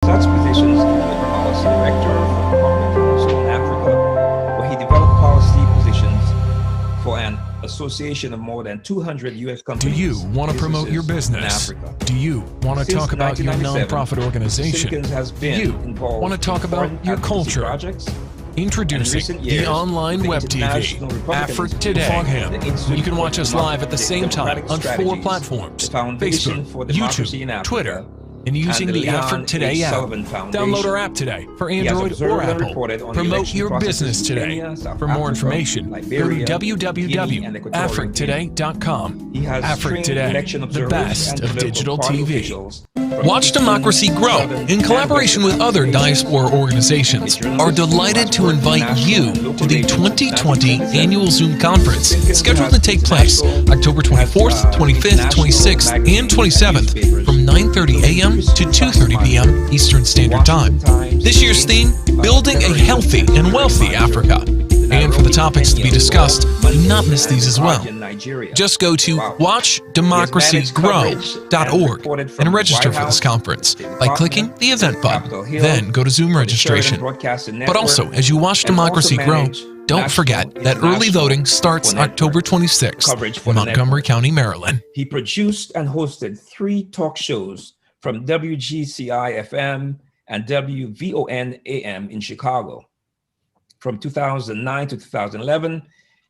Such positions include policy director for the Public Council in Africa, where he developed policy positions for an association of more than 200 U.S. companies. Do you want to promote your business? Do you want to talk about your nonprofit organization? Do you want to talk about your culture? Introducing the online web TV, Afrique Today. You can watch us live at the same time on 4 platforms: Facebook, YouTube, Twitter, and using the Afrique Today app. Download our app today for Android or Apple. Promote your business today. For more information, go to www.afriquetoday.com. Afrique Today, the best of digital TV. Watch Democracy Grow, in collaboration with other diaspora organizations, are delighted to invite you to the 2020 Annual Zoom Conference, scheduled to take place October 24th, 25th, 26th, and 27th from 9:30 a.m. to 2:30 p.m. Eastern Standard Time. This year's theme, Building a Healthy and Wealthy Africa. And for the topics to be discussed, do not miss these as well. Just go to watchdemocracygrow.org and register for this conference by clicking the event button. Then go to Zoom registration. But also, as you watch Democracy Grow, don't forget that early voting starts October 26th in Montgomery County, Maryland. He produced and hosted 3 talk shows from WGCI-FM and WVON-AM in Chicago. From 2009 to 2011,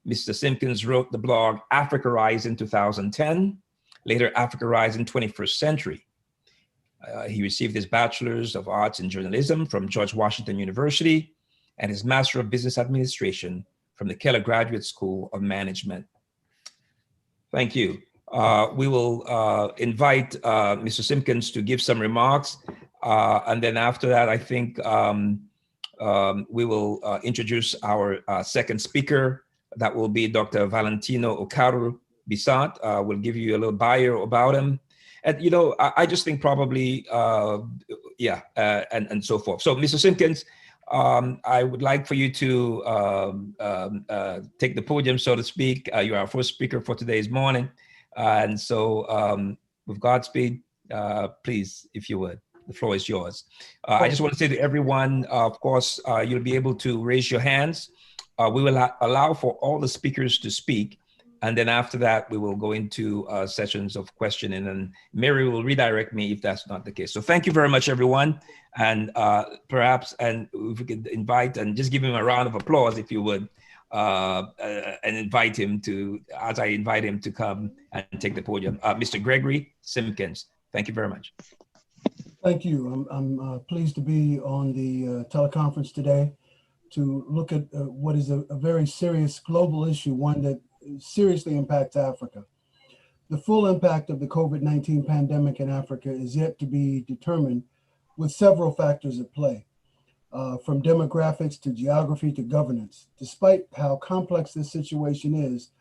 Mr. Simpkins wrote the blog Africa Rise in 2010, later Africa Rise in 21st Century. He received his Bachelor's of Arts in Journalism from George Washington University and his Master of Business Administration from the Keller Graduate School of Management. Thank you. We will invite Mr. Simpkins to give some remarks. And then after that, I think we will introduce our second speaker. That will be Dr. Valentino Okaru-Bisant. We'll give you a little bio about him. And, you know, I just think probably, and so forth. So, Mr. Simpkins, I would like for you to take the podium, so to speak. You are our first speaker for today's morning. And so with Godspeed, please, if you would. The floor is yours. I just want to say to everyone, of course, you'll be able to raise your hands. We will allow for all the speakers to speak. And then after that, we will go into sessions of questioning, and Mary will redirect me if that's not the case. So thank you very much, everyone. And perhaps, and if we could invite and just give him a round of applause, if you would, and invite him to, as I invite him to come and take the podium. Mr. Gregory Simpkins, thank you very much. Thank you. I'm pleased to be on the teleconference today to look at what is a very serious global issue, one that seriously impacts Africa. The full impact of the COVID-19 pandemic in Africa is yet to be determined, with several factors at play, from demographics to geography to governance. Despite how complex this situation is,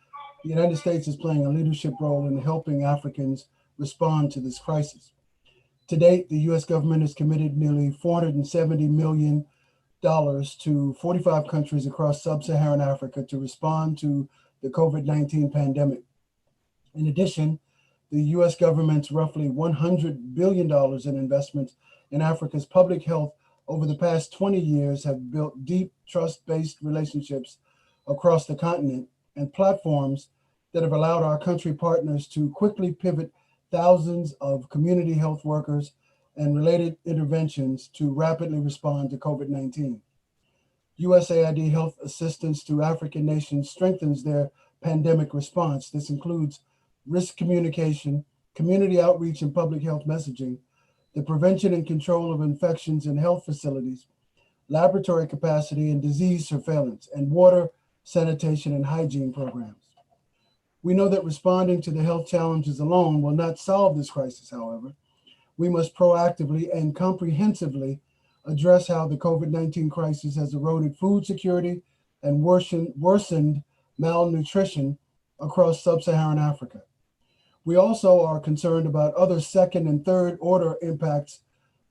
the United States is playing a leadership role in helping Africans respond to this crisis. To date, the U.S. government has committed nearly $470 million to 45 countries across sub-Saharan Africa to respond to the COVID-19 pandemic. In addition, the U.S. government's roughly $100 billion in investments in Africa's public health over the past 20 years have built deep trust-based relationships across the continent and platforms that have allowed our country partners to quickly pivot thousands of community health workers and related interventions to rapidly respond to COVID-19. USAID health assistance to African nations strengthens their pandemic response. This includes risk communication, community outreach and public health messaging, the prevention and control of infections in health facilities, laboratory capacity and disease surveillance, and water, sanitation, and hygiene programs. We know that responding to the health challenges alone will not solve this crisis, however. We must proactively and comprehensively address how the COVID-19 crisis has eroded food security and worsened malnutrition across sub-Saharan Africa. We also are concerned about other second and third order impacts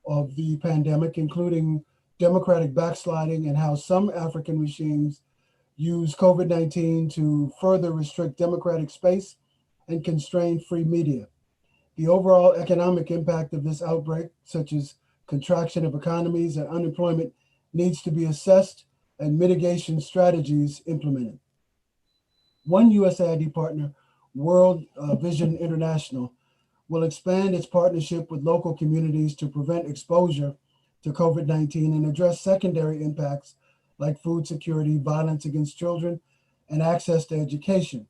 of the pandemic, including democratic backsliding and how some African regimes use COVID-19 to further restrict democratic space and constrain free media. The overall economic impact of this outbreak, such as contraction of economies, and unemployment needs to be assessed and mitigation strategies implemented. One USAID partner, World Vision International, will expand its partnership with local communities to prevent exposure to COVID-19 and address secondary impacts like food security, violence against children, and access to education.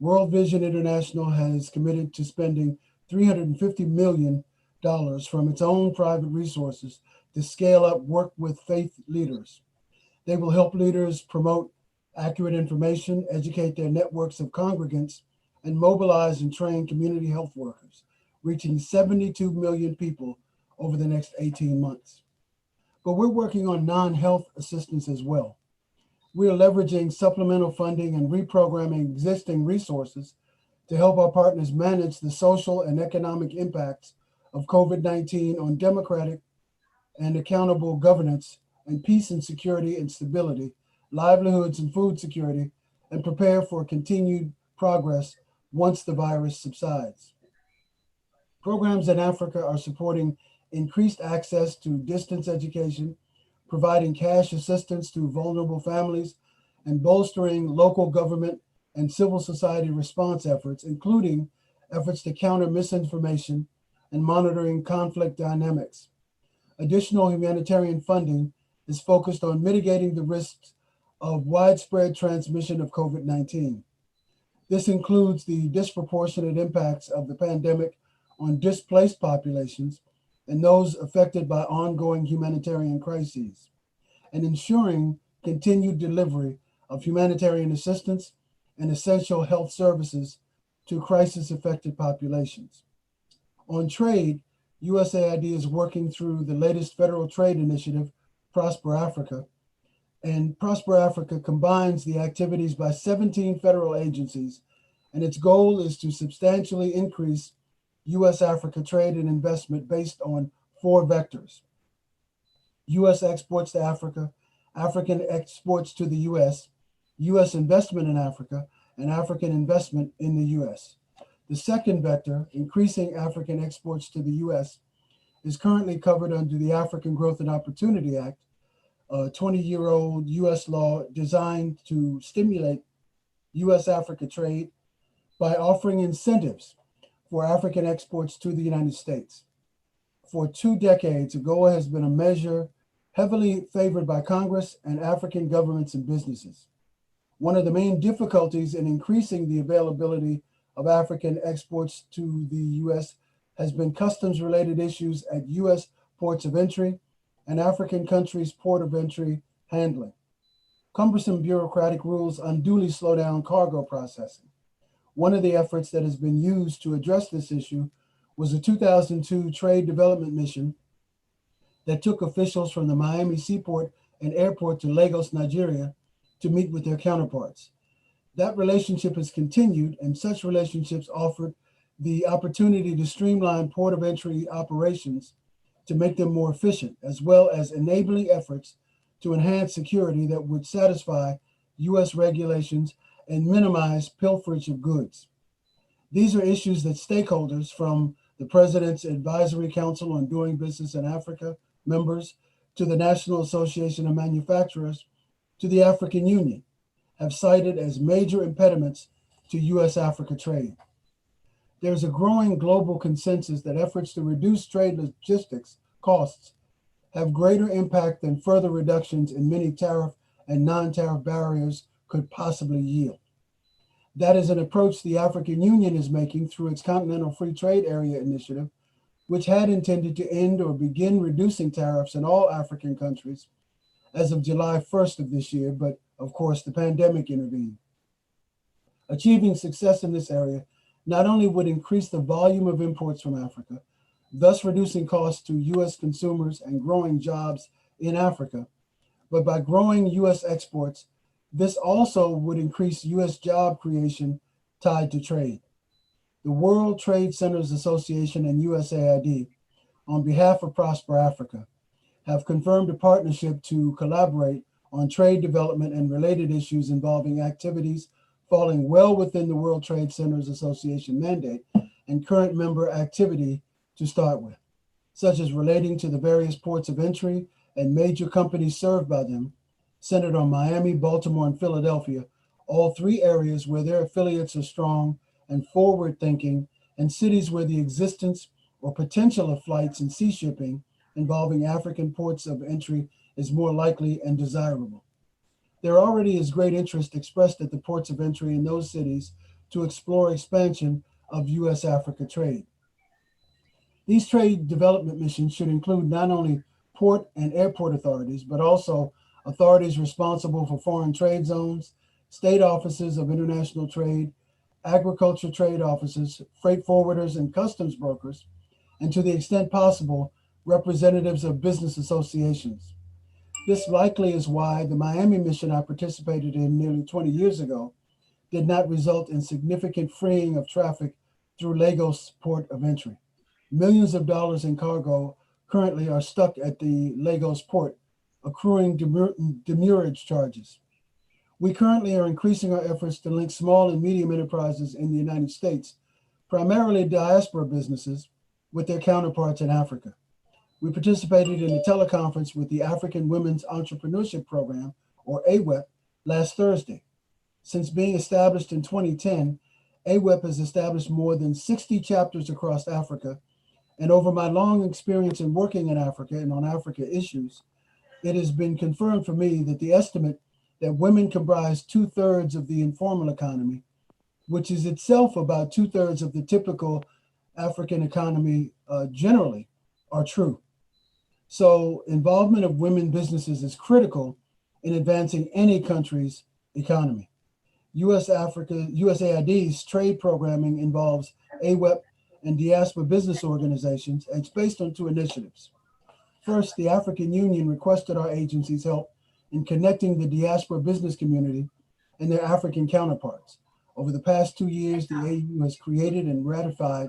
World Vision International has committed to spending $350 million from its own private resources to scale up work with faith leaders. They will help leaders promote accurate information, educate their networks of congregants, and mobilize and train community health workers, reaching 72 million people over the next 18 months. But we're working on non-health assistance as well. We are leveraging supplemental funding and reprogramming existing resources to help our partners manage the social and economic impacts of COVID-19 on democratic and accountable governance and peace and security and stability, livelihoods and food security, and prepare for continued progress once the virus subsides. Programs in Africa are supporting increased access to distance education, providing cash assistance to vulnerable families, and bolstering local government and civil society response efforts, including efforts to counter misinformation and monitoring conflict dynamics. Additional humanitarian funding is focused on mitigating the risks of widespread transmission of COVID-19. This includes the disproportionate impacts of the pandemic on displaced populations and those affected by ongoing humanitarian crises, and ensuring continued delivery of humanitarian assistance and essential health services to crisis-affected populations. On trade, USAID is working through the latest federal trade initiative, Prosper Africa, and Prosper Africa combines the activities by 17 federal agencies, and its goal is to substantially increase US-Africa trade and investment based on 4 vectors: US exports to Africa, African exports to the US, US investment in Africa, and African investment in the US. The second vector, increasing African exports to the US, is currently covered under the African Growth and Opportunity Act, a 20-year-old US law designed to stimulate US-Africa trade by offering incentives for African exports to the United States. For 2 decades, AGOA has been a measure heavily favored by Congress and African governments and businesses. One of the main difficulties in increasing the availability of African exports to the US has been customs-related issues at US ports of entry and African countries' port of entry handling. Cumbersome bureaucratic rules unduly slow down cargo processing. One of the efforts that has been used to address this issue was a 2002 trade development mission that took officials from the Miami Seaport and Airport to Lagos, Nigeria, to meet with their counterparts. That relationship has continued, and such relationships offered the opportunity to streamline port of entry operations to make them more efficient, as well as enabling efforts to enhance security that would satisfy US regulations and minimize pilferage of goods. These are issues that stakeholders from the President's Advisory Council on Doing Business in Africa members to the National Association of Manufacturers to the African Union have cited as major impediments to US-Africa trade. There's a growing global consensus that efforts to reduce trade logistics costs have greater impact than further reductions in many tariff and non-tariff barriers could possibly yield. That is an approach the African Union is making through its Continental Free Trade Area initiative, which had intended to end or begin reducing tariffs in all African countries as of July 1st of this year, but of course the pandemic intervened. Achieving success in this area not only would increase the volume of imports from Africa, thus reducing costs to US consumers and growing jobs in Africa, but by growing US exports, this also would increase US job creation tied to trade. The World Trade Centers Association and USAID, on behalf of Prosper Africa, have confirmed a partnership to collaborate on trade development and related issues involving activities falling well within the World Trade Centers Association mandate and current member activity to start with. such as relating to the various ports of entry and major companies served by them, centered on Miami, Baltimore, and Philadelphia, all three areas where their affiliates are strong and forward-thinking, and cities where the existence or potential of flights and sea shipping involving African ports of entry is more likely and desirable. There already is great interest expressed at the ports of entry in those cities to explore expansion of U.S.-Africa trade. These trade development missions should include not only port and airport authorities, but also authorities responsible for foreign trade zones, state offices of international trade, agriculture trade offices, freight forwarders, and customs brokers, and to the extent possible, representatives of business associations. This likely is why the Miami mission I participated in nearly 20 years ago did not result in significant freeing of traffic through Lagos port of entry. Millions of dollars in cargo currently are stuck at the Lagos port, accruing demurrage charges. We currently are increasing our efforts to link small and medium enterprises in the United States, primarily diaspora businesses, with their counterparts in Africa. We participated in a teleconference with the African Women's Entrepreneurship Program, or AWEP, last Thursday. Since being established in 2010, AWEP has established more than 60 chapters across Africa, and over my long experience in working in Africa and on Africa issues, it has been confirmed for me that the estimate that women comprise 2/3 of the informal economy, which is itself about 2/3 of the typical African economy generally, are true. So involvement of women businesses is critical in advancing any country's economy. USAID's trade programming involves AWEP and diaspora business organizations, and it's based on two initiatives. First, the African Union requested our agency's help in connecting the diaspora business community and their African counterparts. Over the past 2 years, the AU has created and ratified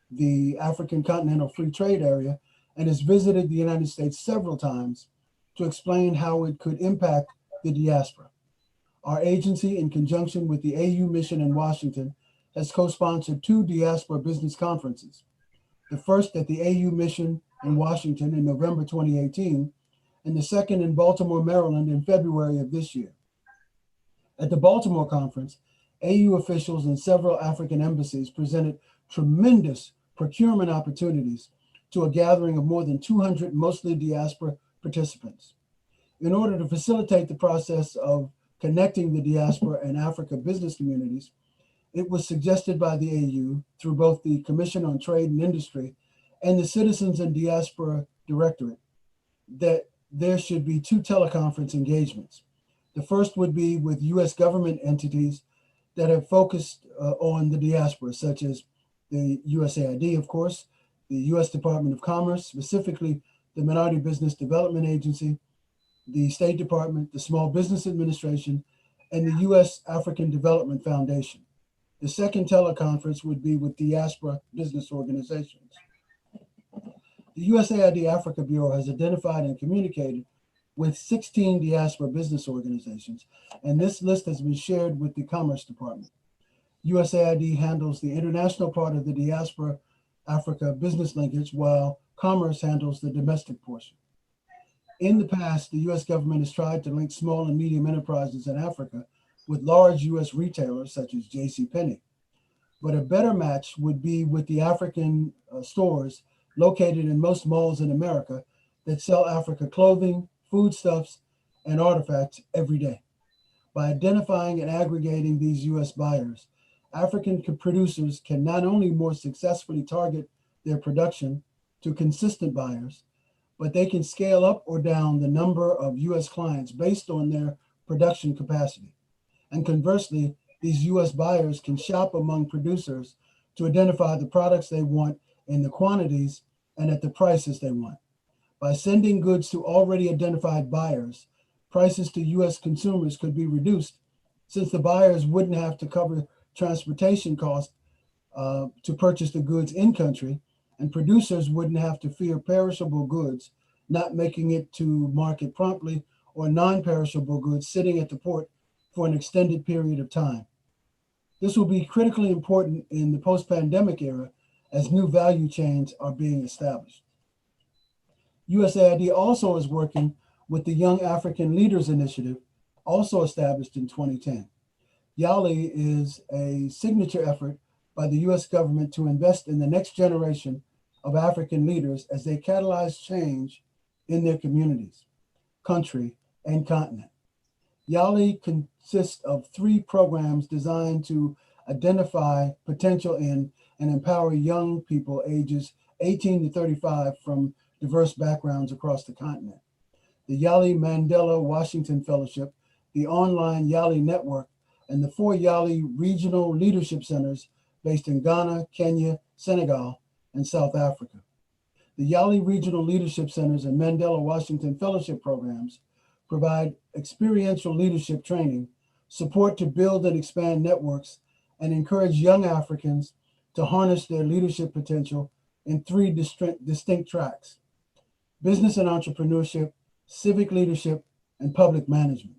the African Continental Free Trade Area and has visited the United States several times to explain how it could impact the diaspora. Our agency, in conjunction with the AU mission in Washington, has co-sponsored 2 diaspora business conferences. The first at the AU mission in Washington in November 2018, and the second in Baltimore, Maryland in February of this year. At the Baltimore conference, AU officials and several African embassies presented tremendous procurement opportunities to a gathering of more than 200 mostly diaspora participants. In order to facilitate the process of connecting the diaspora and Africa business communities, it was suggested by the AU through both the Commission on Trade and Industry and the Citizens and Diaspora Directorate that there should be 2 teleconference engagements. The first would be with US government entities that have focused on the diaspora, such as the USAID, of course, the US Department of Commerce, specifically the Minority Business Development Agency, the State Department, the Small Business Administration, and the US African Development Foundation. The second teleconference would be with diaspora business organizations. The USAID Africa Bureau has identified and communicated with 16 diaspora business organizations, and this list has been shared with the Commerce Department. USAID handles the international part of the diaspora Africa business linkage, while Commerce handles the domestic portion. In the past, the US government has tried to link small and medium enterprises in Africa with large US retailers such as JCPenney. But a better match would be with the African stores located in most malls in America that sell Africa clothing, foodstuffs, and artifacts every day. By identifying and aggregating these US buyers, African producers can not only more successfully target their production to consistent buyers, but they can scale up or down the number of US clients based on their production capacity. And conversely, these US buyers can shop among producers to identify the products they want in the quantities and at the prices they want. By sending goods to already identified buyers, prices to US consumers could be reduced, since the buyers wouldn't have to cover transportation costs to purchase the goods in country, and producers wouldn't have to fear perishable goods not making it to market promptly, or non-perishable goods sitting at the port for an extended period of time. This will be critically important in the post-pandemic era as new value chains are being established. USAID also is working with the Young African Leaders Initiative, also established in 2010. YALI is a signature effort by the US government to invest in the next generation of African leaders as they catalyze change in their communities, country, and continent. YALI consists of 3 programs designed to identify potential in and empower young people ages 18 to 35 from diverse backgrounds across the continent. The YALI Mandela Washington Fellowship, the online YALI Network, and the 4 YALI Regional Leadership Centers based in Ghana, Kenya, Senegal, and South Africa. The YALI Regional Leadership Centers and Mandela Washington Fellowship programs provide experiential leadership training, support to build and expand networks, and encourage young Africans to harness their leadership potential in 3 distinct tracks: business and entrepreneurship, civic leadership, and public management.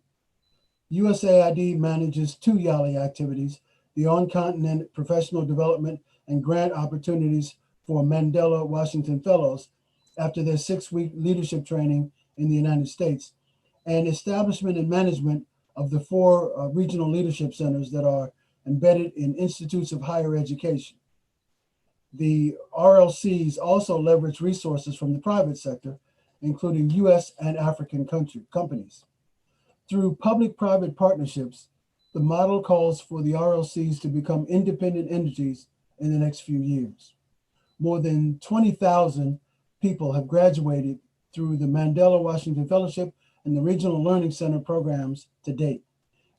USAID manages 2 YALI activities, the on-continent professional development and grant opportunities for Mandela Washington Fellows after their 6-week leadership training in the United States, and establishment and management of the 4 regional leadership centers that are embedded in institutes of higher education. The RLCs also leverage resources from the private sector, including US and African companies. Through public-private partnerships, the model calls for the RLCs to become independent entities in the next few years. More than 20,000 people have graduated through the Mandela Washington Fellowship and the Regional Learning Center programs to date,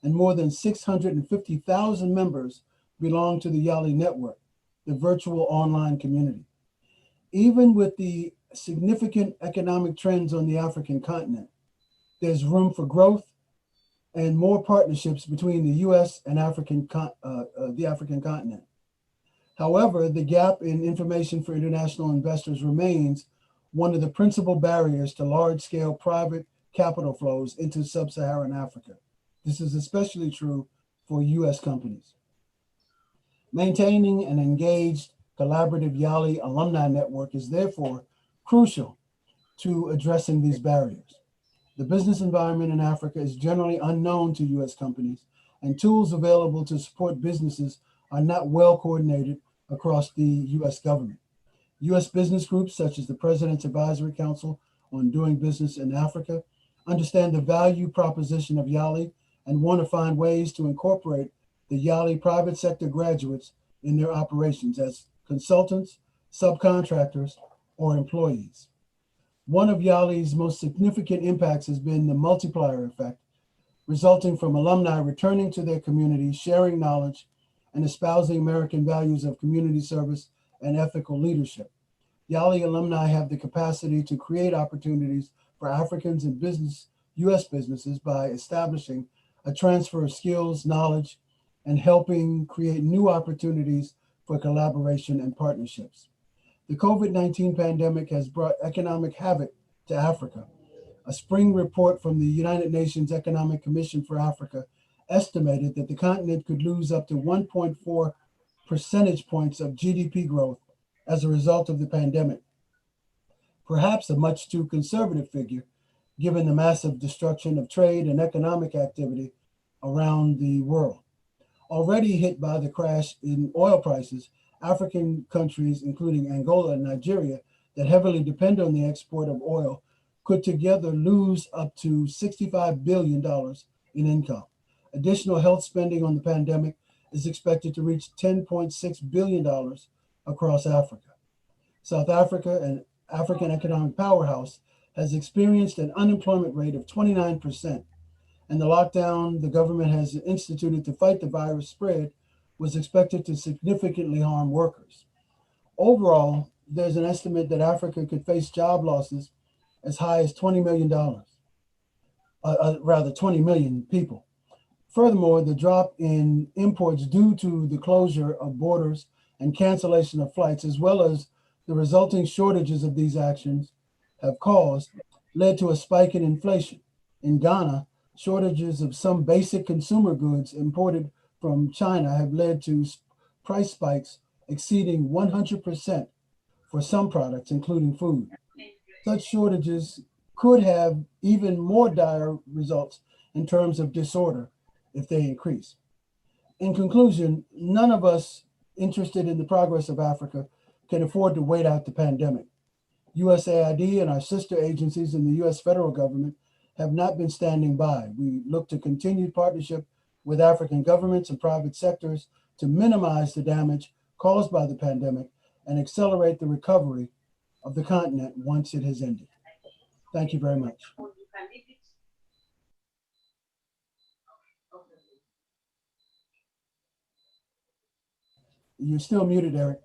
and more than 650,000 members belong to the YALI network, the virtual online community. Even with the significant economic trends on the African continent, there's room for growth and more partnerships between the US and the African continent. However, the gap in information for international investors remains one of the principal barriers to large-scale private capital flows into sub-Saharan Africa. This is especially true for US companies. Maintaining an engaged, collaborative YALI alumni network is therefore crucial to addressing these barriers. The business environment in Africa is generally unknown to US companies, and tools available to support businesses are not well coordinated across the US government. US business groups, such as the President's Advisory Council on Doing Business in Africa, understand the value proposition of YALI and want to find ways to incorporate the YALI private sector graduates in their operations as consultants, subcontractors, or employees. One of YALI's most significant impacts has been the multiplier effect, resulting from alumni returning to their communities, sharing knowledge, and espousing American values of community service and ethical leadership. YALI alumni have the capacity to create opportunities for Africans in US businesses by establishing a transfer of skills, knowledge, and helping create new opportunities for collaboration and partnerships. The COVID-19 pandemic has brought economic havoc to Africa. A spring report from the United Nations Economic Commission for Africa estimated that the continent could lose up to 1.4 percentage points of GDP growth as a result of the pandemic. Perhaps a much too conservative figure, given the massive destruction of trade and economic activity around the world. Already hit by the crash in oil prices, African countries, including Angola and Nigeria, that heavily depend on the export of oil, could together lose up to $65 billion in income. Additional health spending on the pandemic is expected to reach $10.6 billion across Africa. South Africa, an African economic powerhouse, has experienced an unemployment rate of 29%, and the lockdown the government has instituted to fight the virus spread was expected to significantly harm workers. Overall, there's an estimate that Africa could face job losses as high as $20 million, 20 million people. Furthermore, the drop in imports due to the closure of borders and cancellation of flights, as well as the resulting shortages of these actions have led to a spike in inflation. In Ghana, shortages of some basic consumer goods imported from China have led to price spikes exceeding 100% for some products, including food. such shortages could have even more dire results in terms of disorder if they increase. In conclusion, none of us interested in the progress of Africa can afford to wait out the pandemic. USAID and our sister agencies in the US federal government have not been standing by. We look to continued partnership with African governments and private sectors to minimize the damage caused by the pandemic and accelerate the recovery of the continent once it has ended. Thank you very much. You're still muted, Eric.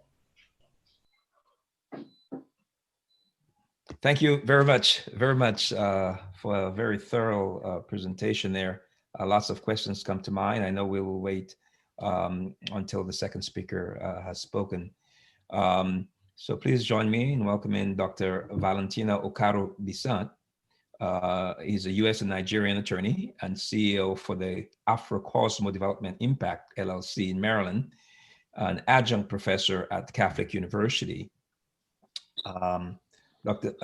Thank you very much for a very thorough presentation there. Lots of questions come to mind. I know we will wait until the second speaker has spoken. So please join me in welcoming Dr. Valentina Okaru-Bisant. He's a US and Nigerian attorney and CEO for the Afro-Cosmo Development Impact LLC in Maryland, an adjunct professor at Catholic University. Dr.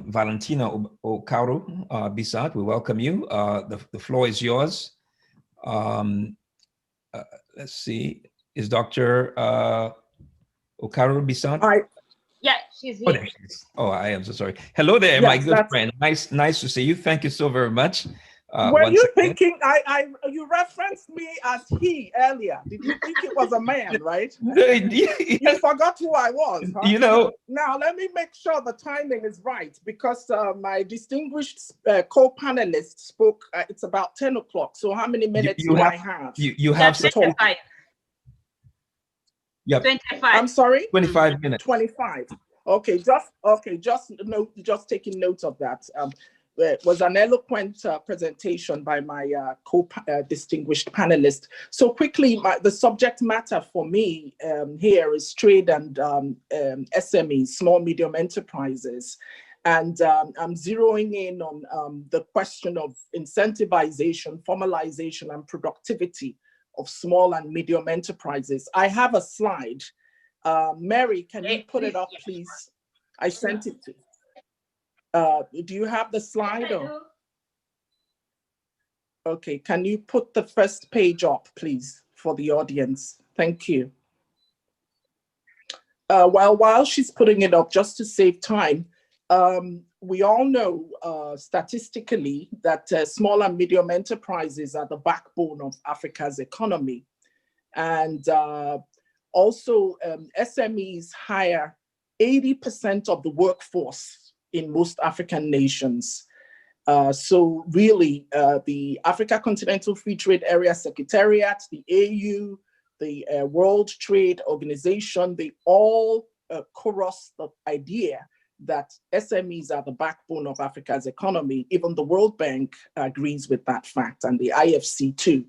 Valentina Okaru-Bisant, we welcome you. The floor is yours. Let's see, is Dr. Okaru-Bisant? Yeah, she's here. Oh, I am so sorry. Hello there, yes, my good friend. Nice to see you. Thank you so very much. Were you thinking you referenced me as he earlier? Did you think it was a man, right? You forgot who I was, huh? You know. Now let me make sure the timing is right, because my distinguished co-panelist spoke. It's about 10 o'clock. So how many minutes do I have? You have 25. Yep. 25. I'm sorry. 25 minutes. 25. Okay. Just taking note of that. It was an eloquent presentation by my distinguished panelist. So quickly, the subject matter for me here is trade and SMEs, small medium enterprises. And I'm zeroing in on the question of incentivization, formalization, and productivity of small and medium enterprises. I have a slide. Mary, can you put it up, please? I sent it to you. Do you have the slide? Or? Okay, can you put the first page up, please, for the audience? Thank you. While she's putting it up, just to save time, we all know statistically that small and medium enterprises are the backbone of Africa's economy. And also SMEs hire 80% of the workforce in most African nations. So really, the Africa Continental Free Trade Area Secretariat, the AU, the World Trade Organization, they all chorus the idea that SMEs are the backbone of Africa's economy. Even the World Bank agrees with that fact, and the IFC too.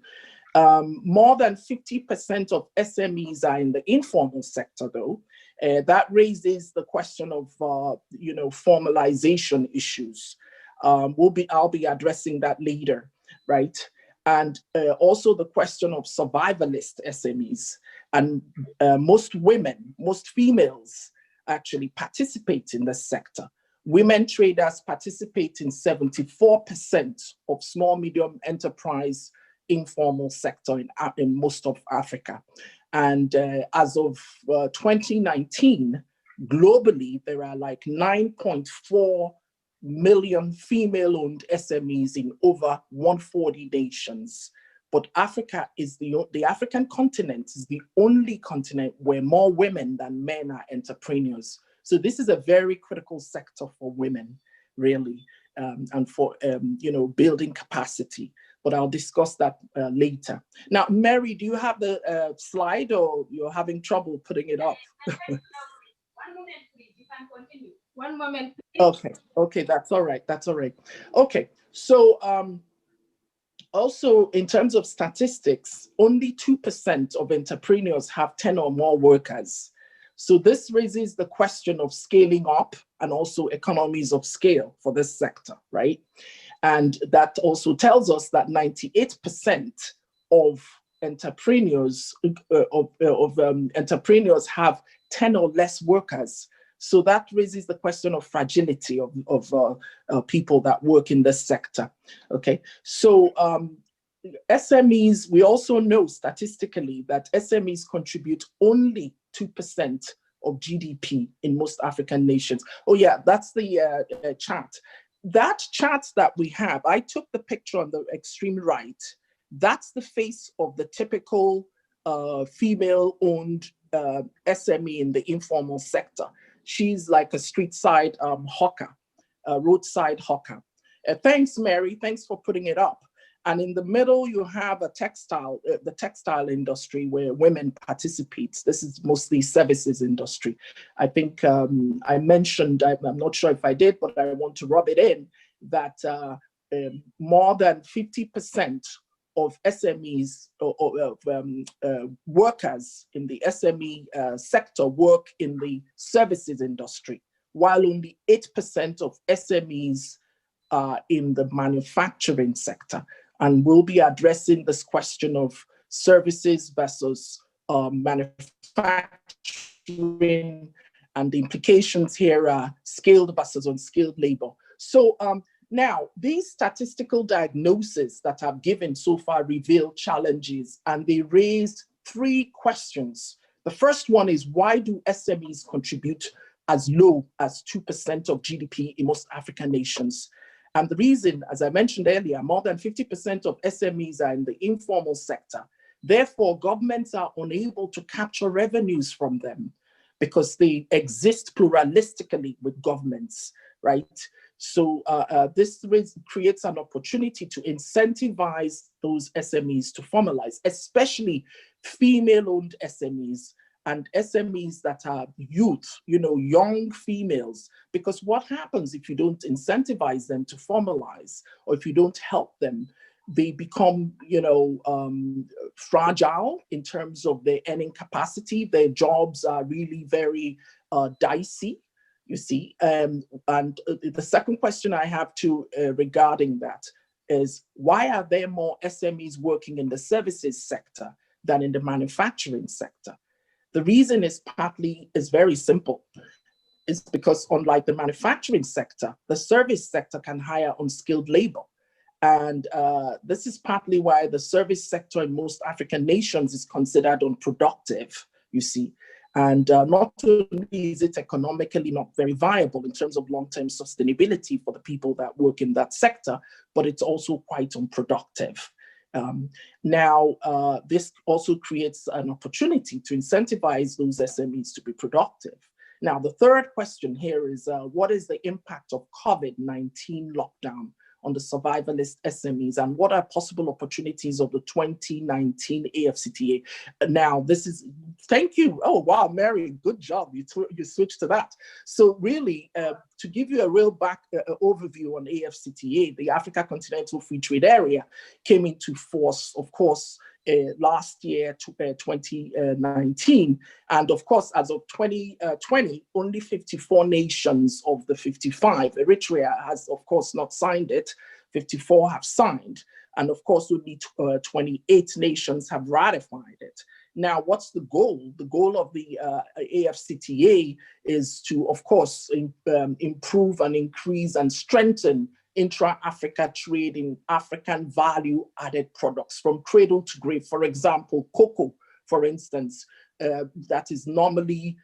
More than 50% of SMEs are in the informal sector, though. That raises the question of, formalization issues. I'll be addressing that later, right? And also the question of survivalist SMEs. And most females actually participate in this sector. Women traders participate in 74% of small, medium enterprise informal sector in most of Africa. And as of 2019, globally, there are like 9.4 million female-owned SMEs in over 140 nations. But Africa is the African continent is the only continent where more women than men are entrepreneurs. So this is a very critical sector for women, really, and for building capacity. But I'll discuss that later. Now, Mary, do you have the slide, or you're having trouble putting it up? 1 moment, please. You can continue. 1 moment, please. Okay, that's all right. That's all right. Okay, so also in terms of statistics, only 2% of entrepreneurs have 10 or more workers. So this raises the question of scaling up and also economies of scale for this sector, right? And that also tells us that 98% of entrepreneurs entrepreneurs have 10 or less workers. So that raises the question of fragility of people that work in this sector. Okay, so SMEs, we also know statistically that SMEs contribute only 2% of GDP in most African nations. Oh yeah, that's the chart. That chart that we have, I took the picture on the extreme right. That's the face of the typical female-owned SME in the informal sector. She's like a street-side hawker, a roadside hawker. Thanks, Mary. Thanks for putting it up. And in the middle, you have a textile, the textile industry where women participate. This is mostly services industry. I think I mentioned, I'm not sure if I did, but I want to rub it in, that more than 50% of SMEs or workers in the SME sector work in the services industry, while only 8% of SMEs are in the manufacturing sector. And we'll be addressing this question of services versus manufacturing, and the implications here are skilled versus unskilled labor. So now, these statistical diagnoses that I've given so far reveal challenges, and they raise 3 questions. The first one is, why do SMEs contribute as low as 2% of GDP in most African nations? And the reason, as I mentioned earlier, more than 50% of SMEs are in the informal sector. Therefore, governments are unable to capture revenues from them because they exist pluralistically with governments, right? So this creates an opportunity to incentivize those SMEs to formalize, especially female-owned SMEs and SMEs that are youth, young females. Because what happens if you don't incentivize them to formalize, or if you don't help them, they become, fragile in terms of their earning capacity. Their jobs are really very dicey, you see. And the second question I have regarding that is, why are there more SMEs working in the services sector than in the manufacturing sector? The reason is very simple. It's because unlike the manufacturing sector, the service sector can hire unskilled labor. And this is partly why the service sector in most African nations is considered unproductive, you see. And not only is it economically not very viable in terms of long-term sustainability for the people that work in that sector, but it's also quite unproductive. This also creates an opportunity to incentivize those SMEs to be productive. Now, the third question here is, what is the impact of COVID-19 lockdown on the survivalist SMEs, and what are possible opportunities of the 2019 AfriqueToday? Now, thank you. Oh, wow, Mary, good job. You switched to that. So really, to give you a real overview on AfriqueToday, the Africa Continental Free Trade Area came into force, of course, last year, 2019. And of course, as of 2020, only 54 nations of the 55, Eritrea has, of course, not signed it. 54 have signed. And of course, only 28 nations have ratified it. Now, what's the goal? The goal of the AfriqueToday is to, of course, improve and increase and strengthen intra-Africa trade in African value-added products from cradle to grave. For example, cocoa, for instance, that is normally,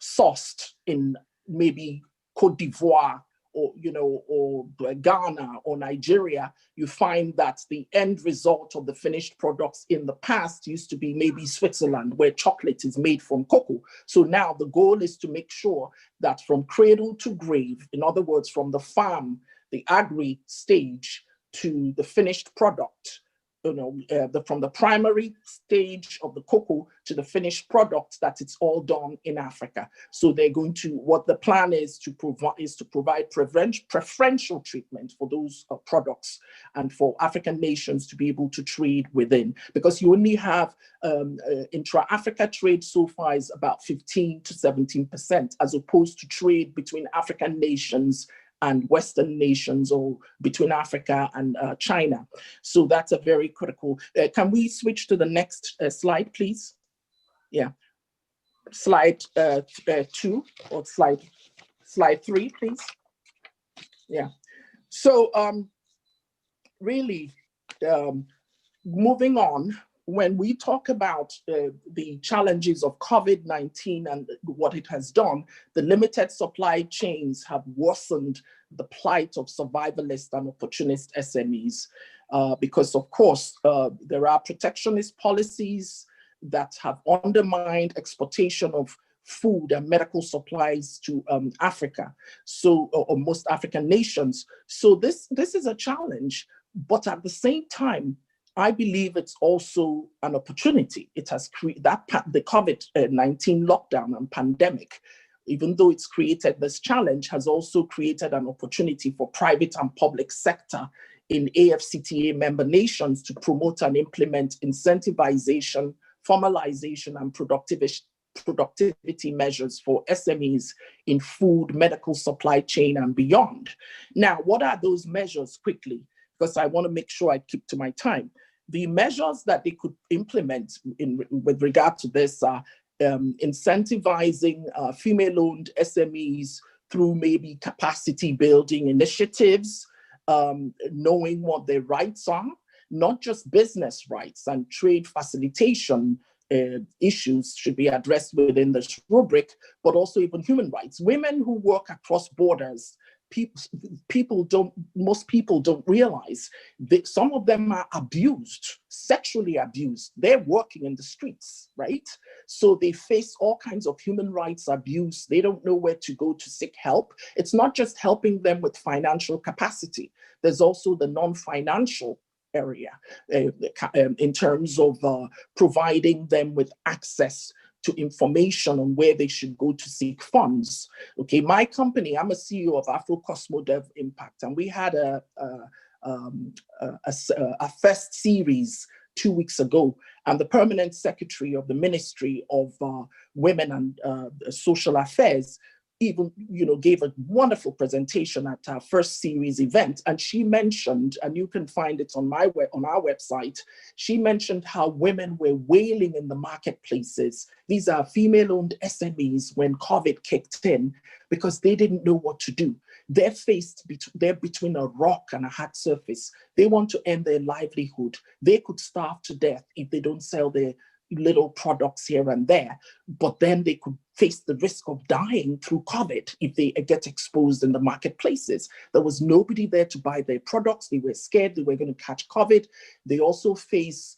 sourced in maybe Cote d'Ivoire or Ghana or Nigeria. You find that the end result of the finished products in the past used to be maybe Switzerland, where chocolate is made from cocoa. So now the goal is to make sure that from cradle to grave, in other words, from the farm, the agri stage to the finished product, from the primary stage of the cocoa to the finished product, that it's all done in Africa. So they're going to, what the plan is to provide preferential treatment for those products and for African nations to be able to trade within, because you only have intra-Africa trade so far is about 15 to 17%, as opposed to trade between African nations and Western nations, or between Africa and China. So that's a very critical. Can we switch to the next slide, please? Yeah, slide 2 or slide 3, please. Yeah. So really, moving on, when we talk about the challenges of COVID-19 and what it has done, the limited supply chains have worsened the plight of survivalist and opportunist SMEs because, of course, there are protectionist policies that have undermined exportation of food and medical supplies to Africa, so or most African nations. So this is a challenge, but at the same time, I believe it's also an opportunity. It has created the COVID-19 lockdown and pandemic, even though it's created this challenge, has also created an opportunity for private and public sector in AfCTA member nations to promote and implement incentivization, formalization, and productivity measures for SMEs in food, medical supply chain, and beyond. Now, what are those measures quickly? Because I want to make sure I keep to my time. The measures that they could implement with regard to this are incentivizing female-owned SMEs through maybe capacity building initiatives, knowing what their rights are, not just business rights and trade facilitation issues should be addressed within this rubric, but also even human rights. Women who work across borders, most people don't realize that some of them are abused, sexually abused. They're working in the streets, right? So they face all kinds of human rights abuse. They don't know where to go to seek help. It's not just helping them with financial capacity. There's also the non-financial area in terms of providing them with access to information on where they should go to seek funds. Okay, my company, I'm a CEO of AfroCosmoDev Impact, and we had a first series 2 weeks ago, and the permanent secretary of the Ministry of Women and Social Affairs even, gave a wonderful presentation at our first series event. And she mentioned, and you can find it on our website, she mentioned how women were wailing in the marketplaces. These are female-owned SMEs when COVID kicked in, because they didn't know what to do. They're between a rock and a hard surface. They want to end their livelihood. They could starve to death if they don't sell their little products here and there, but then they could face the risk of dying through COVID if they get exposed in the marketplaces. There was nobody there to buy their products. They were scared they were going to catch COVID. They also face,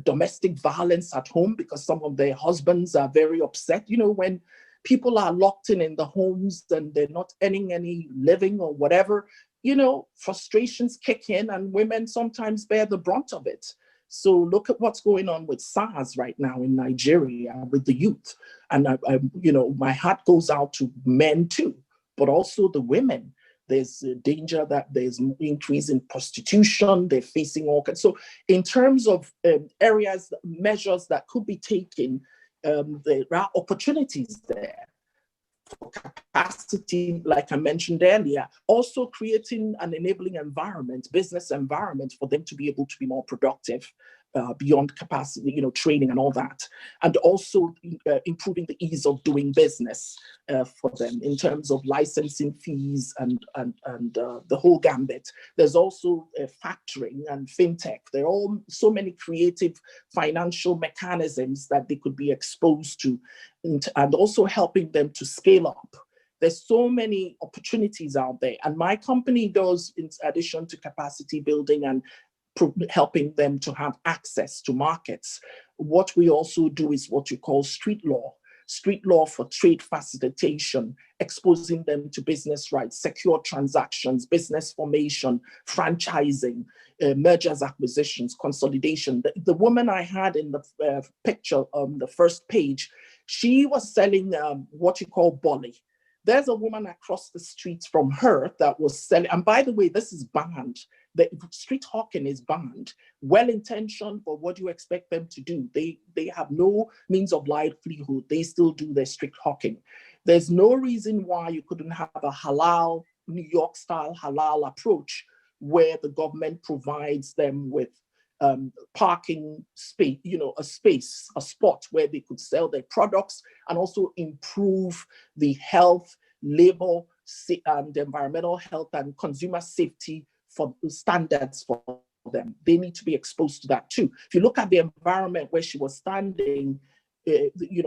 domestic violence at home because some of their husbands are very upset. When people are locked in the homes and they're not earning any living or whatever, frustrations kick in, and women sometimes bear the brunt of it. So look at what's going on with SARS right now in Nigeria with the youth. And, my heart goes out to men too, but also the women. There's a danger that there's an increase in prostitution. They're facing all kinds. So in terms of measures that could be taken, there are opportunities there for capacity, like I mentioned earlier, also creating an enabling environment, business environment for them to be able to be more productive beyond capacity, training and all that. And also improving the ease of doing business for them in terms of licensing fees and the whole gambit. There's also factoring and fintech. There are all so many creative financial mechanisms that they could be exposed to, and also helping them to scale up. There's so many opportunities out there. And my company does, in addition to capacity building and helping them to have access to markets, what we also do is what you call street law for trade facilitation, exposing them to business rights, secure transactions, business formation, franchising, mergers, acquisitions, consolidation. The woman I had in the picture on the first page, she was selling what you call bolly. There's a woman across the street from her that was selling, and by the way, this is banned. The street hawking is banned. Well-intentioned, but what do you expect them to do? They have no means of livelihood. They still do their street hawking. There's no reason why you couldn't have a halal New York style halal approach, where the government provides them with parking space, a spot where they could sell their products and also improve the health, labor, and environmental health and consumer safety for standards for them. They need to be exposed to that too. If you look at the environment where she was standing,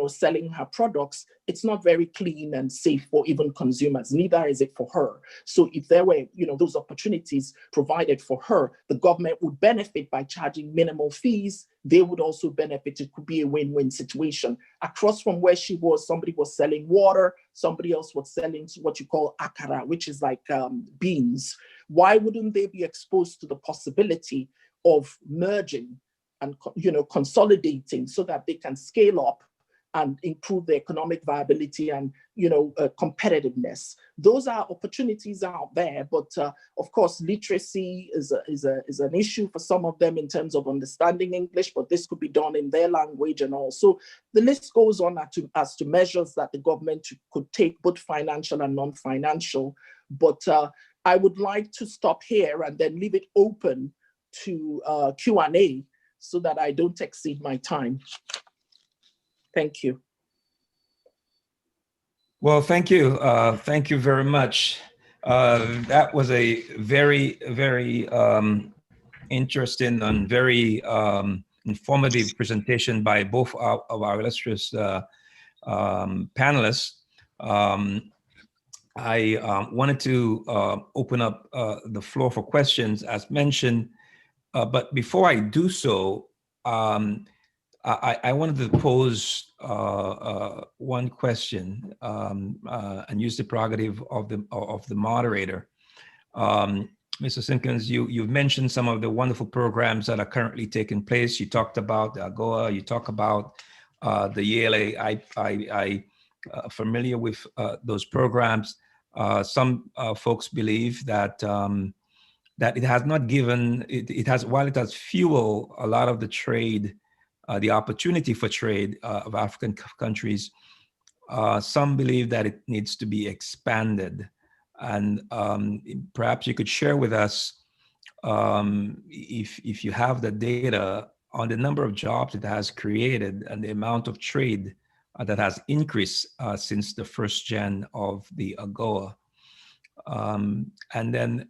selling her products, it's not very clean and safe for even consumers, neither is it for her. So if there were, those opportunities provided for her, the government would benefit by charging minimal fees. They would also benefit. It could be a win-win situation. Across from where she was, somebody was selling water, somebody else was selling what you call akara, which is like beans. Why wouldn't they be exposed to the possibility of merging and consolidating so that they can scale up and improve the economic viability and competitiveness? Those are opportunities out there, but of course literacy is an issue for some of them in terms of understanding English, but this could be done in their language. And also the list goes on as to measures that the government could take, both financial and non-financial. But I would like to stop here and then leave it open to Q&A so that I don't exceed my time. Thank you. Well, thank you. Thank you very much. That was a very, very interesting and very informative presentation by both of our illustrious panelists. I wanted to open up the floor for questions as mentioned. But before I do so, I wanted to pose one question and use the prerogative of the moderator. Mr. Simpkins, you've mentioned some of the wonderful programs that are currently taking place. You talked about the AGOA. You talk about the Yale. I familiar with those programs. Some folks believe that that it has not given, while it has fueled a lot of the trade, the opportunity for trade of African countries, some believe that it needs to be expanded. And perhaps you could share with us, if you have the data on the number of jobs it has created and the amount of trade that has increased since the first gen of the AGOA. And then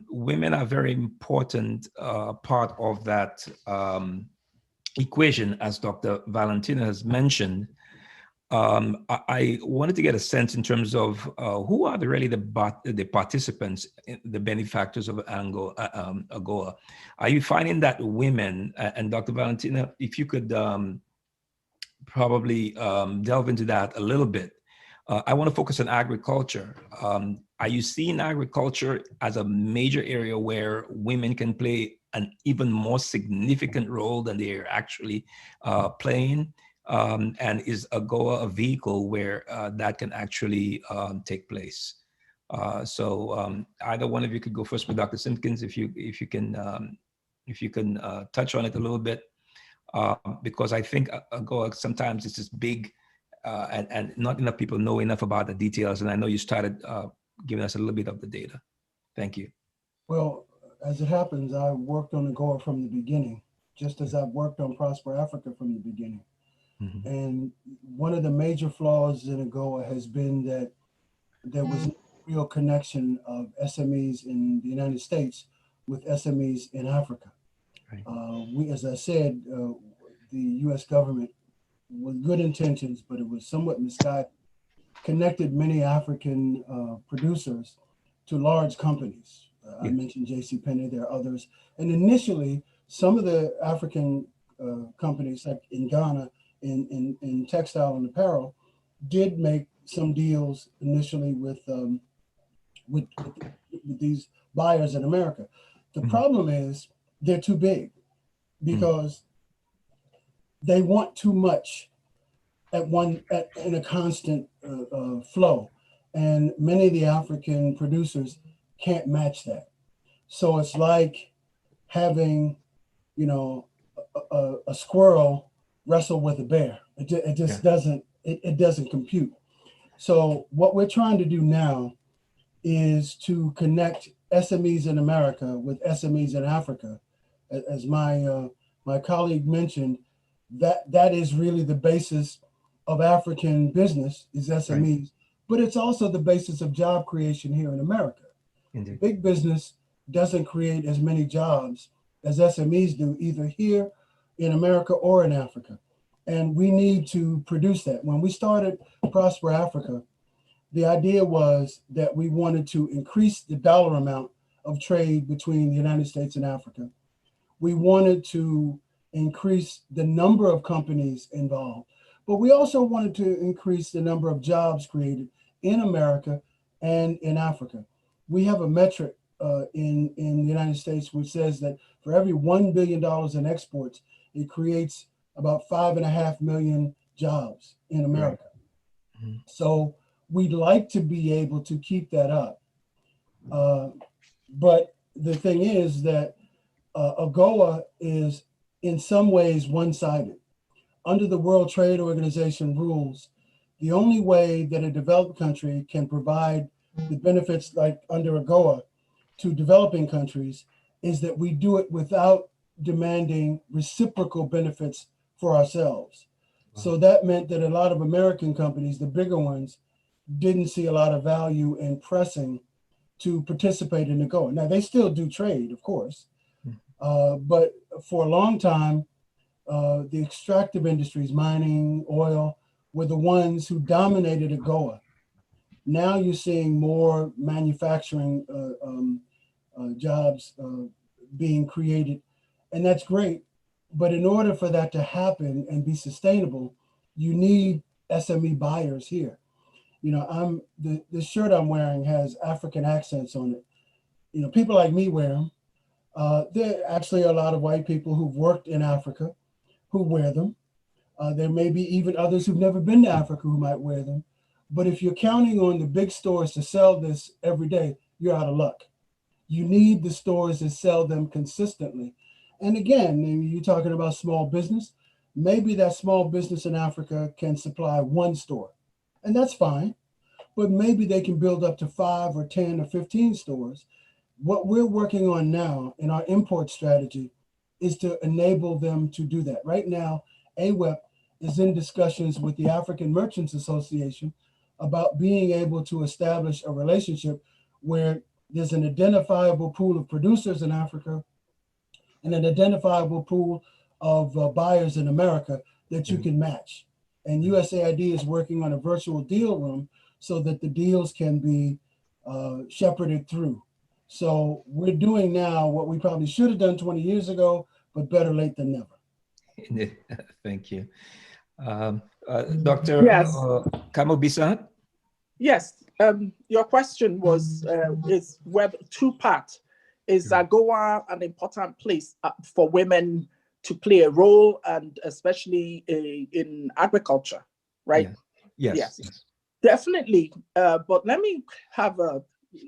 women are a very important part of that equation, as Dr. Valentina has mentioned. I wanted to get a sense in terms of who are really the participants, the benefactors of AGOA. Are you finding that women, and Dr. Valentina, if you could probably delve into that a little bit. I want to focus on agriculture. Are you seeing agriculture as a major area where women can play an even more significant role than they are actually playing? And is AGOA a vehicle where that can actually take place? So either one of you could go first with Dr. Simpkins, if you can touch on it a little bit, because I think AGOA sometimes it's just big. And not enough people know enough about the details. And I know you started giving us a little bit of the data. Thank you. Well, as it happens, I worked on AGOA from the beginning, just as I've worked on Prosper Africa from the beginning. Mm-hmm. And one of the major flaws in AGOA has been that there was no real connection of SMEs in the United States with SMEs in Africa. Right. We, as I said, the U.S. government, with good intentions, but it was somewhat misguided, connected many African producers to large companies. I mentioned JCPenney, there are others. And initially, some of the African companies, like in Ghana, in textile and apparel, did make some deals initially with these buyers in America. The problem is they're too big because they want too much in a constant flow, and many of the African producers can't match that. So it's like having, a squirrel wrestle with a bear. It just doesn't compute. So what we're trying to do now is to connect SMEs in America with SMEs in Africa. As my colleague mentioned, that is really the basis of African business is SMEs, right. But it's also the basis of job creation here in America. Indeed. Big business doesn't create as many jobs as SMEs do, either here in America or in Africa. And we need to produce that. When we started Prosper Africa, the idea was that we wanted to increase the dollar amount of trade between the United States and Africa. We wanted to increase the number of companies involved, but we also wanted to increase the number of jobs created in America and in Africa. We have a metric in the United States which says that for every $1 billion in exports, it creates about 5.5 million jobs in America. Right. Mm-hmm. So we'd like to be able to keep that up. But the thing is that AGOA is in some ways one-sided. Under the World Trade Organization rules, the only way that a developed country can provide the benefits like under AGOA to developing countries is that we do it without demanding reciprocal benefits for ourselves. Wow. So that meant that a lot of American companies, the bigger ones, didn't see a lot of value in pressing to participate in AGOA. Now, they still do trade, of course, but for a long time, the extractive industries, mining, oil, were the ones who dominated AGOA. Now you're seeing more manufacturing jobs being created, and that's great. But in order for that to happen and be sustainable, you need SME buyers here. You know, the shirt I'm wearing has African accents on it. You know, people like me wear them. There actually are a lot of white people who've worked in Africa who wear them. There may be even others who've never been to Africa who might wear them. But if you're counting on the big stores to sell this every day, you're out of luck. You need the stores that sell them consistently. And again, you're talking about small business. Maybe that small business in Africa can supply one store, and that's fine. But maybe they can build up to 5 or 10 or 15 stores. What we're working on now in our import strategy is to enable them to do that. Right now, AWEP is in discussions with the African Merchants Association about being able to establish a relationship where there's an identifiable pool of producers in Africa and an identifiable pool of buyers in America that you can match. And USAID is working on a virtual deal room so that the deals can be shepherded through. So we're doing now what we probably should have done 20 years ago, but better late than never. Thank you. Dr. Yes. Okaru-Bisant? Yes, your question was, is whether two-part, is AGOA an important place for women to play a role, and especially in agriculture, right? Yes. Definitely, but let me have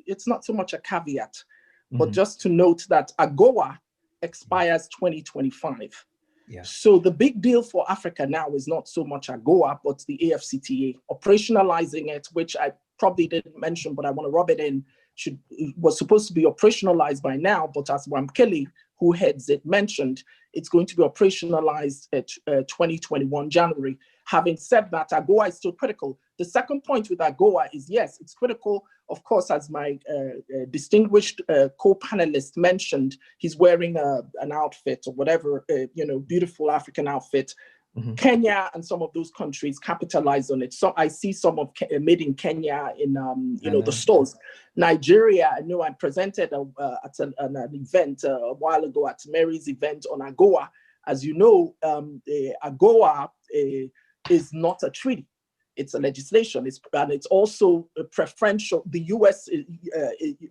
it's not so much a caveat, but just to note that AGOA expires 2025. Yeah. So the big deal for Africa now is not so much AGOA, but the AfCTA, operationalizing it, which I probably didn't mention, but I want to rub it in, was supposed to be operationalized by now, but as Wamkeli, who heads it, mentioned, it's going to be operationalized at 2021 January. Having said that, AGOA is still critical. The second point with AGOA is, yes, it's critical. Of course, as my distinguished co-panelist mentioned, he's wearing an outfit or whatever, beautiful African outfit. Kenya and some of those countries capitalize on it. So I see some of made in Kenya in the stores. Nigeria, I know I presented at an event a while ago at Mary's event on AGOA. As you know, AGOA is not a treaty. It's a legislation. And it's also a preferential. The US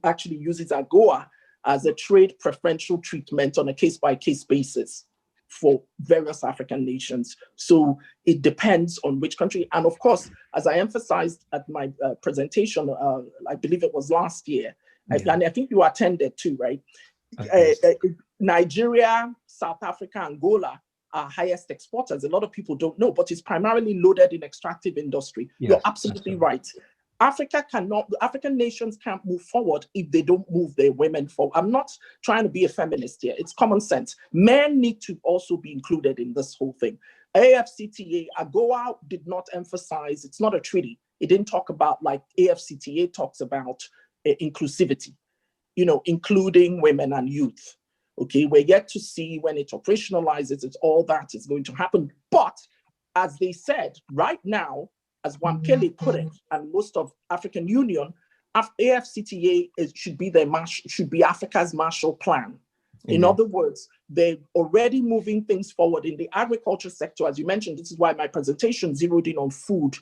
actually uses AGOA as a trade preferential treatment on a case-by-case basis for various African nations. So it depends on which country. And of course, as I emphasized at my presentation, I believe it was last year, and I think you attended too, right? Nigeria, South Africa, Angola are highest exporters. A lot of people don't know, but it's primarily loaded in extractive industry. Yes, you're absolutely right. African nations can't move forward if they don't move their women forward. I'm not trying to be a feminist here. It's common sense. Men need to also be included in this whole thing. AfCTA, AGOA did not emphasize, it's not a treaty. It didn't talk about, like AfCTA talks about inclusivity, including women and youth. Okay, we're yet to see when it operationalizes, it's all that is going to happen. But as they said, right now, as Wamkele put it, and most of African Union, AfCTA should be Africa's Marshall Plan. Mm-hmm. In other words, they're already moving things forward in the agriculture sector. As you mentioned, this is why my presentation zeroed in on food,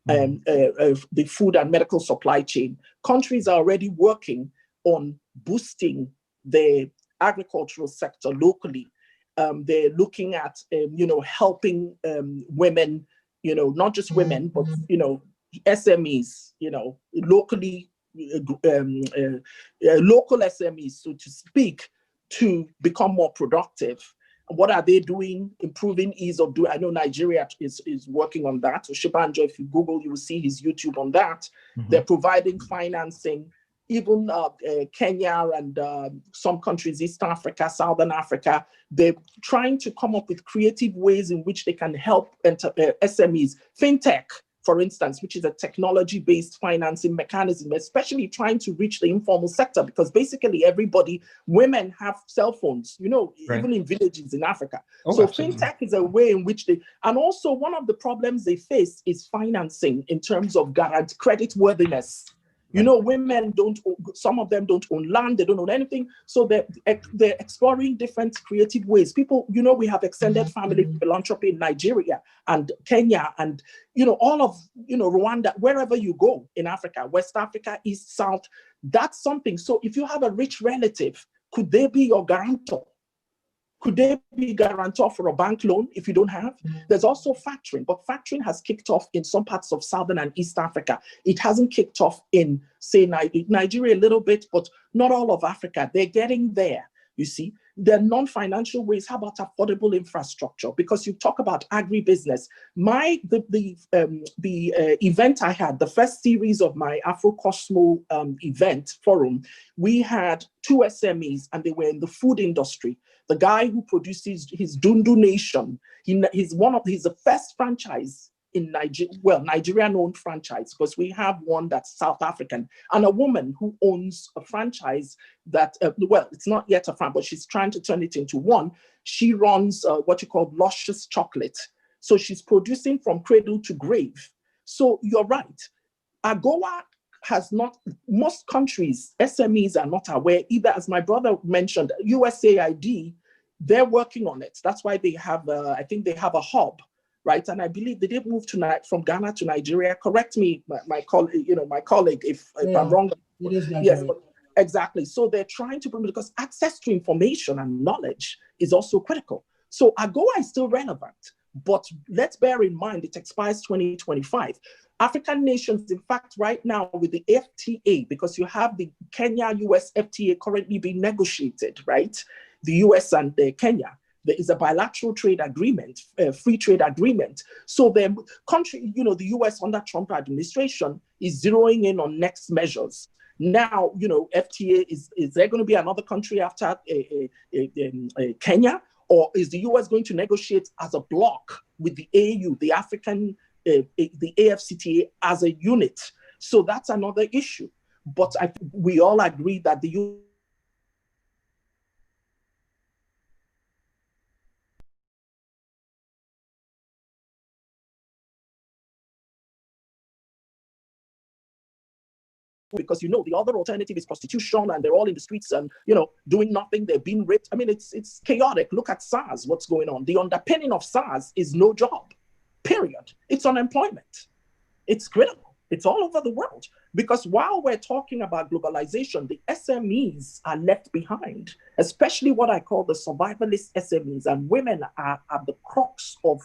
the food and medical supply chain. Countries are already working on boosting the agricultural sector locally. They're looking at, helping women, not just women, but, SMEs, locally, local SMEs, so to speak, to become more productive. What are they doing? Improving ease of doing. I know Nigeria is working on that. So Shibanjo, if you Google, you will see his YouTube on that. Mm-hmm. They're providing financing. Even Kenya and some countries, East Africa, Southern Africa, they're trying to come up with creative ways in which they can help SMEs. Fintech, for instance, which is a technology-based financing mechanism, especially trying to reach the informal sector, because basically women have cell phones, right. Even in villages in Africa. So absolutely. Fintech is a way in which and also one of the problems they face is financing in terms of credit worthiness. Women some of them don't own land, they don't own anything. So they're exploring different creative ways. People, we have extended family philanthropy in Nigeria and Kenya and, all of, Rwanda, wherever you go in Africa, West Africa, East, South, that's something. So if you have a rich relative, could they be your guarantor? Could they be guarantor for a bank loan if you don't have? There's also factoring, but factoring has kicked off in some parts of Southern and East Africa. It hasn't kicked off in, say, Nigeria a little bit, but not all of Africa. They're getting there, you see. There are non-financial ways. How about affordable infrastructure? Because you talk about agribusiness. The event I had, the first series of my AfroCosmo event forum, we had 2 SMEs and they were in the food industry. The guy who produces his Dundu Nation, he's the first franchise in Nigeria, Nigerian-owned franchise, because we have one that's South African, and a woman who owns a franchise that, it's not yet a franchise, but she's trying to turn it into one. She runs what you call luscious chocolate. So she's producing from cradle to grave. So you're right. AGOA has not, most countries, SMEs are not aware either, as my brother mentioned, USAID, they're working on it. That's why they have, I think they have a hub, right? And I believe they did move from Ghana to Nigeria. Correct me, my colleague, if I'm wrong. It is Nigeria. Yes, exactly. So they're trying to bring, because access to information and knowledge is also critical. So AGOA is still relevant, but let's bear in mind it expires 2025. African nations, in fact, right now with the FTA, because you have the Kenya-US FTA currently being negotiated, right? The US and Kenya, there is a bilateral trade agreement, free trade agreement. So the country, the US under Trump administration is zeroing in on next measures. Now, FTA, is there going to be another country after Kenya? Or is the US going to negotiate as a bloc with the AU, the African, the AfCTA as a unit? So that's another issue. But we all agree that the US because the other alternative is prostitution, and they're all in the streets and doing nothing. They're being raped. I mean, it's chaotic. Look at SARS. What's going on? The underpinning of SARS is no job. Period. It's unemployment. It's critical. It's all over the world. Because while we're talking about globalization, the SMEs are left behind, especially what I call the survivalist SMEs, and women are the crux of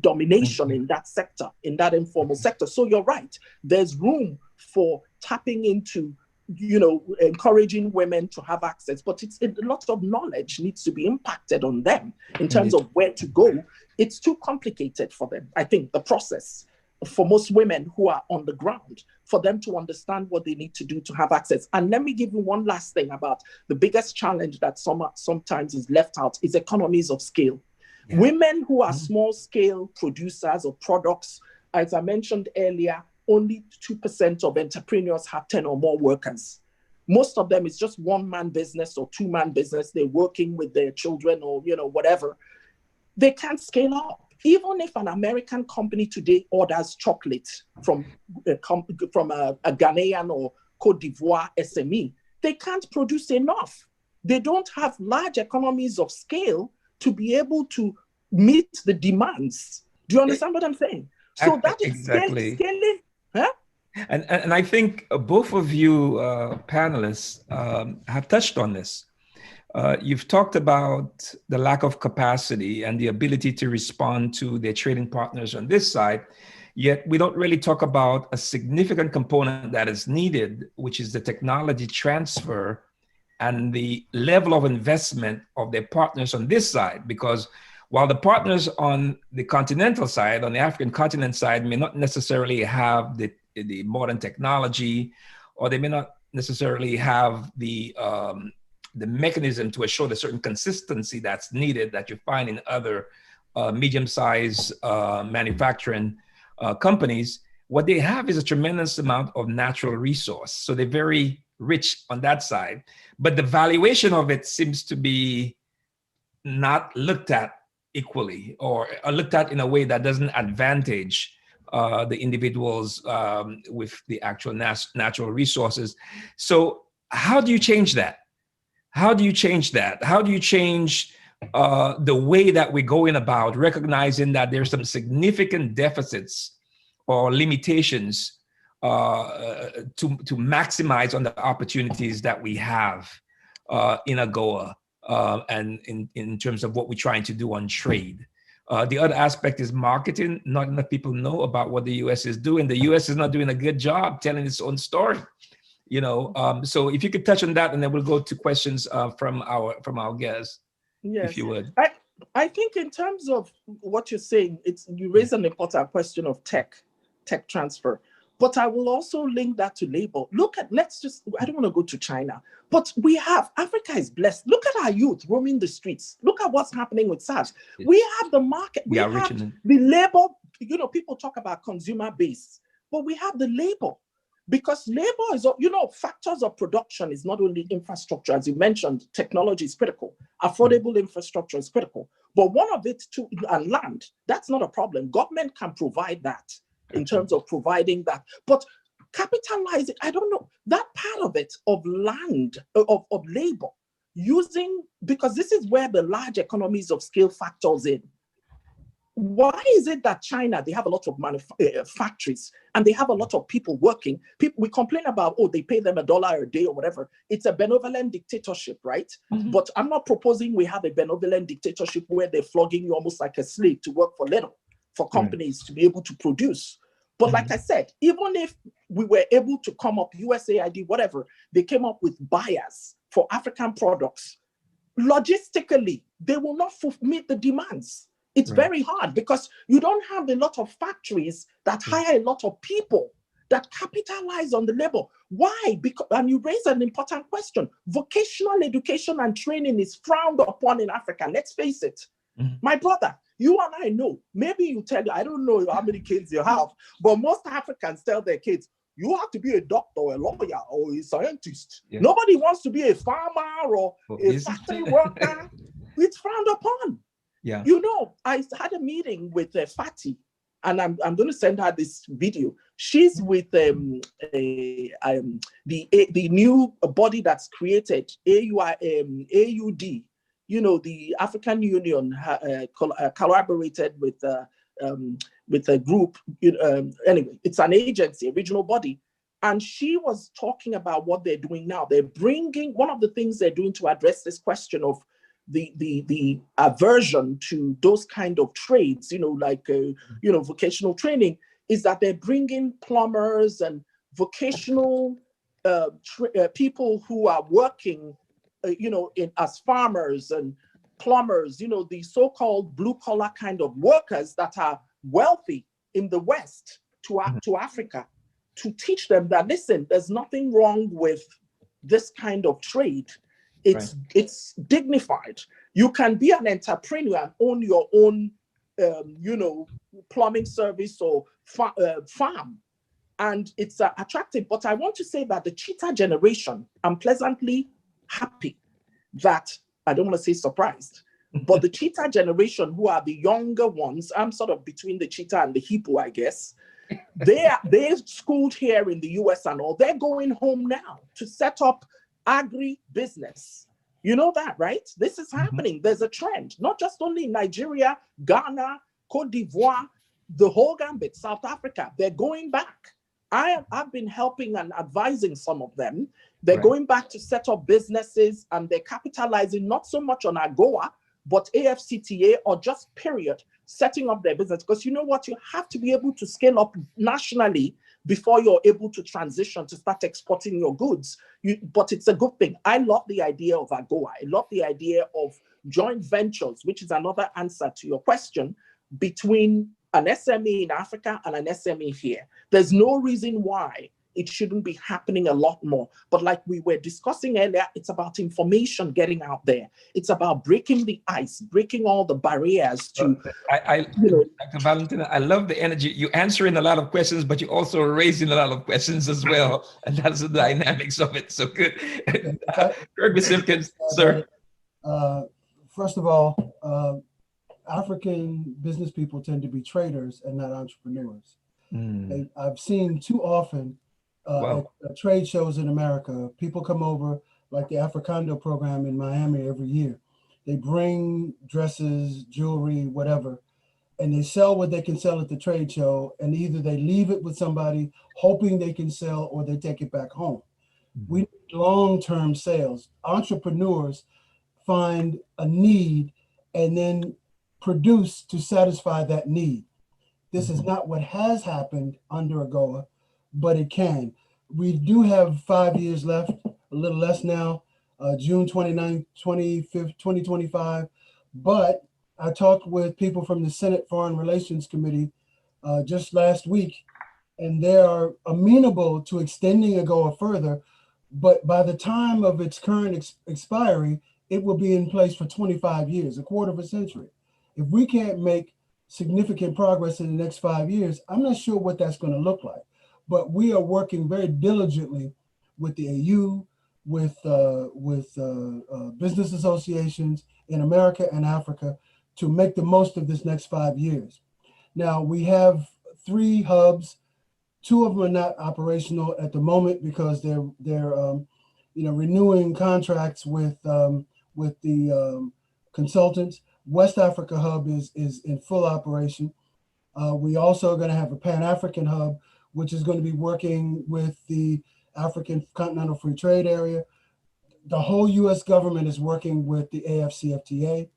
domination in that sector, in that informal sector. So you're right. There's room for tapping into, encouraging women to have access, but a lot of knowledge needs to be impacted on them in terms of where to go. It's too complicated for them, I think, the process. for most women who are on the ground, for them to understand what they need to do to have access. And let me give you one last thing about the biggest challenge that sometimes is left out is economies of scale. Yeah. Women who are small scale producers of products, as I mentioned earlier, only 2% of entrepreneurs have 10 or more workers. Most of them is just one-man business or two-man business. They're working with their children or, whatever. They can't scale up. Even if an American company today orders chocolate from a Ghanaian or Cote d'Ivoire SME, they can't produce enough. They don't have large economies of scale to be able to meet the demands. Do you understand what I'm saying? So that is exactly scaling. Huh? And I think both of you panelists have touched on this. You've talked about the lack of capacity and the ability to respond to their trading partners on this side, yet we don't really talk about a significant component that is needed, which is the technology transfer and the level of investment of their partners on this side. Because while the partners on the continental side, on the African continent side, may not necessarily have the modern technology, or they may not necessarily have the mechanism to assure the certain consistency that's needed that you find in other medium-sized manufacturing companies, what they have is a tremendous amount of natural resource. So they're very rich on that side, but the valuation of it seems to be not looked at equally or looked at in a way that doesn't advantage the individuals with the actual natural resources. So how do you change that? How do you change that? How do you change the way that we're going about recognizing that there's some significant deficits or limitations to maximize on the opportunities that we have in AGOA and in terms of what we're trying to do on trade? The other aspect is marketing. Not enough people know about what the U.S. is doing. The U.S. is not doing a good job telling its own story. So if you could touch on that, and then we'll go to questions from our guests, yes, if you would. I think in terms of what you're saying, you raise an important question of tech transfer, but I will also link that to labor. I don't want to go to China, but Africa is blessed. Look at our youth roaming the streets. Look at what's happening with SARS. We have the market. We have the labor. People talk about consumer base, but we have the labor. Because labor is, factors of production is not only infrastructure, as you mentioned, technology is critical, affordable infrastructure is critical, but one of it too, and land, that's not a problem. Government can provide that in terms of providing that, but capitalize it, I don't know, that part of it, of land, of labor, because this is where the large economies of scale factors in. Why is it that China, they have a lot of factories and they have a lot of people working? We complain about, they pay them $1 a day or whatever. It's a benevolent dictatorship, right? Mm-hmm. But I'm not proposing we have a benevolent dictatorship where they're flogging you almost like a slave to work for little, for companies to be able to produce. But like I said, even if we were able to come up, USAID, whatever, they came up with buyers for African products, logistically, they will not meet the demands. It's very hard because you don't have a lot of factories that hire a lot of people that capitalize on the labor. Why? And you raise an important question. Vocational education and training is frowned upon in Africa. Let's face it. Mm-hmm. My brother, you and I know, maybe you tell, I don't know how many kids you have, but most Africans tell their kids, you have to be a doctor, a lawyer, or a scientist. Yeah. Nobody wants to be a farmer or a factory worker. It's frowned upon. Yeah. I had a meeting with Fatty, and I'm going to send her this video. She's with the new body that's created, AUD. The African Union collaborated with a group. Anyway, it's an agency, a regional body. And she was talking about what they're doing now. They're bringing, one of the things they're doing to address this question of the aversion to those kind of trades, vocational training, is that they're bringing plumbers and vocational people who are working, as farmers and plumbers, the so-called blue collar kind of workers that are wealthy in the West, to Africa to teach them that, listen, there's nothing wrong with this kind of trade. It's dignified. You can be an entrepreneur and own your own, plumbing service or farm, and it's attractive. But I want to say that the cheetah generation, I'm pleasantly happy that, I don't want to say surprised, but the cheetah generation, who are the younger ones, I'm sort of between the cheetah and the hippo, I guess. They're schooled here in the US and all. They're going home now to set up agri-business. You know that, right? This is happening. There's a trend, not just only in Nigeria, Ghana, Cote d'Ivoire, the whole gambit, South Africa. They're going back. I've been helping and advising some of them. They're going back to set up businesses, and they're capitalizing not so much on AGOA, but AfCTA, or just period, setting up their business. Because you know what? You have to be able to scale up nationally before you're able to transition to start exporting your goods. But it's a good thing. I love the idea of AGOA. I love the idea of joint ventures, which is another answer to your question, between an SME in Africa and an SME here. There's no reason why it shouldn't be happening a lot more. But like we were discussing earlier, it's about information getting out there. It's about breaking the ice, breaking all the barriers to, Dr. Valentina, I love the energy. You're answering a lot of questions, but you're also raising a lot of questions as well. And that's the dynamics of it. So good. Okaru-Bisant, sir. First of all, African business people tend to be traders and not entrepreneurs. I've seen too often at trade shows in America, people come over, like the Africando program in Miami every year. They bring dresses, jewelry, whatever, and they sell what they can sell at the trade show, and either they leave it with somebody hoping they can sell, or they take it back home. We need long-term sales. Entrepreneurs find a need and then produce to satisfy that need. This is not what has happened under AGOA, but it can. We do have 5 years left, a little less now, June 29, 2025. But I talked with people from the Senate Foreign Relations Committee just last week, and they are amenable to extending AGOA further. But by the time of its current expiry, it will be in place for 25 years, a quarter of a century. If we can't make significant progress in the next 5 years, I'm not sure what that's going to look like. But we are working very diligently with the AU, with business associations in America and Africa to make the most of this next 5 years. Now, we have 3 hubs. 2 of them are not operational at the moment because they're renewing contracts with the consultants. West Africa hub is in full operation. We also are going to have a Pan-African hub, which is going to be working with the African Continental Free Trade Area. The whole U.S. government is working with the AfCFTA.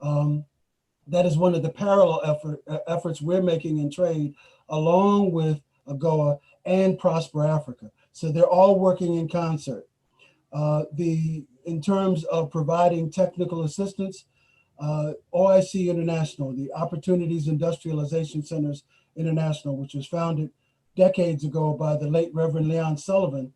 That is one of the parallel efforts we're making in trade, along with AGOA and Prosper Africa. So they're all working in concert. In terms of providing technical assistance, OIC International, the Opportunities Industrialization Centers International, which was founded decades ago by the late Reverend Leon Sullivan,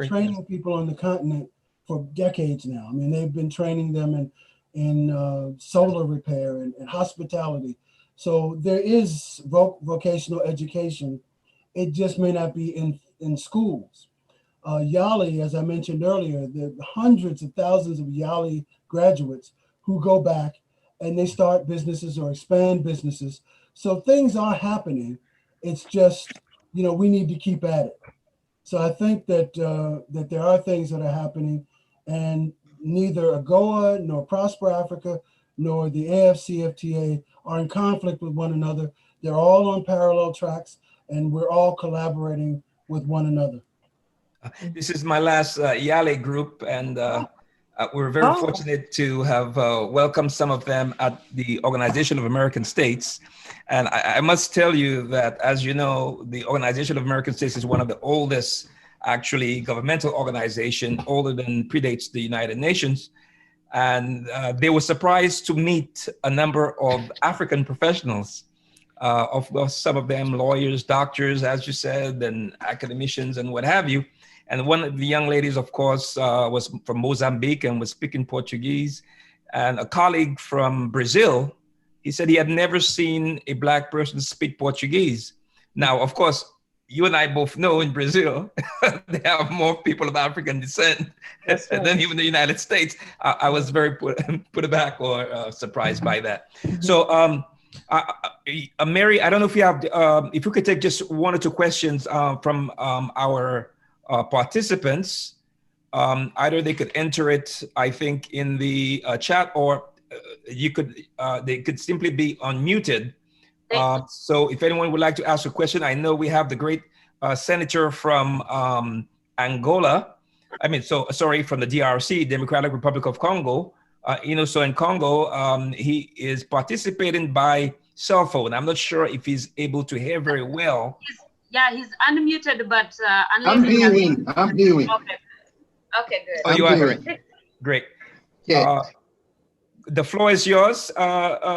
training people on the continent for decades now. I mean, they've been training them in solar repair and hospitality. So there is vocational education. It just may not be in schools. YALI, as I mentioned earlier, there are hundreds of thousands of YALI graduates who go back and they start businesses or expand businesses. So things are happening. It's just, we need to keep at it. So I think that that there are things that are happening, and neither AGOA nor Prosper Africa nor the AfCFTA are in conflict with one another. They're all on parallel tracks, and we're all collaborating with one another. This is my last YALI group, and we're very fortunate to have welcomed some of them at the Organization of American States. And I must tell you that, as you know, the Organization of American States is one of the oldest, actually, governmental organization, older than predates the United Nations. And they were surprised to meet a number of African professionals Of course, some of them lawyers, doctors, as you said, and academicians and what have you. And one of the young ladies, of course, was from Mozambique and was speaking Portuguese. And a colleague from Brazil, he said he had never seen a Black person speak Portuguese. Now, of course, you and I both know in Brazil, they have more people of African descent than even the United States. I was very put aback or surprised by that. So, Mary, I don't know if you have, if you could take just one or two questions from our participants. Either they could enter it, I think, in the chat, or you could, they could simply be unmuted. So if anyone would like to ask a question, I know we have the great senator from Angola. I mean, from the DRC, Democratic Republic of Congo. So in Congo, he is participating by cell phone. I'm not sure if he's able to hear very well. He's unmuted, but I'm hearing. Okay, good. Oh, you are hearing. Great. Yeah. The floor is yours,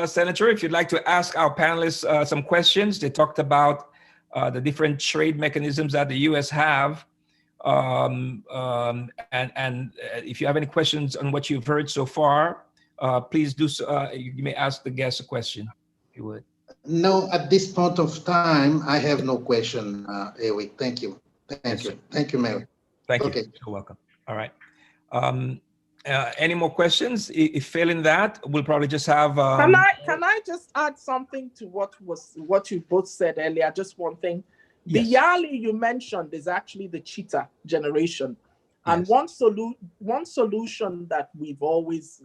Senator. If you'd like to ask our panelists some questions. They talked about the different trade mechanisms that the U.S. have. And if you have any questions on what you've heard so far, please do so. You may ask the guest a question, if you would. No, at this point of time, I have no question, Eric. Thank you. Thank you. Thank you, Mary. Thank you. Okay. You're welcome. All right. Any more questions? If failing that, we'll probably just have. Can I just add something to what you both said earlier? Just one thing. Yes. The Yali you mentioned is actually the cheetah generation, and Yes. one solution that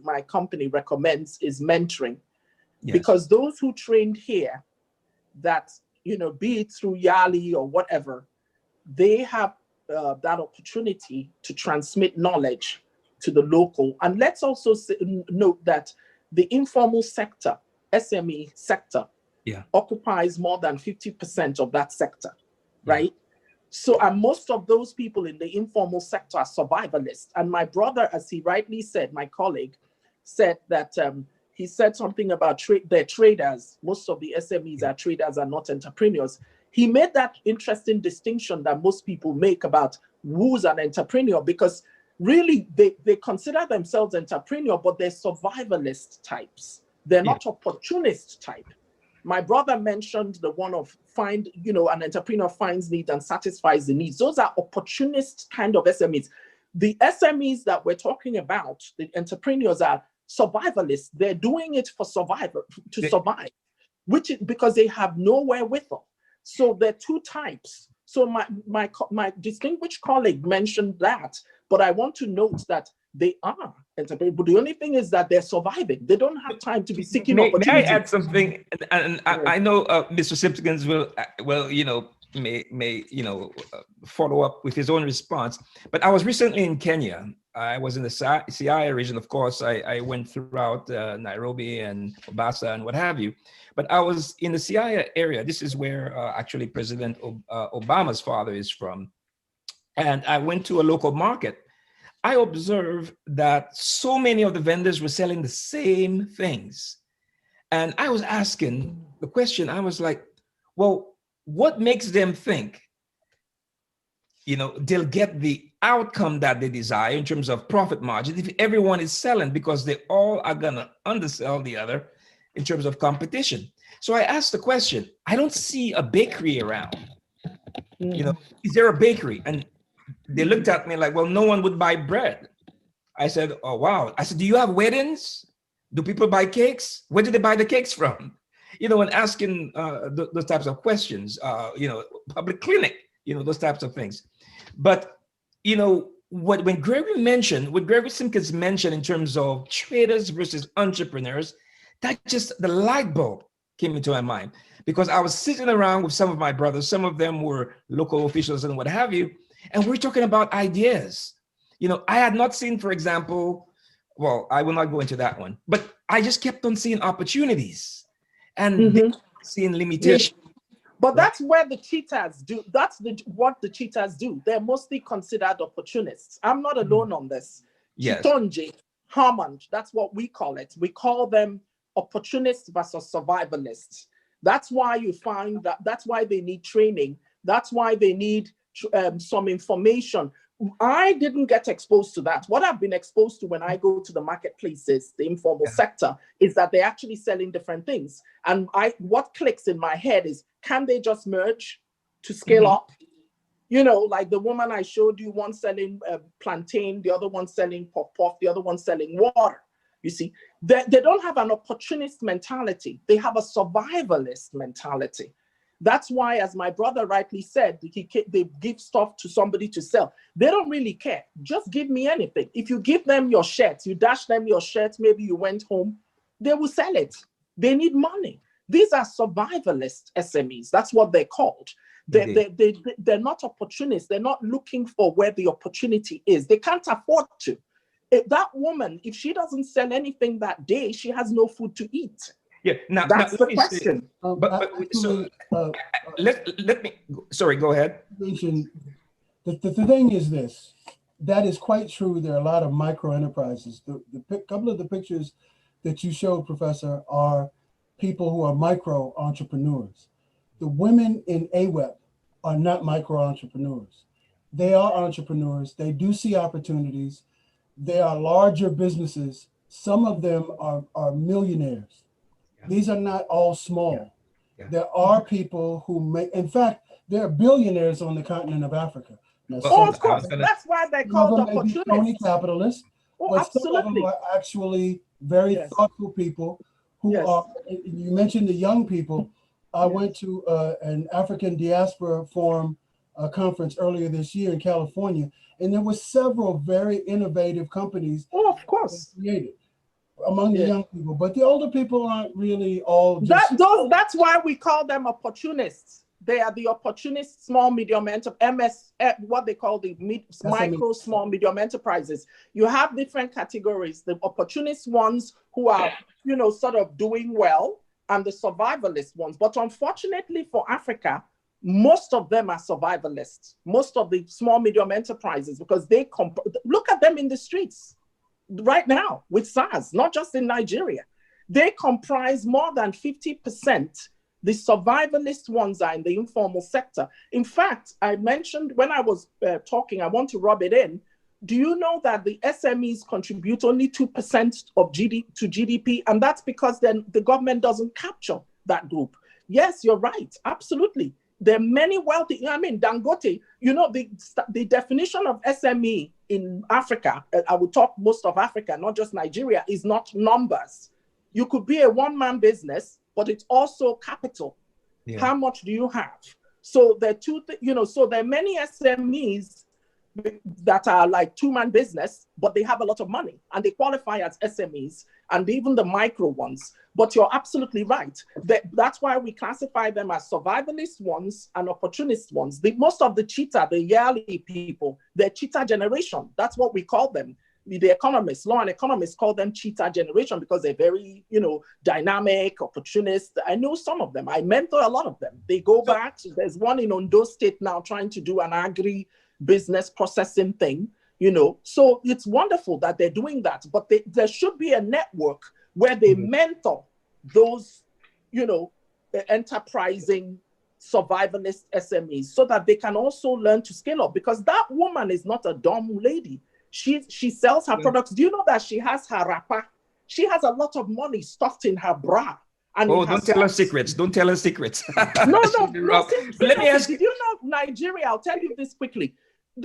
my company recommends is mentoring, because those who trained here, that be it through Yali or whatever, they have that opportunity to transmit knowledge to the local. And let's also note that the informal sector, SME sector, occupies more than 50% of that sector, right? So, and most of those people in the informal sector are survivalists. And my brother, as he rightly said, my colleague, said that he said something about they're traders. Most of the SMEs are traders and not entrepreneurs. He made that interesting distinction that most people make about who's an entrepreneur, because really they consider themselves entrepreneur, but they're survivalist types. They're not opportunist type. My brother mentioned the one of an entrepreneur finds needs and satisfies the needs. Those are opportunist kind of SMEs. The SMEs that we're talking about, the entrepreneurs, are survivalists. They're doing it for survive, because they have no wherewithal. So there are two types. So my distinguished colleague mentioned that, but I want to note that they are entrepreneurs. But the only thing is that they're surviving. They don't have time to be seeking opportunity. May I add something? And I know Mr. Simpkins will may follow up with his own response. But I was recently in Kenya. I was in the Siaya region. Of course, I went throughout Nairobi and Mombasa and what have you. But I was in the Siaya area. This is where actually President Obama's father is from. And I went to a local market. I observed that so many of the vendors were selling the same things. And I was asking the question, I was like, well, what makes them think, they'll get the outcome that they desire in terms of profit margin if everyone is selling, because they all are gonna undersell the other in terms of competition. So I asked the question, I don't see a bakery around. Is there a bakery? And they looked at me like, well, no one would buy bread. I said, oh, wow. I said, do you have weddings? Do people buy cakes? Where do they buy the cakes from? And asking those types of questions, public clinic, those types of things. But, when Gregory Simpkins mentioned in terms of traders versus entrepreneurs, that just, the light bulb came into my mind, because I was sitting around with some of my brothers. Some of them were local officials and what have you. And we're talking about ideas. I had not seen, for example, well, I will not go into that one, but I just kept on seeing opportunities and seeing limitations. But that's where the cheaters do. That's what the cheaters do. They're mostly considered opportunists. I'm not alone on this. Yes. Chitonje, Hammond, that's what we call it. We call them opportunists versus survivalists. That's why you find that's why they need training. That's why they need some information. I didn't get exposed to that. What I've been exposed to when I go to the marketplaces, the informal sector, is that they're actually selling different things. And what clicks in my head is, can they just merge to scale up? You know, like the woman I showed you, one selling plantain, the other one selling puff-puff, the other one selling water. You see, they don't have an opportunist mentality. They have a survivalist mentality. That's why, as my brother rightly said, they give stuff to somebody to sell. They don't really care. Just give me anything. If you give them your shirt, you dash them your shirt, maybe you went home, they will sell it. They need money. These are survivalist SMEs. That's what they're called. They're not opportunists. They're not looking for where the opportunity is. They can't afford to. If that woman, if she doesn't sell anything that day, she has no food to eat. Yeah, that's the question. Let me. Sorry, go ahead. The thing is this: that is quite true. There are a lot of micro enterprises. The couple of the pictures that you showed, Professor, are people who are micro entrepreneurs. The women in AWEP are not micro entrepreneurs. They are entrepreneurs. They do see opportunities. They are larger businesses. Some of them are millionaires. These are not all small. There are people who make, in fact, there are billionaires on the continent of Africa. Now, of course, that's why they're called opportunists. Phony capitalists, but absolutely. Some of them are actually very thoughtful people who are, you mentioned the young people. I went to an African Diaspora Forum conference earlier this year in California, and there were several very innovative companies created among the young people, but the older people aren't really all just... That's why we call them opportunists. They are the opportunist small, medium enterprise, what they call the micro, small, medium enterprises. You have different categories. The opportunist ones who are, you know, sort of doing well, and the survivalist ones. But unfortunately for Africa, most of them are survivalists. Most of the small, medium enterprises, because they look at them in the streets right now with SARS, not just in Nigeria. They comprise more than 50%. The survivalist ones are in the informal sector. In fact, I mentioned when I was talking, I want to rub it in. Do you know that the SMEs contribute only 2% of GDP? And that's because then the government doesn't capture that group. Yes, you're right. Absolutely. There are many wealthy, I mean, Dangote, you know, the definition of SME in Africa, I would talk most of Africa, not just Nigeria, is not numbers. You could be a one-man business, but it's also capital. Yeah. How much do you have? So there are so there are many SMEs that are like two-man business, but they have a lot of money and they qualify as SMEs, and even the micro ones. But you're absolutely right. That's why we classify them as survivalist ones and opportunist ones. Most of the cheetah, the yearly people, they're cheetah generation. That's what we call them. The economists, law and economists call them cheetah generation because they're very, you know, dynamic, opportunist. I know some of them. I mentor a lot of them. They go back. There's one in Ondo State now trying to do an agri-business processing thing, you know. So it's wonderful that they're doing that. But there should be a network where they mentor those, you know, enterprising survivalist SMEs so that they can also learn to scale up, because that woman is not a dumb lady. She sells her products. Do you know that she has her wrapper? She has a lot of money stuffed in her bra. And don't tell her secrets. Don't tell her secrets. No. Let me ask you. Did you know Nigeria? I'll tell you this quickly.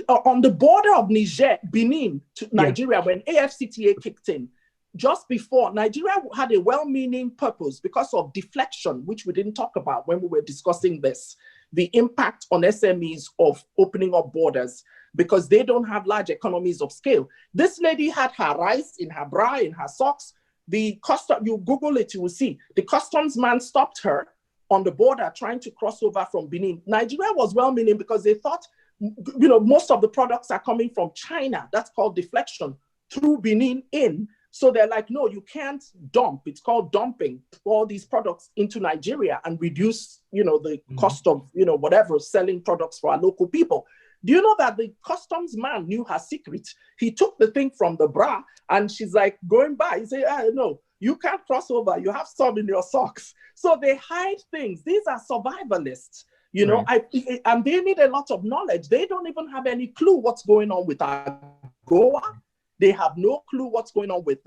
On the border of Niger, Benin to Nigeria, when AfCTA kicked in, just before, Nigeria had a well-meaning purpose because of deflection, which we didn't talk about when we were discussing this, the impact on SMEs of opening up borders, because they don't have large economies of scale. This lady had her rice in her bra, in her socks. The you Google it, you will see. The customs man stopped her on the border trying to cross over from Benin. Nigeria was well-meaning because they thought, you know, most of the products are coming from China. That's called deflection, through Benin in. So they're like, no, you can't dump. It's called dumping all these products into Nigeria and reduce, you know, the cost of, you know, whatever, selling products for our local people. Do you know that the customs man knew her secret? He took the thing from the bra and she's like going by. He said, no, You can't cross over. You have some in your socks. So they hide things. These are survivalists, you know, and they need a lot of knowledge. They don't even have any clue what's going on with AGOA. They have no clue what's going on with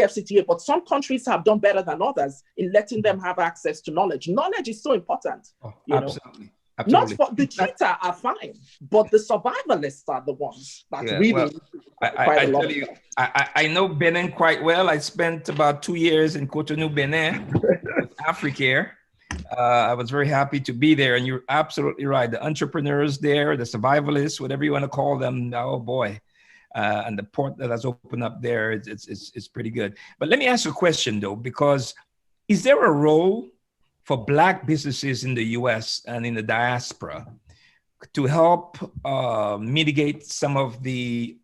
AFCTA, but some countries have done better than others in letting them have access to knowledge. Knowledge is so important. Absolutely. Not for the cheetah are fine, but the survivalists are the ones that really. I tell you, I know Benin quite well. I spent about 2 years in Cotonou, Benin, with Africare. I was very happy to be there, and you're absolutely right. The entrepreneurs there, the survivalists, whatever you want to call them, oh boy. And the port that has opened up there, it's pretty good. But let me ask you a question though, because is there a role for Black businesses in the US and in the diaspora to help mitigate some of the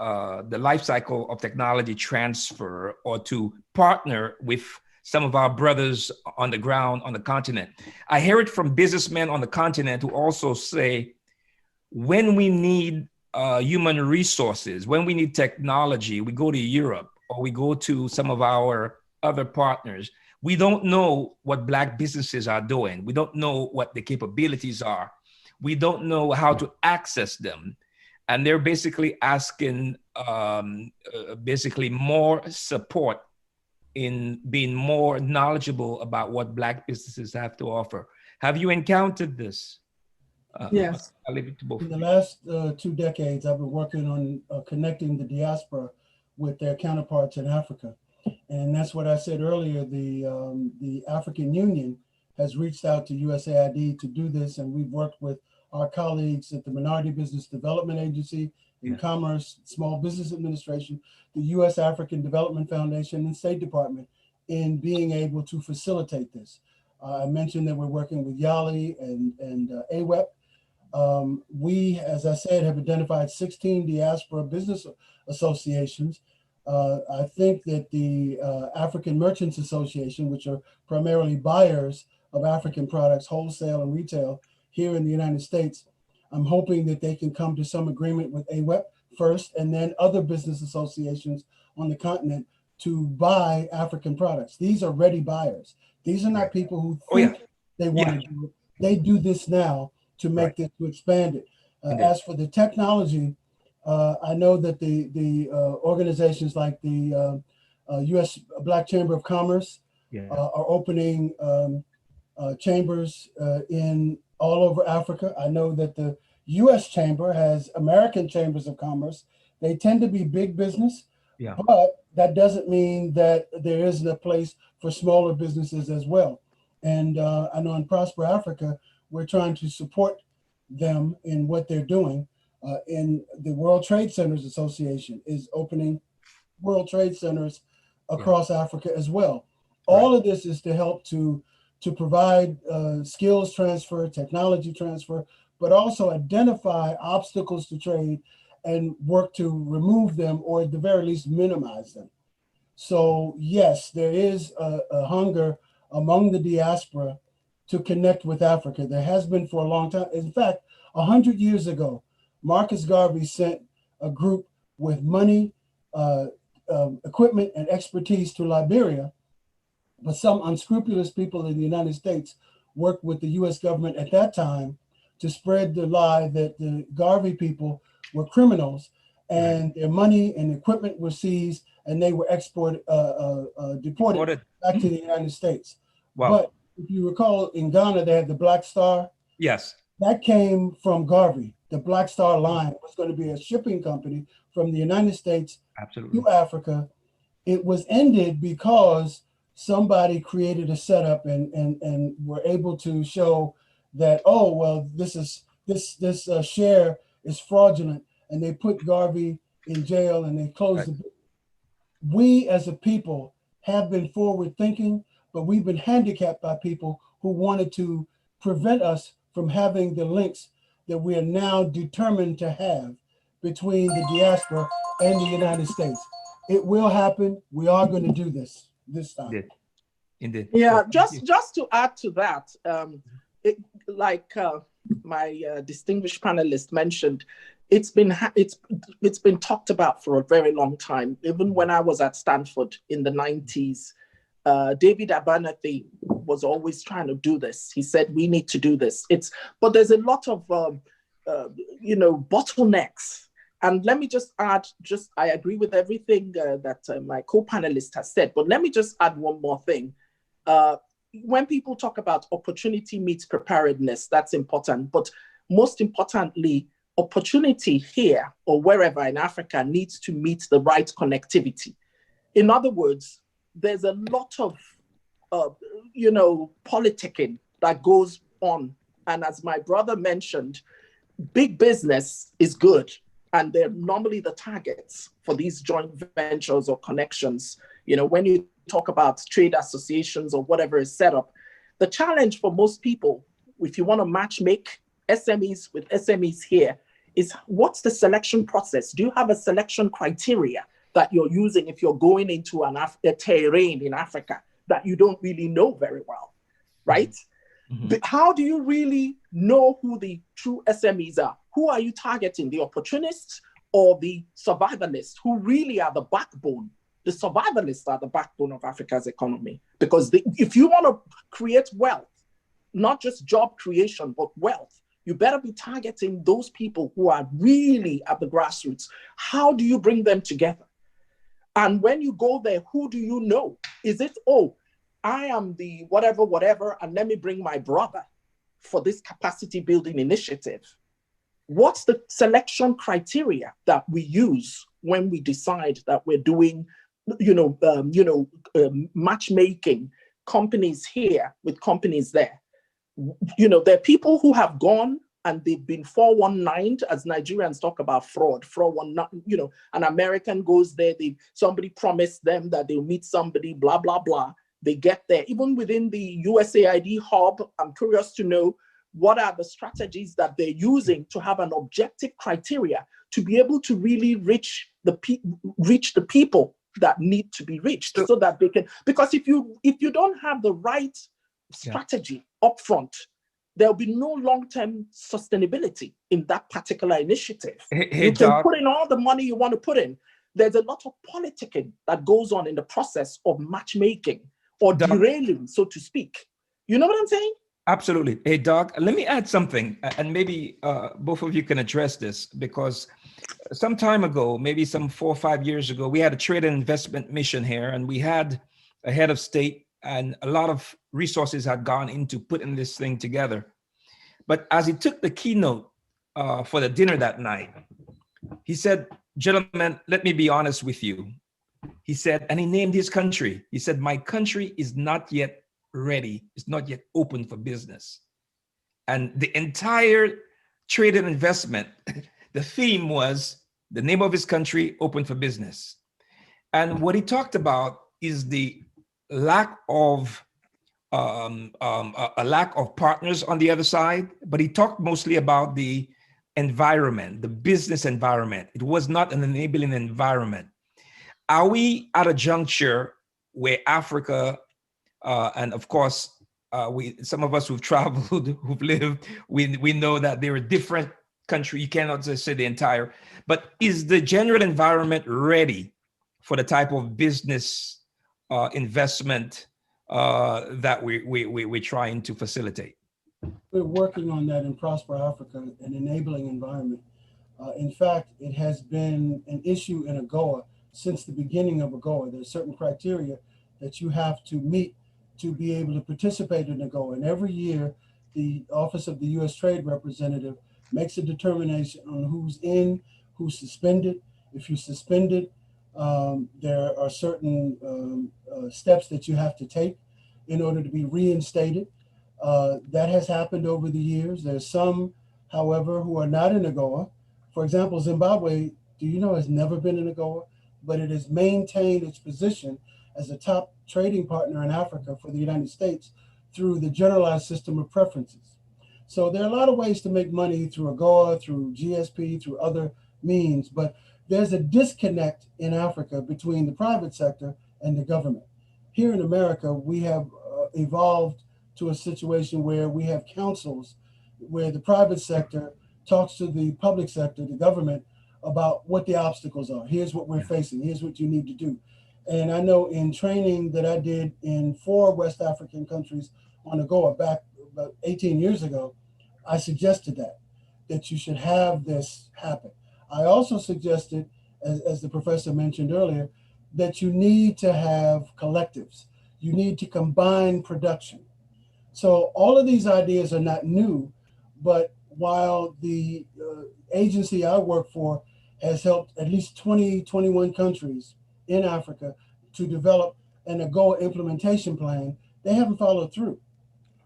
life cycle of technology transfer, or to partner with some of our brothers on the ground on the continent? I hear it from businessmen on the continent who also say, when we need human resources, when we need technology, we go to Europe or we go to some of our other partners. We don't know what Black businesses are doing. We don't know what the capabilities are. We don't know how to access them. And they're basically asking basically more support in being more knowledgeable about what Black businesses have to offer. Have you encountered this? Yes. I'll leave it to both. In the last 2 decades, I've been working on connecting the diaspora with their counterparts in Africa. And that's what I said earlier, the African Union has reached out to USAID to do this. And we've worked with our colleagues at the Minority Business Development Agency, in Commerce, Small Business Administration, the U.S. African Development Foundation, and State Department in being able to facilitate this. I mentioned that we're working with YALI and AWEP. We, as I said, have identified 16 diaspora business associations. I think that the African Merchants Association, which are primarily buyers of African products, wholesale and retail here in the United States, I'm hoping that they can come to some agreement with AWEP first, and then other business associations on the continent to buy African products. These are ready buyers. These are not people who think they want to do it. They do this now to make this, to expand it. As for the technology, I know that the organizations like the U.S. Black Chamber of Commerce are opening chambers in all over Africa. I know that the U.S. Chamber has American Chambers of Commerce. They tend to be big business, but that doesn't mean that there isn't a place for smaller businesses as well. And I know in Prosper Africa, we're trying to support them in what they're doing. In the World Trade Centers Association is opening World Trade Centers across Africa as well. All of this is to help to provide skills transfer, technology transfer, but also identify obstacles to trade and work to remove them, or at the very least minimize them. So yes, there is a hunger among the diaspora to connect with Africa. There has been for a long time. In fact, 100 years ago, Marcus Garvey sent a group with money, equipment, and expertise to Liberia, but some unscrupulous people in the United States worked with the US government at that time to spread the lie that the Garvey people were criminals, and their money and equipment were seized, and they were deported back to the United States. Wow. But if you recall, in Ghana, they had the Black Star. Yes. That came from Garvey. The Black Star Line was going to be a shipping company from the United States to Africa. It was ended because somebody created a setup and were able to show that, oh, well, this share is fraudulent, and they put Garvey in jail and they closed the. We as a people have been forward thinking, but we've been handicapped by people who wanted to prevent us from having the links that we are now determined to have between the diaspora and the United States. It will happen. We are going to do this time. Indeed. Yeah, just to add to that, my distinguished panelist mentioned, it's been talked about for a very long time. Even when I was at Stanford in the 90s, David Abernathy was always trying to do this. He said, we need to do this. But there's a lot of, bottlenecks. And let me just add, I agree with everything that my co-panelist has said, but let me just add one more thing. When people talk about opportunity meets preparedness, that's important. But most importantly, opportunity here or wherever in Africa needs to meet the right connectivity. In other words, there's a lot of, politicking that goes on. And as my brother mentioned, big business is good. And they're normally the targets for these joint ventures or connections. When you talk about trade associations or whatever is set up, the challenge for most people, if you want to match make SMEs with SMEs here, is what's the selection process? Do you have a selection criteria that you're using if you're going into a terrain in Africa that you don't really know very well, right? Mm-hmm. How do you really know who the true SMEs are? Who are you targeting, the opportunists or the survivalists, who really are the backbone? The survivalists are the backbone of Africa's economy. Because if you want to create wealth, not just job creation, but wealth, you better be targeting those people who are really at the grassroots. How do you bring them together? And when you go there, who do you know? Is it, I am the whatever, and let me bring my brother for this capacity building initiative? What's the selection criteria that we use when we decide that we're doing, matchmaking companies here with companies there? There are people who have gone and they've been 419'd, as Nigerians talk about fraud, 419, an American goes there, somebody promised them that they'll meet somebody, blah, blah, blah. They get there. Even within the USAID hub, I'm curious to know what are the strategies that they're using to have an objective criteria to be able to really reach the people that need to be reached, so that they can, because if you don't have the right strategy up front, there'll be no long-term sustainability in that particular initiative. You can put in all the money you want to put in. There's a lot of politicking that goes on in the process of matchmaking or derailing, so to speak. You know what I'm saying? Absolutely. Hey, Doc, let me add something, and maybe both of you can address this, because some time ago, maybe some 4 or 5 years ago, we had a trade and investment mission here, and we had a head of state, and a lot of resources had gone into putting this thing together. But as he took the keynote for the dinner that night, he said, "Gentlemen, let me be honest with you." He said, and he named his country. He said, "My country is not yet ready. It's not yet open for business." And the entire trade and investment, the theme was the name of his country, open for business. And what he talked about is the lack of a lack of partners on the other side, but he talked mostly about the environment, the business environment. It was not an enabling environment. Are we at a juncture where Africa, and of course, some of us who've traveled, who've lived, we know that there are different countries. You cannot just say the entire, but is the general environment ready for the type of business investment that we're trying to facilitate? We're working on that in Prosper Africa, an enabling environment. In fact, it has been an issue in AGOA since the beginning of AGOA. There's certain criteria that you have to meet to be able to participate in AGOA. And every year, the Office of the U.S. Trade Representative makes a determination on who's in, who's suspended. If you're suspended, there are certain steps that you have to take in order to be reinstated. That has happened over the years. There's some, however, who are not in AGOA. For example, Zimbabwe, do you know, has never been in AGOA, but it has maintained its position as a top trading partner in Africa for the United States through the generalized system of preferences. So there are a lot of ways to make money through AGOA, through GSP, through other means, but there's a disconnect in Africa between the private sector and the government. Here in America, we have evolved to a situation where we have councils where the private sector talks to the public sector, the government, about what the obstacles are. Here's what we're facing. Here's what you need to do. And I know in training that I did in 4 West African countries on a go back about 18 years ago, I suggested that you should have this happen. I also suggested, as the professor mentioned earlier, that you need to have collectives. You need to combine production. So all of these ideas are not new, but while the agency I work for has helped at least 21 countries in Africa to develop an AGOA implementation plan, they haven't followed through.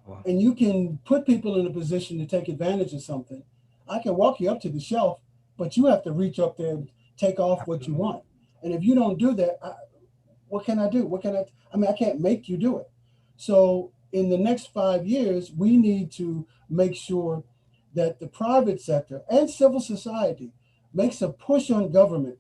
Wow. And you can put people in a position to take advantage of something. I can walk you up to the shelf, but you have to reach up there and take off what you want. And if you don't do that, what can I do? I can't make you do it. So in the next 5 years, we need to make sure that the private sector and civil society makes a push on government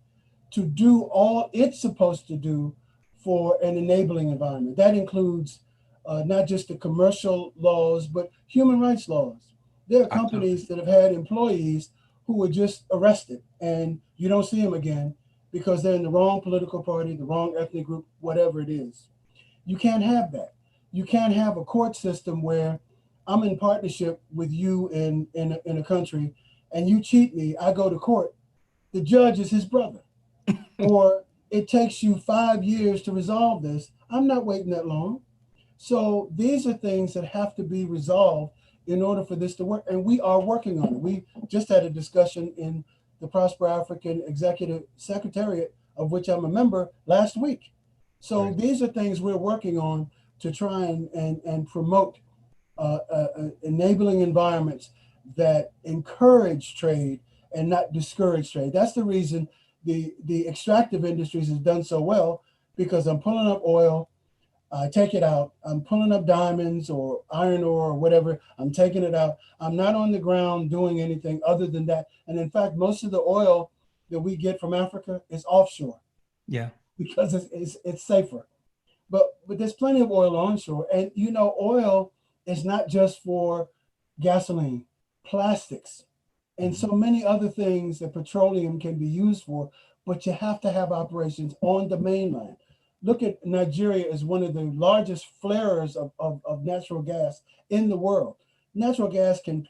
to do all it's supposed to do for an enabling environment. That includes not just the commercial laws, but human rights laws. There are companies that have had employees who were just arrested and you don't see them again because they're in the wrong political party, the wrong ethnic group, whatever it is. You can't have that. You can't have a court system where I'm in partnership with you in a country and you cheat me, I go to court. The judge is his brother. Or it takes you 5 years to resolve this. I'm not waiting that long. So these are things that have to be resolved in order for this to work. And we are working on it. We just had a discussion in the Prosper African Executive Secretariat, of which I'm a member, last week. So right. These are things we're working on to try and promote enabling environments that encourage trade and not discourage trade. That's the reason the extractive industries has done so well, because I'm pulling up oil, I take it out. I'm pulling up diamonds or iron ore or whatever. I'm taking it out. I'm not on the ground doing anything other than that. And in fact, most of the oil that we get from Africa is offshore. Yeah. Because it's safer. But there's plenty of oil onshore. And you know, oil is not just for gasoline, plastics, and so many other things that petroleum can be used for, but you have to have operations on the mainland. Look at Nigeria as one of the largest flarers of natural gas in the world. Natural gas can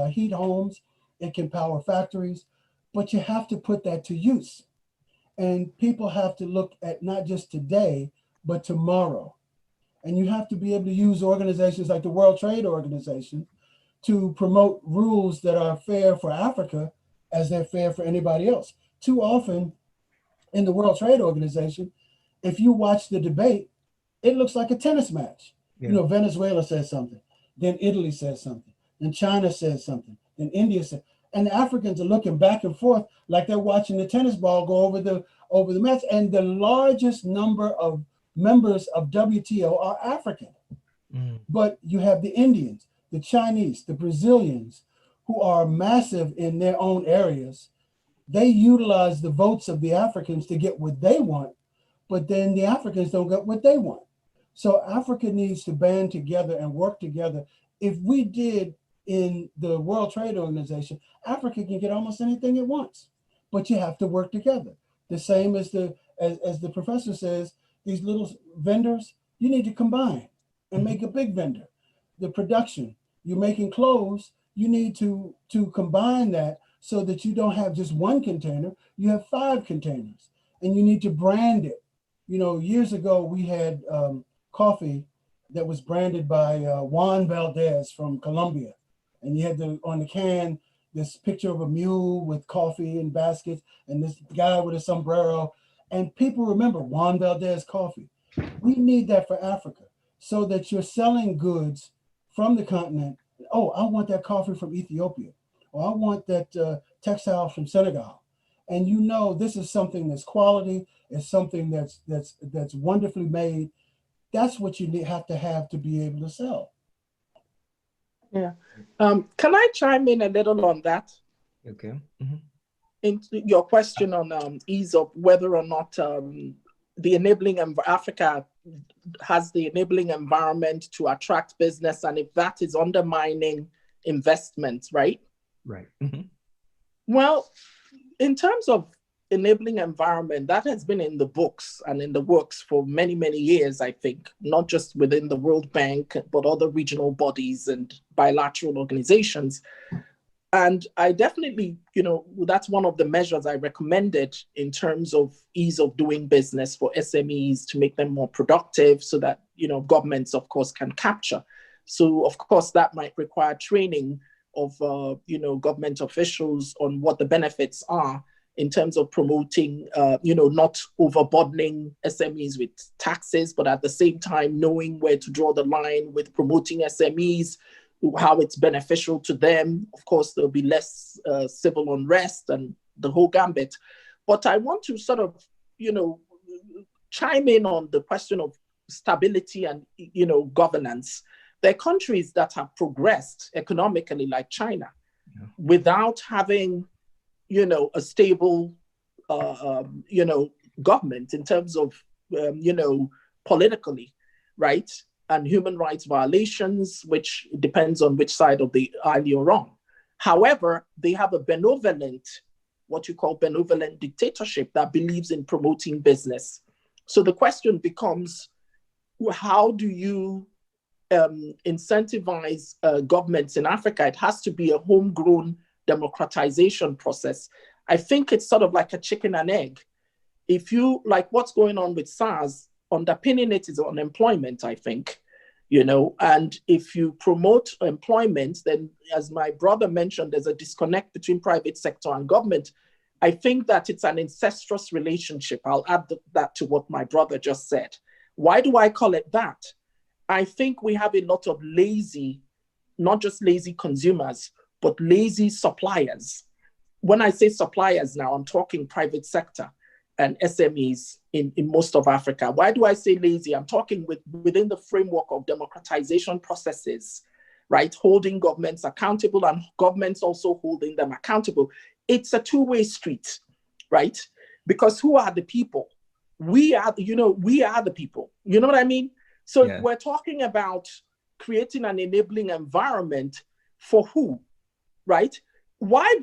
heat homes, it can power factories, but you have to put that to use. And people have to look at not just today, but tomorrow. And you have to be able to use organizations like the World Trade Organization to promote rules that are fair for Africa as they're fair for anybody else. Too often in the World Trade Organization, if you watch the debate, it looks like a tennis match. Yeah. You know, Venezuela says something, then Italy says something, then China says something, then India says, and the Africans are looking back and forth like they're watching the tennis ball go over the match. And the largest number of members of WTO are African. But you have the Indians, the Chinese, the Brazilians, who are massive in their own areas. They utilize the votes of the Africans to get what they want, but then the Africans don't get what they want. So Africa needs to band together and work together. If we did in the World Trade Organization, Africa can get almost anything it wants, but you have to work together. The same as the professor says, these little vendors, you need to combine and make a big vendor. The production, you're making clothes, you need to combine that so that you don't have just one container, you have 5 containers, and you need to brand it. You know, years ago, we had coffee that was branded by Juan Valdez from Colombia. And you had on the can, this picture of a mule with coffee and baskets and this guy with a sombrero. And people remember Juan Valdez coffee. We need that for Africa so that you're selling goods from the continent. Oh, I want that coffee from Ethiopia. Or I want that textile from Senegal. And you know, this is something that's quality, it's something that's wonderfully made. That's what you have to be able to sell. Yeah. Can I chime in a little on that? Okay. Mm-hmm. Into your question on ease of whether or not the enabling Africa has the enabling environment to attract business, and if that is undermining investments, right? Right. Mm-hmm. Well, in terms of enabling environment, that has been in the books and in the works for many, many years, I think, not just within the World Bank, but other regional bodies and bilateral organizations. And I definitely, that's one of the measures I recommended in terms of ease of doing business for SMEs to make them more productive so that, governments, of course, can capture. So, of course, that might require training of, government officials on what the benefits are in terms of promoting, not overburdening SMEs with taxes, but at the same time, knowing where to draw the line with promoting SMEs, how it's beneficial to them. Of course, there'll be less civil unrest and the whole gambit. But I want to sort of, chime in on the question of stability and, governance. There are countries that have progressed economically, like China, without having, a stable, government in terms of, politically, right? And human rights violations, which depends on which side of the aisle you're on. However, they have a benevolent, what you call benevolent dictatorship that believes in promoting business. So the question becomes, how do you incentivize governments in Africa? It has to be a homegrown democratization process. I think it's sort of like a chicken and egg. If you, like what's going on with SARS, underpinning it is unemployment, I think, and if you promote employment, then as my brother mentioned, there's a disconnect between private sector and government. I think that it's an incestuous relationship. I'll add that to what my brother just said. Why do I call it that? I think we have a lot of lazy, not just lazy consumers, but lazy suppliers. When I say suppliers now, I'm talking private sector and SMEs in most of Africa. Why do I say lazy? I'm talking within the framework of democratization processes, right? Holding governments accountable and governments also holding them accountable. It's a two-way street, right? Because who are the people? We are the people. You know what I mean? So if we're talking about creating an enabling environment for who, right? Why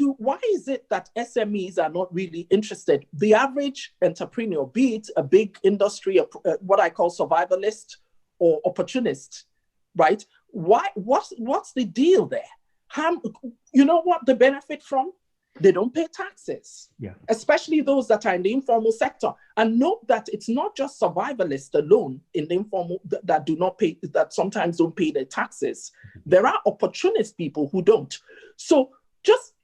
is it that SMEs are not really interested? The average entrepreneur, be it a big industry, what I call survivalist or opportunist, right? What's the deal there? You know what they benefit from? They don't pay taxes, especially those that are in the informal sector. And note that it's not just survivalists alone in the informal that do not pay, that sometimes don't pay their taxes. There are opportunist people who don't. So just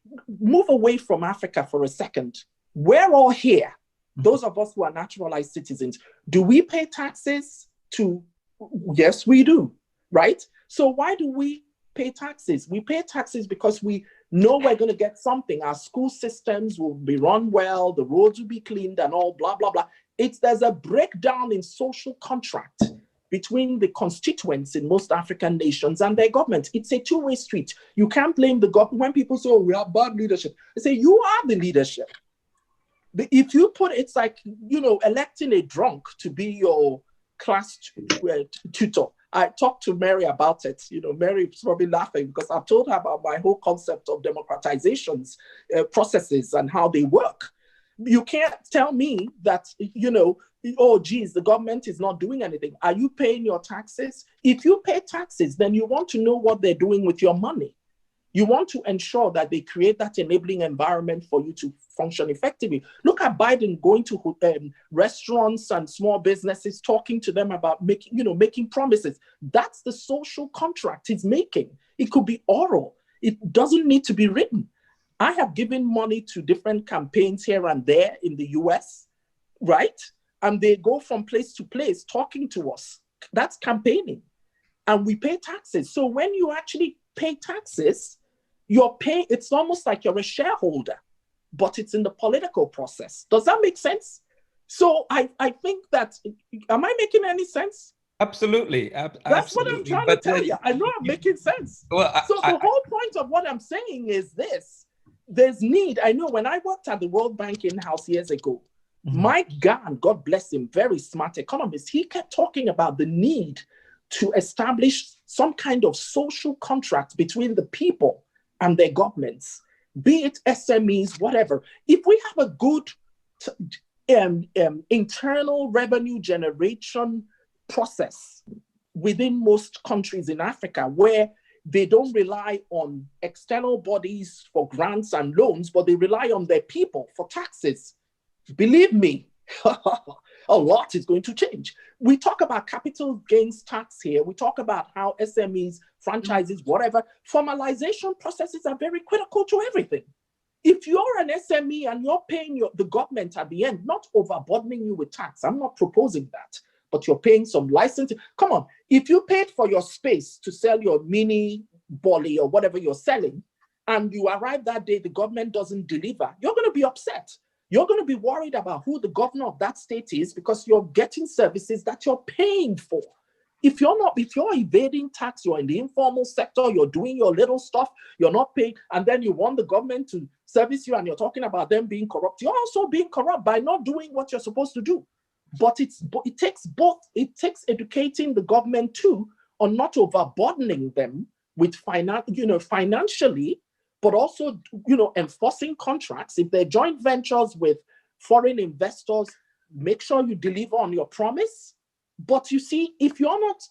move away from Africa for a second. We're all here. Those of us who are naturalized citizens, do we pay taxes to? Yes, we do, right? So why do we pay taxes? We pay taxes because we know we're going to get something. Our school systems will be run well, the roads will be cleaned and all blah, blah, blah. There's a breakdown in social contract between the constituents in most African nations and their government. It's a two-way street. You can't blame the government. When people say, oh, we have bad leadership, I say, you are the leadership. If you put, it's like, electing a drunk to be your class tutor. I talked to Mary about it. Mary's probably laughing because I've told her about my whole concept of democratizations processes and how they work. You can't tell me that, oh, geez, the government is not doing anything. Are you paying your taxes? If you pay taxes, then you want to know what they're doing with your money. You want to ensure that they create that enabling environment for you to function effectively. Look at Biden going to restaurants and small businesses, talking to them about making promises. That's the social contract he's making. It could be oral. It doesn't need to be written. I have given money to different campaigns here and there in the US, right? And they go from place to place talking to us. That's campaigning. And we pay taxes. So when you actually pay taxes, it's almost like you're a shareholder, but it's in the political process. Does that make sense? So I think that, am I making any sense? Absolutely. That's what I'm trying to tell you. I know I'm making sense. Well, the whole point of what I'm saying is this. There's need. I know when I worked at the World Bank in-house years ago, Mike Gann, God bless him, very smart economist, he kept talking about the need to establish some kind of social contract between the people and their governments, be it SMEs, whatever. If we have a good internal revenue generation process within most countries in Africa, where they don't rely on external bodies for grants and loans, but they rely on their people for taxes. Believe me, a lot is going to change. We talk about capital gains tax here. We talk about how SMEs, franchises, whatever, formalization processes are very critical to everything. If you're an SME and you're paying the government at the end, not overburdening you with tax, I'm not proposing that, but you're paying some licensing. Come on, if you paid for your space to sell your mini bolly or whatever you're selling, and you arrive that day, the government doesn't deliver, you're going to be upset. You're going to be worried about who the governor of that state is, because you're getting services that you're paying for. If you're evading tax, you're in the informal sector, you're doing your little stuff, you're not paying, and then you want the government to service you and you're talking about them being corrupt, you're also being corrupt by not doing what you're supposed to do. But it takes both. It takes educating the government too on not overburdening them with financially, but also, enforcing contracts. If they're joint ventures with foreign investors, make sure you deliver on your promise. But you see, if you're not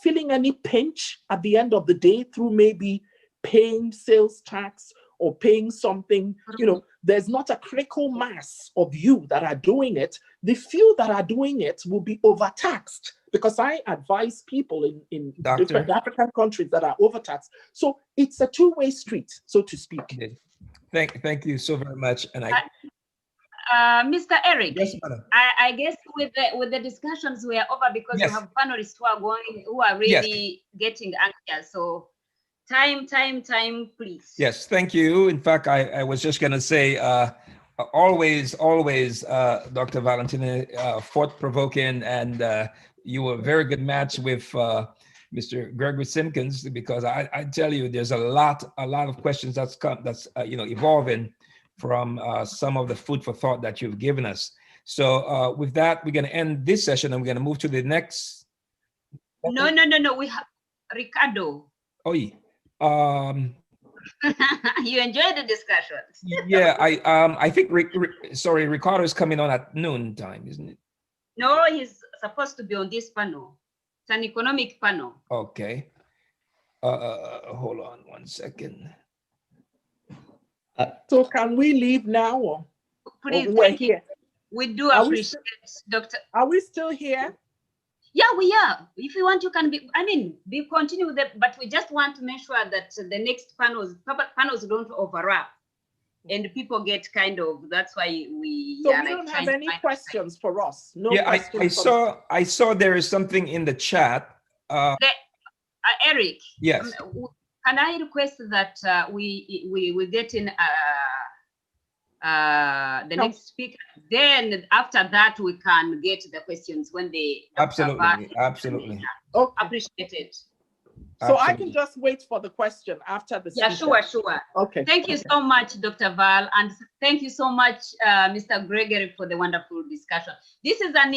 feeling any pinch at the end of the day through maybe paying sales tax or paying something, there's not a critical mass of you that are doing it. The few that are doing it will be overtaxed, because I advise people in different African countries that are overtaxed. So it's a two-way street, so to speak. Thank you so very much. And Mr. Eric, yes, madam. I guess with the discussions we are over, because we have panelists who are really getting anxious. So time, please. Yes, thank you. In fact, I was just going to say, always, Dr. Valentina, thought-provoking, and you were a very good match with Mr. Gregory Simpkins, because I tell you, there's a lot of questions that's evolving from some of the food for thought that you've given us. So with that, we're going to end this session, and we're going to move to the next. No. We have Ricardo. Oh, yeah. You enjoyed the discussions. Yeah, I think Ricardo is coming on at noon time, isn't it? No, he's supposed to be on this panel. It's an economic panel. Okay. Hold on one second. So can we leave now, or please? Thank you. We do appreciate, Doctor. Are we still here? Yeah, we are. If you want, you can be. We continue with it, but we just want to make sure that the next panels don't overlap, and people get kind of. That's why we. So you don't have any questions for us? No. Yeah, I saw there is something in the chat. Eric. Yes. Can I request that we get in the next speaker? Then after that, we can get the questions when they absolutely. Okay. Appreciate it. So I can just wait for the question after the speaker. Yeah, sure. Okay. Thank you so much, Dr. Val, and thank you so much, Mr. Gregory, for the wonderful discussion. This is an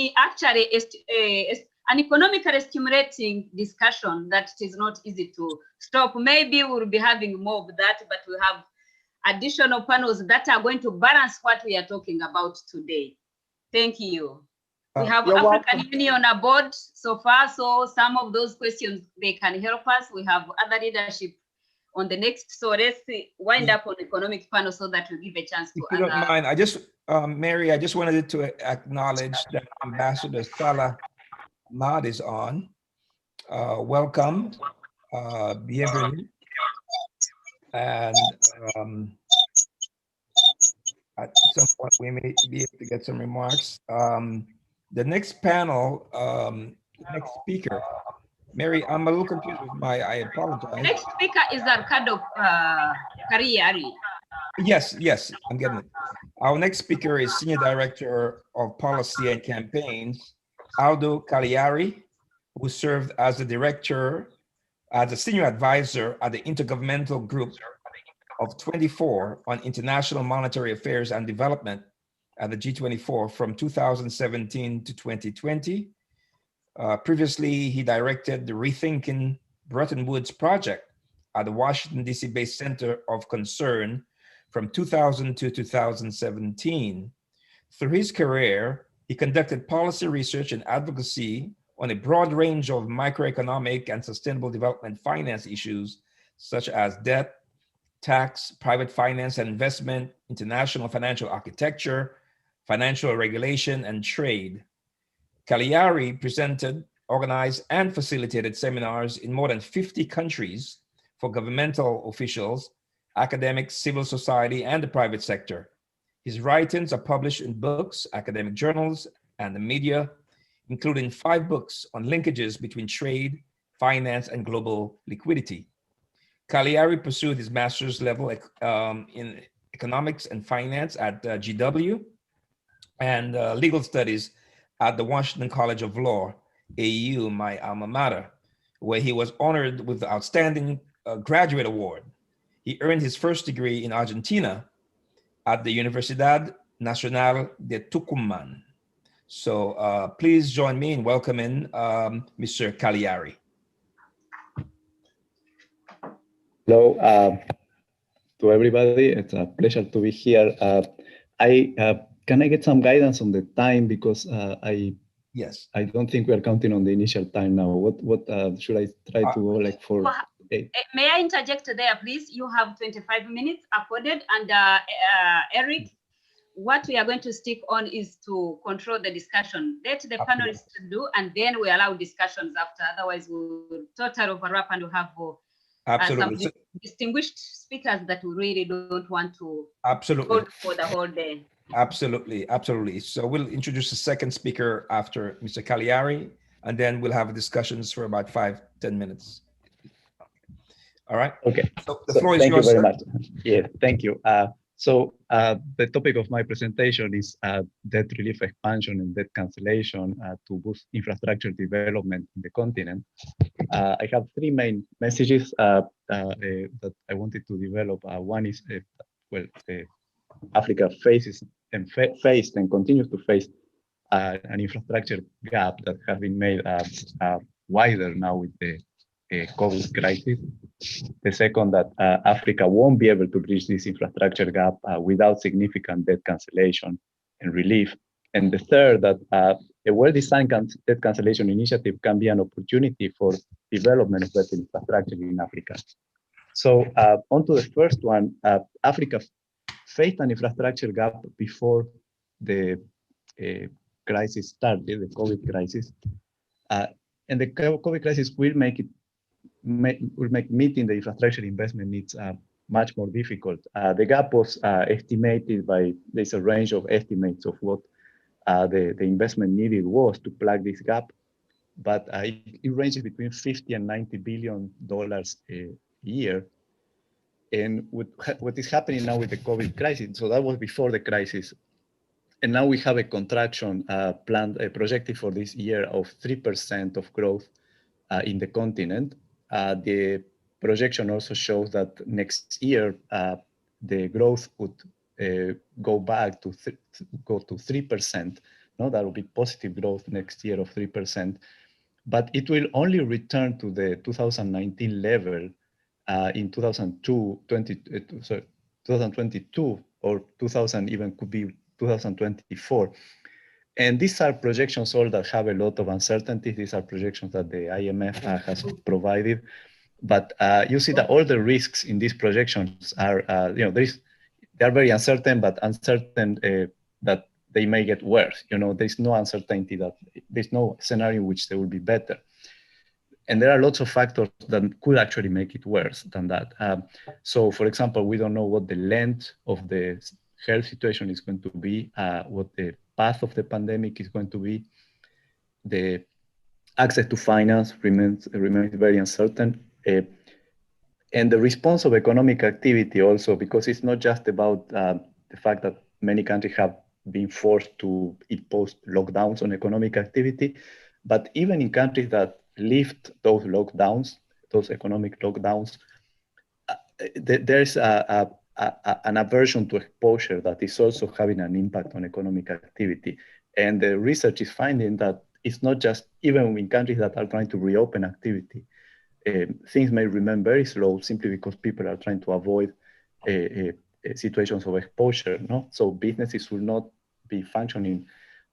economically stimulating discussion that it is not easy to stop. Maybe we'll be having more of that, but we have additional panels that are going to balance what we are talking about today. Thank you. We have African Union aboard so far, so some of those questions, they can help us. We have other leadership on the next, so let's wind up on economic panel so that we give a chance to if you don't mind, I just, Mary, I just wanted to acknowledge that Ambassador Salah Ahmad is on. Welcome, bienvenue. And at some point we may be able to get some remarks. The next panel, next speaker, Mary, I'm a little confused with I apologize. Next speaker is Ricardo Cariari. Yes, I'm getting it. Our next speaker is Senior Director of Policy and Campaigns, Aldo Cagliari, who served as the director, as a senior advisor at the Intergovernmental Group of 24 on International Monetary Affairs and Development at the G24 from 2017 to 2020. Previously, he directed the Rethinking Bretton Woods project at the Washington, DC-based Center of Concern from 2000 to 2017. Through his career, he conducted policy research and advocacy on a broad range of microeconomic and sustainable development finance issues, such as debt, tax, private finance and investment, international financial architecture, financial regulation, and trade. Cagliari presented, organized, and facilitated seminars in more than 50 countries for governmental officials, academics, civil society, and the private sector. His writings are published in books, academic journals, and the media, including 5 books on linkages between trade, finance, and global liquidity. Cagliari pursued his master's level in economics and finance at GW and legal studies at the Washington College of Law, AU, my alma mater, where he was honored with the Outstanding Graduate Award. He earned his first degree in Argentina at the Universidad Nacional de Tucumán. So please join me in welcoming Mr. Cagliari. Hello to everybody. It's a pleasure to be here. Can I get some guidance on the time, because yes, I don't think we are counting on the initial time now. What should I try to go like for? May I interject there, please? You have 25 minutes accorded, and Eric, what we are going to stick on is to control the discussion. Let the panelists do, and then we allow discussions after. Otherwise, we'll total overlap and we'll have some distinguished speakers that we really don't want to hold for the whole day. Absolutely, absolutely. So we'll introduce the second speaker after Mr. Cagliari, and then we'll have discussions for about 5-10 minutes. All right. Okay. So the floor is yours. Thank you very much. Yeah, thank you. So the topic of my presentation is debt relief expansion and debt cancellation to boost infrastructure development in the continent. I have 3 main messages that I wanted to develop. One is, Africa faced and continues to face an infrastructure gap that has been made wider now with the COVID crisis. The second, that Africa won't be able to bridge this infrastructure gap without significant debt cancellation and relief. And the third, that a well-designed debt cancellation initiative can be an opportunity for development of that infrastructure in Africa. So on to the first one, Africa faced an infrastructure gap before the crisis started, the COVID crisis. And the COVID crisis will make meeting the infrastructure investment needs much more difficult. The gap was estimated by, there's a range of estimates of what the investment needed was to plug this gap, but it ranges between $50 and $90 billion a year. And what is happening now with the COVID crisis, so that was before the crisis, and now we have a contraction planned, projected for this year of 3% of growth in the continent. The projection also shows that next year the growth would go back to go to 3%. No, that will be positive growth next year of 3%, but it will only return to the 2019 level in 2022 or 2000, even could be 2024. And these are projections all that have a lot of uncertainty. These are projections that the IMF has provided. But you see that all the risks in these projections are, they are very uncertain, but uncertain that they may get worse. There's no uncertainty that there's no scenario in which they will be better. And there are lots of factors that could actually make it worse than that. So for example, we don't know what the length of the health situation is going to be, what the path of the pandemic is going to be. The access to finance remains very uncertain. And the response of economic activity also, because it's not just about the fact that many countries have been forced to impose lockdowns on economic activity, but even in countries that lift those lockdowns, those economic lockdowns, there's an aversion to exposure that is also having an impact on economic activity. And the research is finding that it's not just, even in countries that are trying to reopen activity, things may remain very slow simply because people are trying to avoid situations of exposure. No? So businesses will not be functioning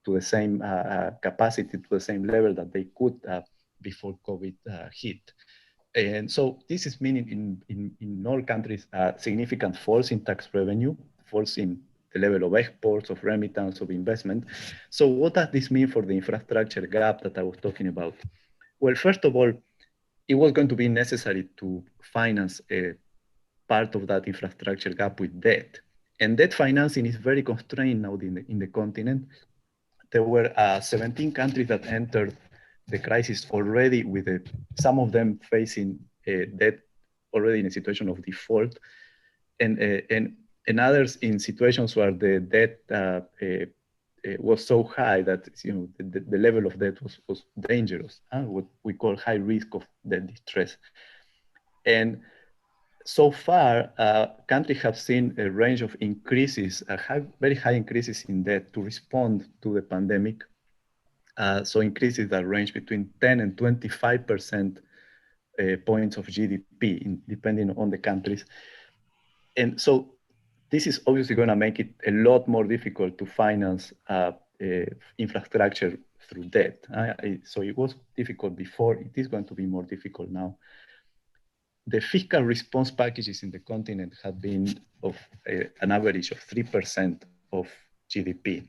to the same capacity, to the same level that they could before COVID hit. And so this is meaning in all countries a significant falls in tax revenue, falls in the level of exports, of remittance, of investment. So what does this mean for the infrastructure gap that I was talking about? Well, first of all, it was going to be necessary to finance a part of that infrastructure gap with debt. And debt financing is very constrained now in the continent. There were 17 countries that entered the crisis already with some of them facing debt already in a situation of default, and others in situations where the debt was so high that the level of debt was dangerous, what we call high risk of debt distress. And so far, countries have seen a range of increases, very high increases in debt to respond to the pandemic. So increases that range between 10 and 25% points of GDP, depending on the countries. And so this is obviously going to make it a lot more difficult to finance infrastructure through debt. So it was difficult before, it is going to be more difficult now. The fiscal response packages in the continent have been of an average of 3% of GDP.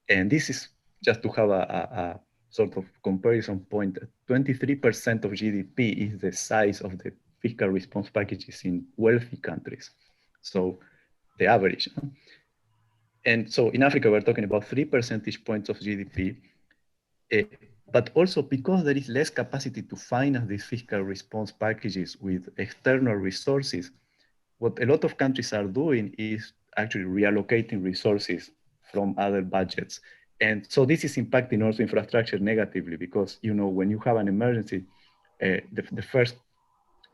And this is just to have a sort of comparison point. 23% of GDP is the size of the fiscal response packages in wealthy countries. So the average. And so in Africa, we're talking about 3 percentage points of GDP. But also because there is less capacity to finance these fiscal response packages with external resources, what a lot of countries are doing is actually reallocating resources from other budgets. And so this is impacting also infrastructure negatively because, when you have an emergency, the first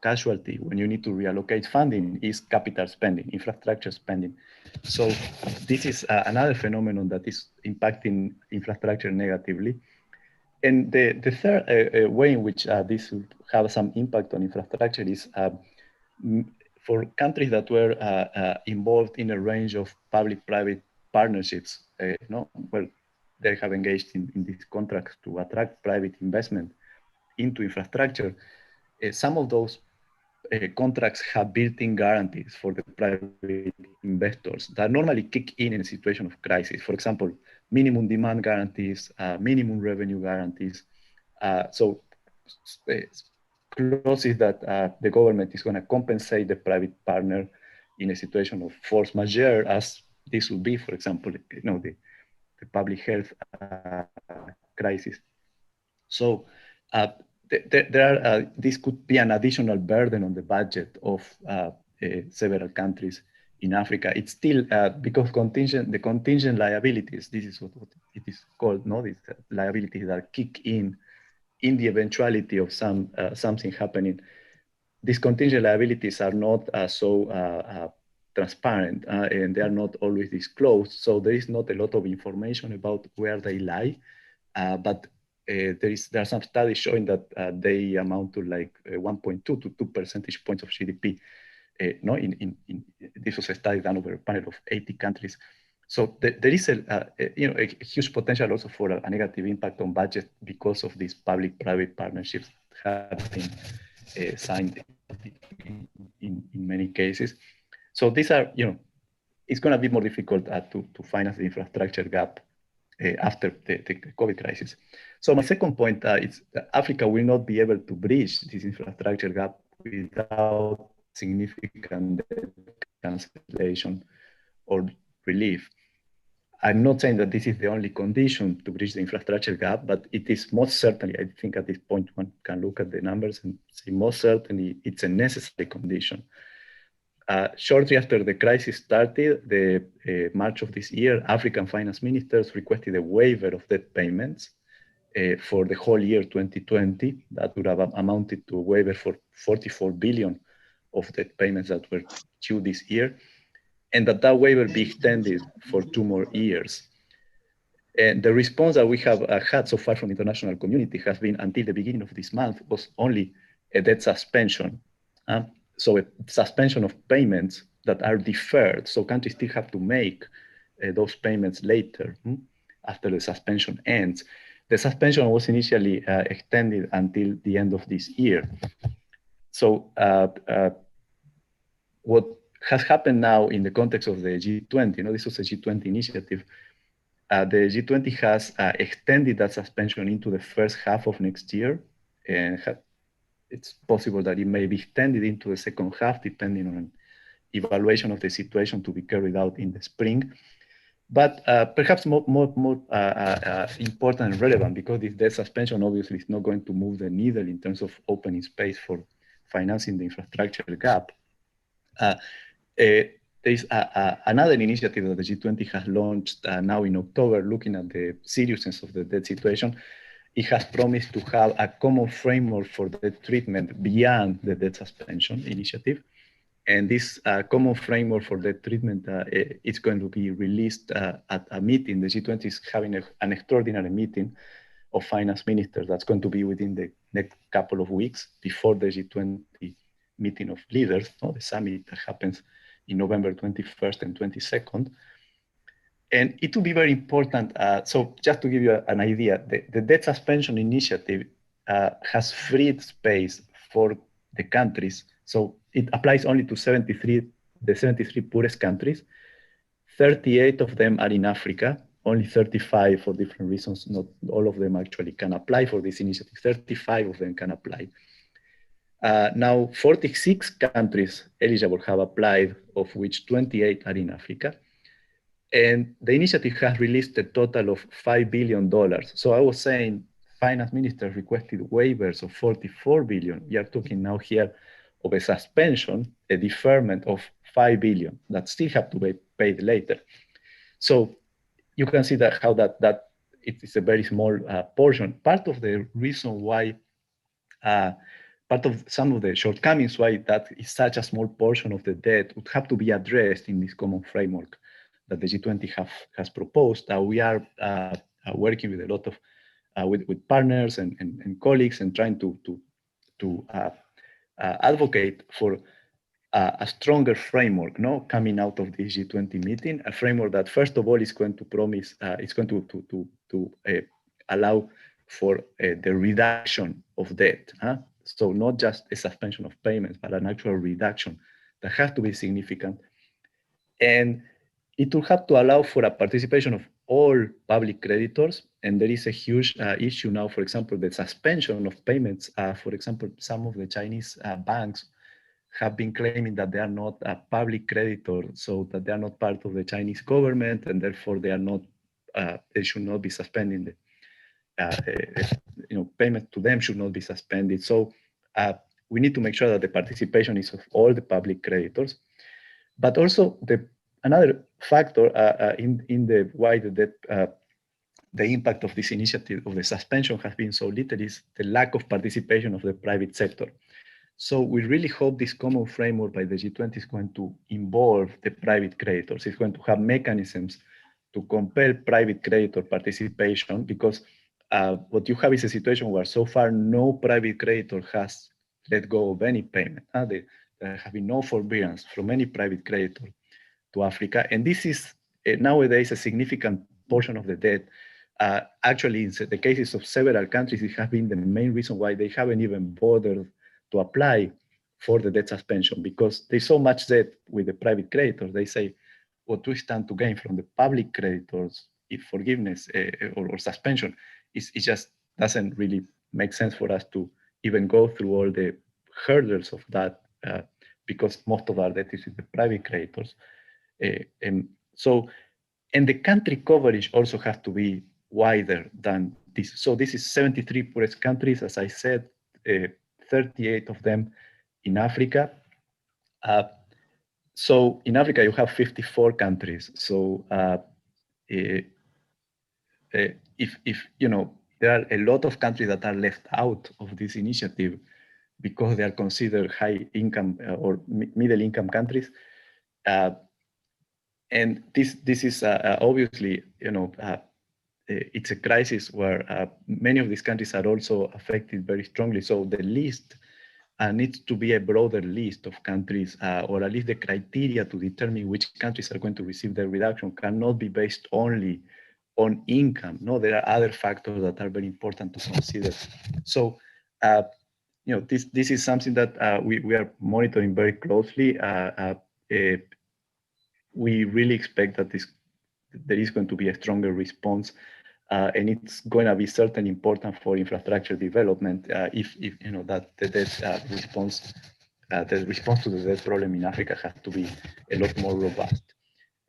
casualty when you need to reallocate funding is capital spending, infrastructure spending. So this is another phenomenon that is impacting infrastructure negatively. And the third way in which this will have some impact on infrastructure is for countries that were involved in a range of public-private partnerships, well, they have engaged in these contracts to attract private investment into infrastructure. Some of those contracts have built-in guarantees for the private investors that normally kick in a situation of crisis. For example, minimum demand guarantees, minimum revenue guarantees. So clauses that the government is going to compensate the private partner in a situation of force majeure, as this would be, for example, the public health crisis. So this could be an additional burden on the budget of several countries in Africa. It's still because the contingent liabilities, this is what it is called, these liabilities that kick in the eventuality of something happening. These contingent liabilities are not so transparent and they are not always disclosed. So there is not a lot of information about where they lie, but there are some studies showing that they amount to like 1.2 to 2 percentage points of GDP. This was a study done over a panel of 80 countries. So there is a huge potential also for a negative impact on budget because of these public-private partnerships that have been signed in many cases. So these are, it's going to be more difficult to finance the infrastructure gap after the COVID crisis. So my second point is that Africa will not be able to bridge this infrastructure gap without significant debt cancellation or relief. I'm not saying that this is the only condition to bridge the infrastructure gap, but it is most certainly, I think at this point, one can look at the numbers and say most certainly it's a necessary condition. Shortly after the crisis started, March of this year, African finance ministers requested a waiver of debt payments for the whole year 2020. That would have amounted to a waiver for 44 billion of debt payments that were due this year, and that waiver be extended for 2 more years. And the response that we have had so far from the international community has been, until the beginning of this month, was only a debt suspension. So a suspension of payments that are deferred. So countries still have to make those payments later, after the suspension ends. The suspension was initially extended until the end of this year. So what has happened now in the context of the G20, this was a G20 initiative, the G20 has extended that suspension into the first half of next year, and it's possible that it may be extended into the second half, depending on an evaluation of the situation to be carried out in the spring. But perhaps more important and relevant, because this debt suspension obviously is not going to move the needle in terms of opening space for financing the infrastructure gap. There's another initiative that the G20 has launched now in October, looking at the seriousness of the debt situation. It has promised to have a common framework for debt treatment beyond the debt suspension initiative. And this common framework for debt treatment is going to be released at a meeting. The G20 is having an extraordinary meeting of finance ministers that's going to be within the next couple of weeks before the G20 meeting of leaders, the summit that happens in November 21st and 22nd. And it will be very important. So just to give you an idea, the debt suspension initiative has freed space for the countries. So it applies only to the 73 poorest countries. 38 of them are in Africa, only 35 for different reasons. Not all of them actually can apply for this initiative. 35 of them can apply. Now, 46 countries eligible have applied, of which 28 are in Africa. And the initiative has released a total of $5 billion. So I was saying finance ministers requested waivers of 44 billion. We are talking now here of a suspension, a deferment of 5 billion that still have to be paid later. So you can see that how that it is a very small portion. Part of the reason why, part of some of the shortcomings why that is such a small portion of the debt would have to be addressed in this common framework that the G20 has proposed. We are working with a lot of with partners and colleagues and trying to advocate for a stronger framework, coming out of this G20 meeting, a framework that first of all is going to promise, it's going to allow for the reduction of debt. So not just a suspension of payments, but an actual reduction that has to be significant. And it will have to allow for a participation of all public creditors. And there is a huge issue now, for example, the suspension of payments. For example, some of the Chinese banks have been claiming that they are not a public creditor, so that they are not part of the Chinese government, and therefore they are not, they should not be suspending the, payment to them should not be suspended. So we need to make sure that the participation is of all the public creditors, but also another factor in the why the impact of this initiative of the suspension has been so little is the lack of participation of the private sector. So we really hope this common framework by the G20 is going to involve the private creditors. It's going to have mechanisms to compel private creditor participation, because what you have is a situation where so far no private creditor has let go of any payment. There have been no forbearance from any private creditor to Africa. And this is nowadays a significant portion of the debt. Actually, in the cases of several countries, it has been the main reason why they haven't even bothered to apply for the debt suspension, because there's so much debt with the private creditors. They say, what we stand to gain from the public creditors, if forgiveness or suspension, it just doesn't really make sense for us to even go through all the hurdles of that, because most of our debt is with the private creditors. And the country coverage also has to be wider than this. So this is 73 poorest countries, as I said, 38 of them in Africa. So in Africa, you have 54 countries. So if there are a lot of countries that are left out of this initiative because they are considered high income or middle income countries. And this is obviously, it's a crisis where many of these countries are also affected very strongly. So the least needs to be a broader list of countries, or at least the criteria to determine which countries are going to receive the reduction cannot be based only on income. No, there are other factors that are very important to consider. So, this is something that we are monitoring very closely. We really expect that there is going to be a stronger response, and it's going to be certainly important for infrastructure development if that the debt response, the response to the debt problem in Africa has to be a lot more robust.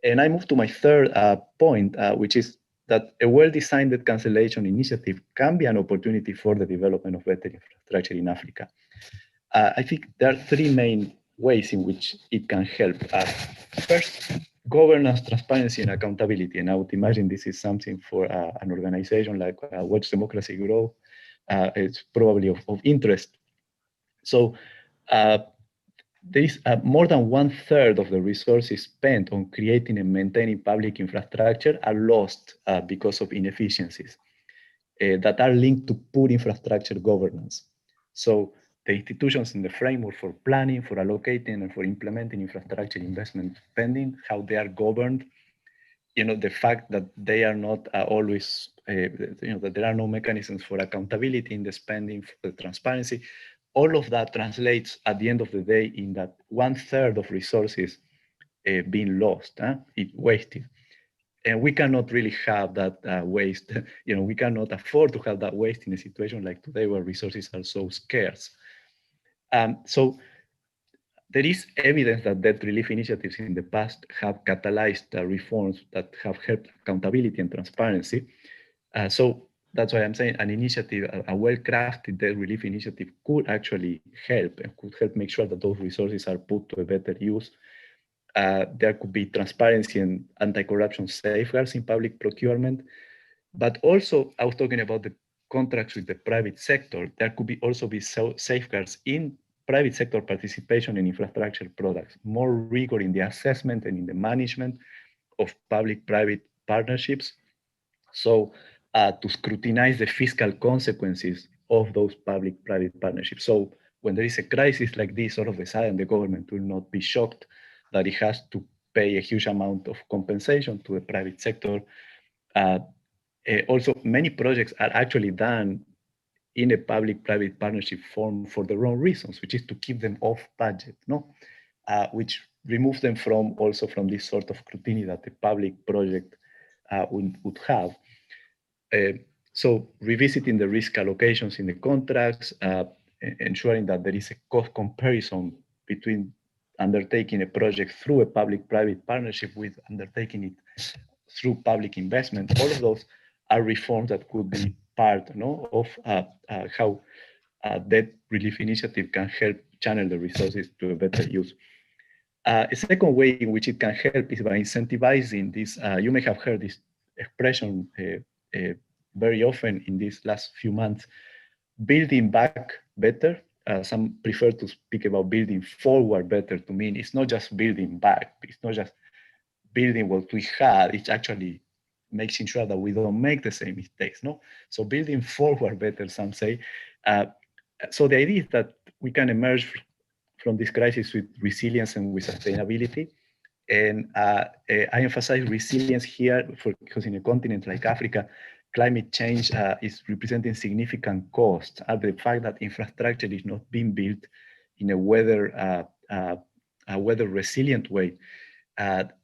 And I move to my third point, which is that a well-designed debt cancellation initiative can be an opportunity for the development of better infrastructure in Africa. I think there are three main ways in which it can help. First, governance, transparency, and accountability. And I would imagine this is something for an organization like Watch Democracy Grow. It's probably of interest. So there is more than 1/3 of the resources spent on creating and maintaining public infrastructure are lost because of inefficiencies that are linked to poor infrastructure governance. So the institutions in the framework for planning, for allocating, and for implementing infrastructure investment spending, how they are governed, the fact that they are not always, that there are no mechanisms for accountability in the spending, for the transparency, all of that translates at the end of the day in that 1/3 of resources being lost, wasted. And we cannot really have that waste. We cannot afford to have that waste in a situation like today where resources are so scarce. So there is evidence that debt relief initiatives in the past have catalyzed reforms that have helped accountability and transparency. So that's why I'm saying an initiative, a well-crafted debt relief initiative could actually help and could help make sure that those resources are put to a better use. There could be transparency and anti-corruption safeguards in public procurement. But also, I was talking about the contracts with the private sector. There could also be safeguards in private sector participation in infrastructure products, more rigor in the assessment and in the management of public-private partnerships. So to scrutinize the fiscal consequences of those public-private partnerships. So when there is a crisis like this, all of a sudden the government will not be shocked that it has to pay a huge amount of compensation to the private sector. Also, many projects are actually done in a public-private partnership form for the wrong reasons, which is to keep them off budget, which removes them from this sort of scrutiny that the public project would have. So revisiting the risk allocations in the contracts, ensuring that there is a cost comparison between undertaking a project through a public-private partnership with undertaking it through public investment. All of those are reforms that could be part of how debt relief initiative can help channel the resources to a better use. A second way in which it can help is by incentivizing this. You may have heard this expression very often in these last few months, building back better. Some prefer to speak about building forward better to mean it's not just building back, it's not just building what we had, it's actually making sure that we don't make the same mistakes, So building forward better, some say. So the idea is that we can emerge from this crisis with resilience and with sustainability. And I emphasize resilience here because in a continent like Africa, climate change is representing significant costs. The fact that infrastructure is not being built in a weather resilient way,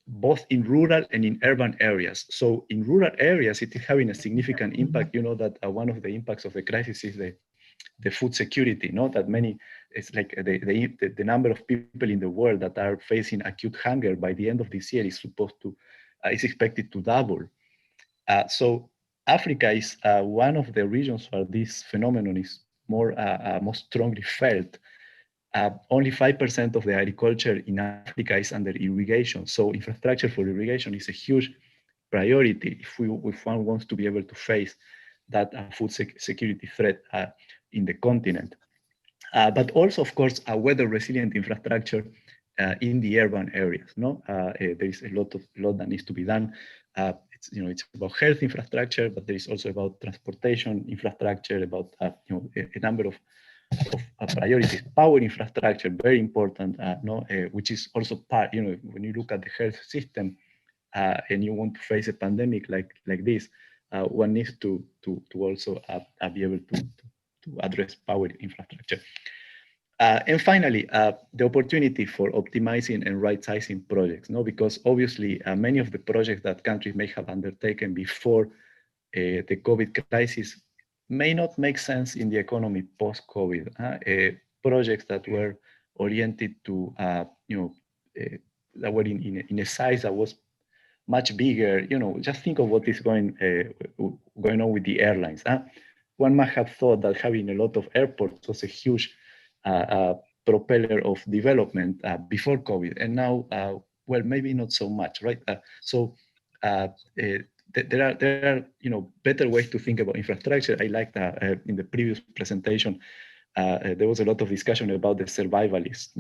both in rural and in urban areas. So in rural areas, it is having a significant impact. You know that one of the impacts of the crisis is the food security, that many, it's like the number of people in the world that are facing acute hunger by the end of this year is expected to double. So Africa is one of the regions where this phenomenon is most strongly felt. Only 5% of the agriculture in Africa is under irrigation. So infrastructure for irrigation is a huge priority if one wants to be able to face that food security threat in the continent. But also, of course, a weather resilient infrastructure in the urban areas. There is a lot that needs to be done. It's about health infrastructure, but there is also about transportation infrastructure, about a number of priorities. Power infrastructure, very important, which is also part, when you look at the health system and you want to face a pandemic like this, one needs to also be able to address power infrastructure. And finally, the opportunity for optimizing and right-sizing projects, because obviously many of the projects that countries may have undertaken before the COVID crisis may not make sense in the economy post-COVID. Projects that were oriented to, that were in a size that was much bigger. Just think of what is going on with the airlines. One might have thought that having a lot of airports was a huge propeller of development before COVID, and now, well, maybe not so much, right? There are better ways to think about infrastructure. I like that in the previous presentation, there was a lot of discussion about the survivalists.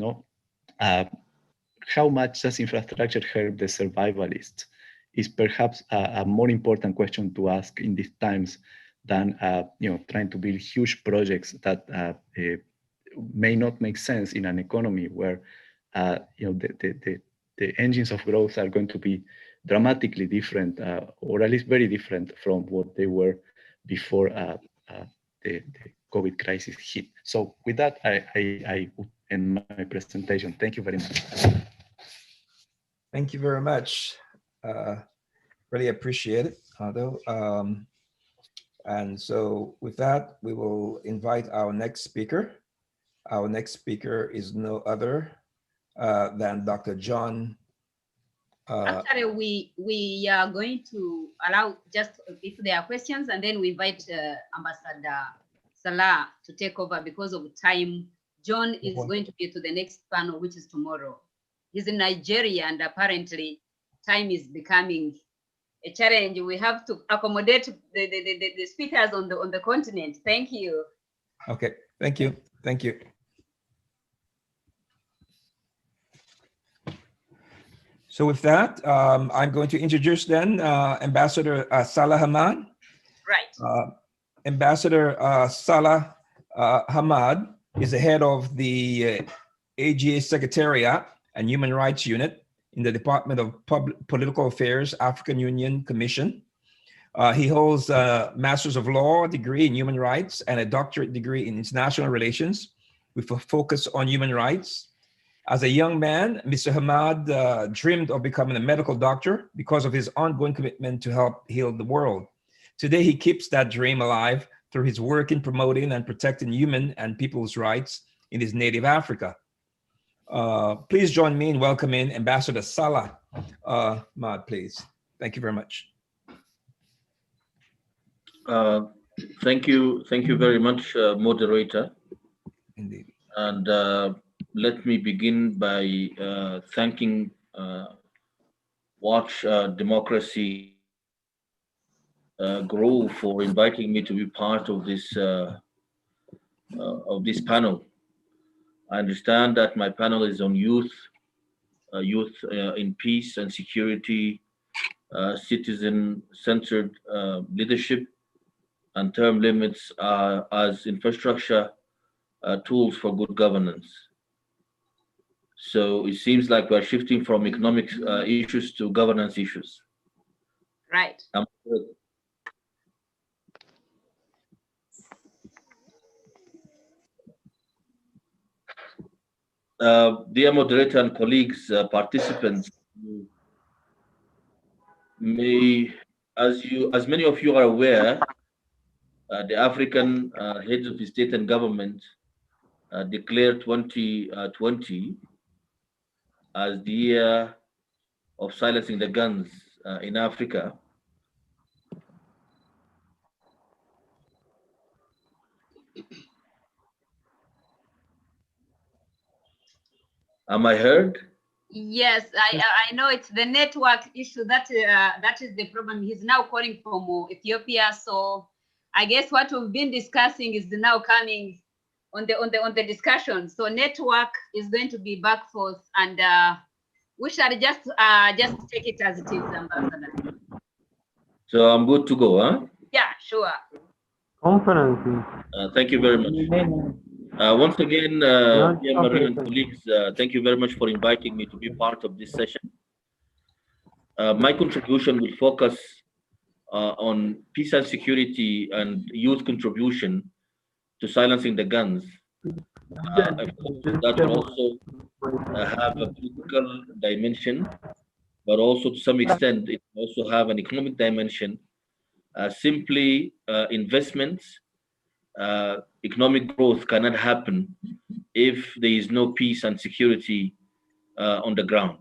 How much does infrastructure help the survivalists is perhaps a more important question to ask in these times than trying to build huge projects that may not make sense in an economy where the engines of growth are going to be dramatically different, or at least very different from what they were before the COVID crisis hit. So with that, I would end my presentation. Thank you very much. Thank you very much. Really appreciate it, Aldo. And so with that, we will invite our next speaker. Our next speaker is no other than Dr. John. Actually, we are going to allow just if there are questions, and then we invite Ambassador Salah to take over because of time. John is going to be to the next panel, which is tomorrow. He's in Nigeria, and apparently time is becoming a challenge. We have to accommodate the speakers on the continent. Thank you. Okay, thank you. Thank you. So with that, I'm going to introduce then Ambassador Salah Hamad. Right. Ambassador Salah Hamad is the head of the AGA Secretariat and Human Rights Unit in the Department of Political Affairs, African Union Commission. He holds a Master's of Law degree in Human Rights and a doctorate degree in International Relations with a focus on human rights. As a young man, Mr. Hamad dreamed of becoming a medical doctor because of his ongoing commitment to help heal the world. Today, he keeps that dream alive through his work in promoting and protecting human and people's rights in his native Africa. Please join me in welcoming Ambassador Salah Hamad, please. Thank you very much. Thank you very much, moderator. Indeed. And let me begin by thanking Watch Democracy Grow for inviting me to be part of this panel. I understand that my panel is on youth in peace and security, citizen-centered leadership, and term limits as infrastructure tools for good governance. So it seems like we're shifting from economic issues to governance issues. Right. Dear moderator and colleagues, participants, as many of you are aware, the African heads of the state and government declared 2020 as the year of silencing the guns in Africa. Am I heard? Yes, I know it's the network issue that is the problem. He's now calling from Ethiopia, so I guess what we've been discussing is now coming on the discussion. So network is going to be back forth, and we shall just take it as it is, Ambassador. So I'm good to go, huh? Yeah, sure. Thank you very much. Once again, Pierre-Marie and colleagues, thank you very much for inviting me to be part of this session. My contribution will focus on peace and security and youth contribution to silencing the guns. Of course, that will also have a political dimension, but also to some extent, it also have an economic dimension. Simply investments, economic growth cannot happen if there is no peace and security on the ground.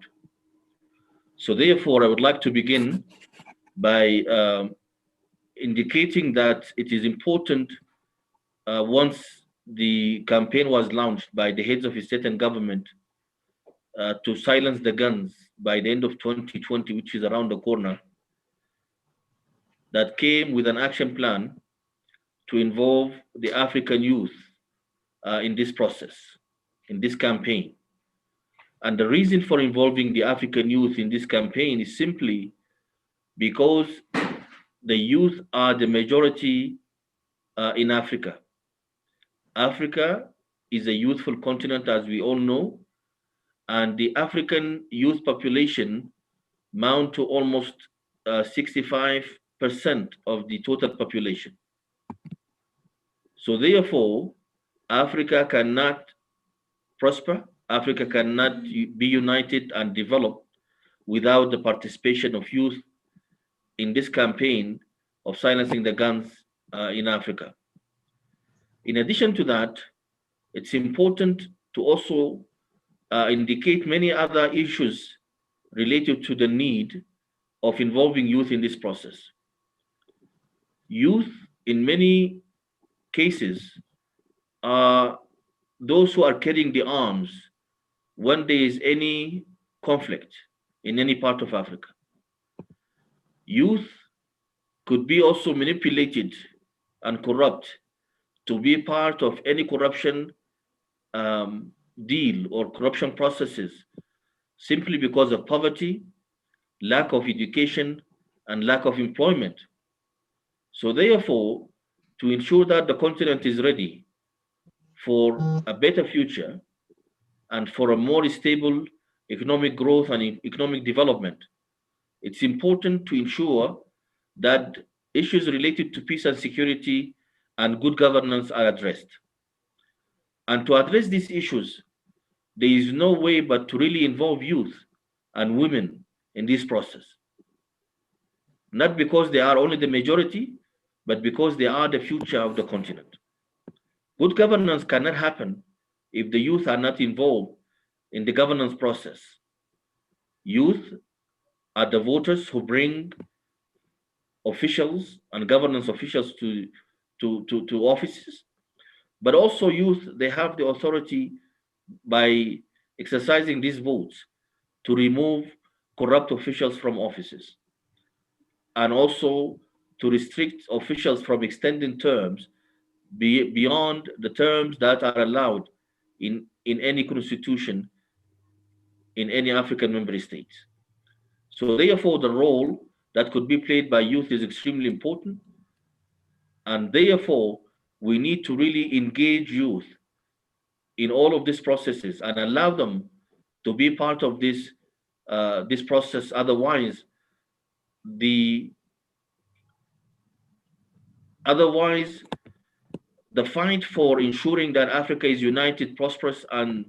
So therefore, I would like to begin by indicating that it is important once the campaign was launched by the heads of state and government to silence the guns by the end of 2020, which is around the corner, that came with an action plan to involve the African youth in this process, in this campaign. And the reason for involving the African youth in this campaign is simply because the youth are the majority in Africa. Africa is a youthful continent, as we all know, and the African youth population mount to almost 65% of the total population. So therefore, Africa cannot prosper, Africa cannot be united and develop without the participation of youth in this campaign of silencing the guns in Africa. In addition to that, it's important to also indicate many other issues related to the need of involving youth in this process. Youth, in many cases, are those who are carrying the arms when there is any conflict in any part of Africa. Youth could be also manipulated and corrupt to be part of any corruption deal or corruption processes simply because of poverty, lack of education, and lack of employment. So therefore, to ensure that the continent is ready for a better future and for a more stable economic growth and economic development, it's important to ensure that issues related to peace and security and good governance are addressed. And to address these issues, there is no way but to really involve youth and women in this process. Not because they are only the majority, but because they are the future of the continent. Good governance cannot happen if the youth are not involved in the governance process. Youth are the voters who bring officials and governance officials to offices, but also youth, they have the authority by exercising these votes to remove corrupt officials from offices, and also to restrict officials from extending terms beyond the terms that are allowed in any constitution in any African member states. So therefore, the role that could be played by youth is extremely important. And therefore, we need to really engage youth in all of these processes and allow them to be part of this, this process. Otherwise, the fight for ensuring that Africa is united, prosperous, and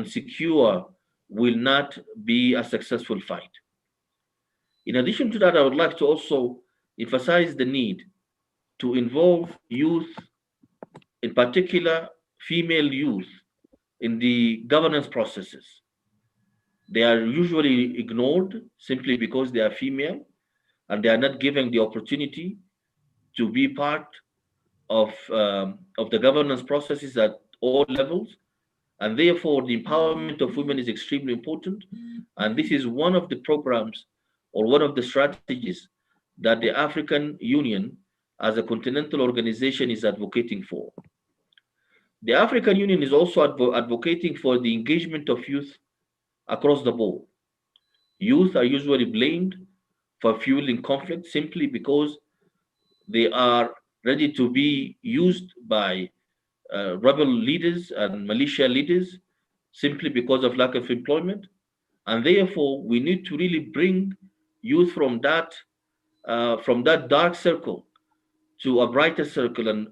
secure will not be a successful fight. In addition to that, I would like to also emphasize the need to involve youth, in particular female youth, in the governance processes. They are usually ignored simply because they are female, and they are not given the opportunity to be part of the governance processes at all levels. And therefore, the empowerment of women is extremely important. And this is one of the programs or one of the strategies that the African Union as a continental organization is advocating for. The African Union is also advocating for the engagement of youth across the board. Youth are usually blamed for fueling conflict simply because they are ready to be used by rebel leaders and militia leaders simply because of lack of employment. And therefore, we need to really bring youth from that dark circle to a brighter circle and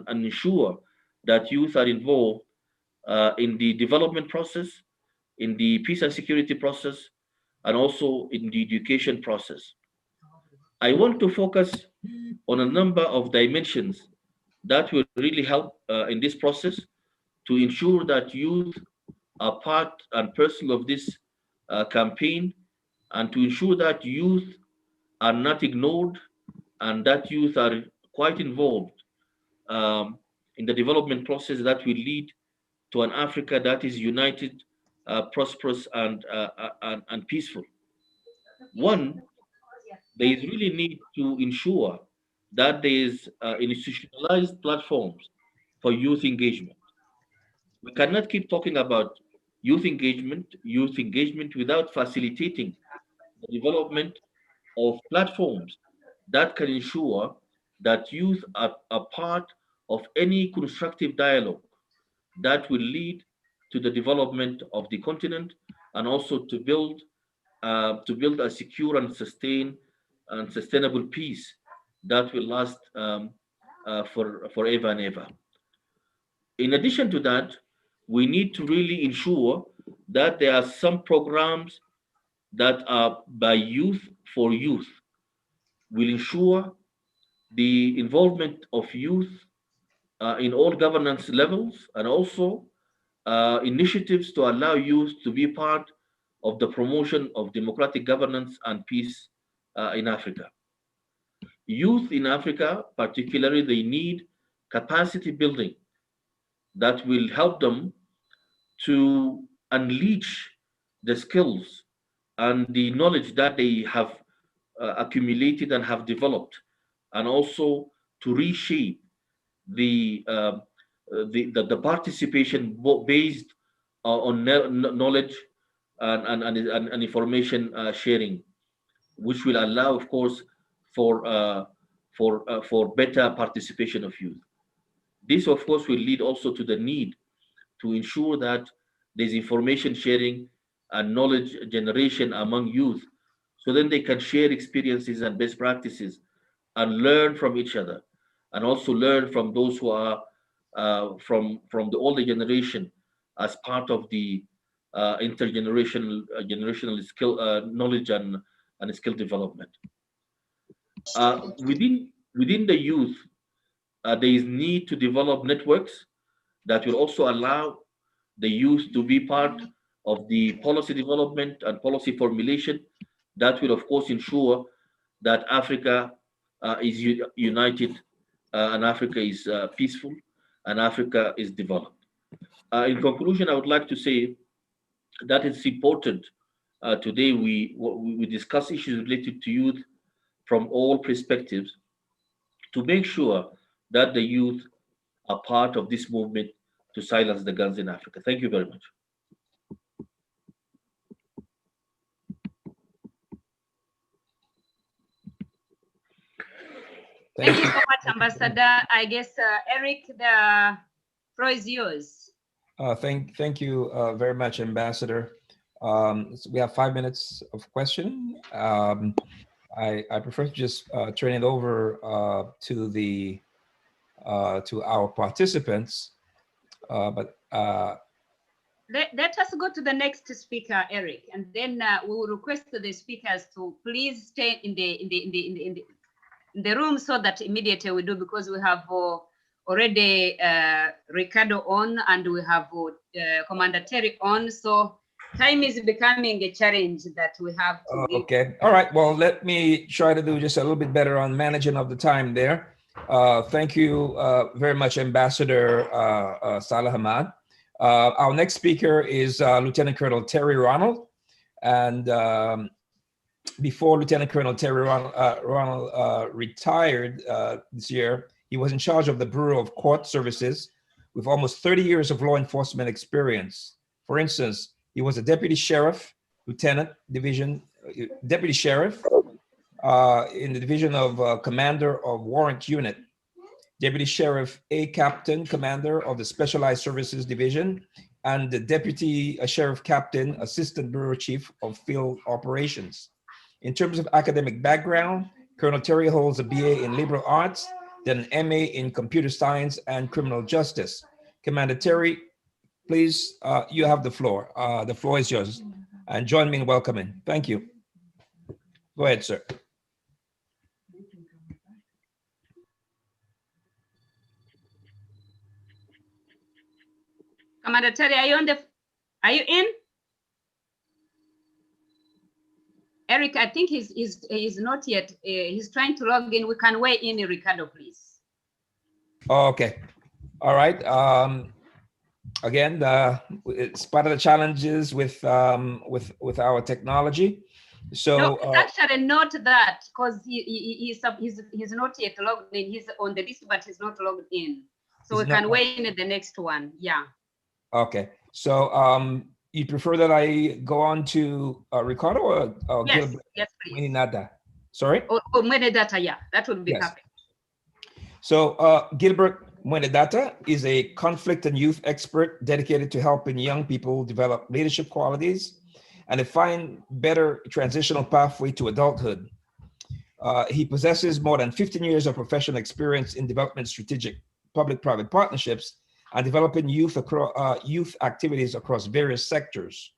ensure that youth are involved in the development process, in the peace and security process, and also in the education process. I want to focus on a number of dimensions that will really help in this process to ensure that youth are part and parcel of this campaign, and to ensure that youth are not ignored and that youth are quite involved in the development process that will lead to an Africa that is united, prosperous, and peaceful. One, there is really need to ensure that there is institutionalized platforms for youth engagement. We cannot keep talking about youth engagement without facilitating the development of platforms that can ensure that youth are part of any constructive dialogue that will lead to the development of the continent, and also to build a secure and sustainable peace that will last forever and ever. In addition to that, we need to really ensure that there are some programs that are by youth for youth, will ensure the involvement of youth in all governance levels, and also initiatives to allow youth to be part of the promotion of democratic governance and peace in Africa. Youth in Africa, particularly, they need capacity building that will help them to unleash the skills and the knowledge that they have accumulated and have developed, and also to reshape the participation based on knowledge and information sharing, which will allow, of course, for better participation of youth. This, of course, will lead also to the need to ensure that there's information sharing and knowledge generation among youth, so then they can share experiences and best practices and learn from each other, and also learn from those who are from the older generation as part of the generational skill knowledge and skill development. Within the youth, there is need to develop networks that will also allow the youth to be part of the policy development and policy formulation that will, of course, ensure that Africa is united, and Africa is peaceful, and Africa is developed. In conclusion, I would like to say that it's important today we discuss issues related to youth from all perspectives to make sure that the youth are part of this movement to silence the guns in Africa. Thank you very much. Thank you so much, Ambassador. I guess, Eric, the floor is yours. Thank you very much, Ambassador. So we have 5 minutes of question. I prefer to just turn it over to our participants, but let us go to the next speaker, Eric, and then we will request the speakers to please stay in the room so that immediately we do, because we have already Ricardo on, and we have Commander Terry on, so time is becoming a challenge that we have to okay. All right. Well, let me try to do just a little bit better on managing of the time there. Thank you very much, Ambassador Salah Hamad. Our next speaker is Lieutenant Colonel Terry Ronald. And before Lieutenant Colonel Terry Ronald retired this year, he was in charge of the Bureau of Court Services with almost 30 years of law enforcement experience. For instance, he was a deputy sheriff, deputy sheriff in the division of commander of warrant unit. Deputy Sheriff A. Captain, Commander of the Specialized Services Division, and the Deputy Sheriff Captain, Assistant Bureau Chief of Field Operations. In terms of academic background, Colonel Terry holds a BA in Liberal Arts, then an MA in Computer Science and Criminal Justice. Commander Terry, please, you have the floor. The floor is yours. And join me in welcoming. Thank you. Go ahead, sir. Commander Terry, are you in? Eric, I think he's not yet. He's trying to log in. We can weigh in, Ricardo, please. Okay. All right. Again, it's part of the challenges with our technology. So no, actually not that, because he's not yet logged in. He's on the list, but he's not logged in. So we can weigh in at the next one. Yeah. Okay. So you prefer that I go on to Ricardo or yes, Gilbert? Yes, please. Mwenedata? Sorry? Or Mwenedata, yeah. That would be perfect. So Gilbert Mwenedata is a conflict and youth expert dedicated to helping young people develop leadership qualities and to find better transitional pathway to adulthood. He possesses more than 15 years of professional experience in development strategic public-private partnerships and developing youth activities across various sectors.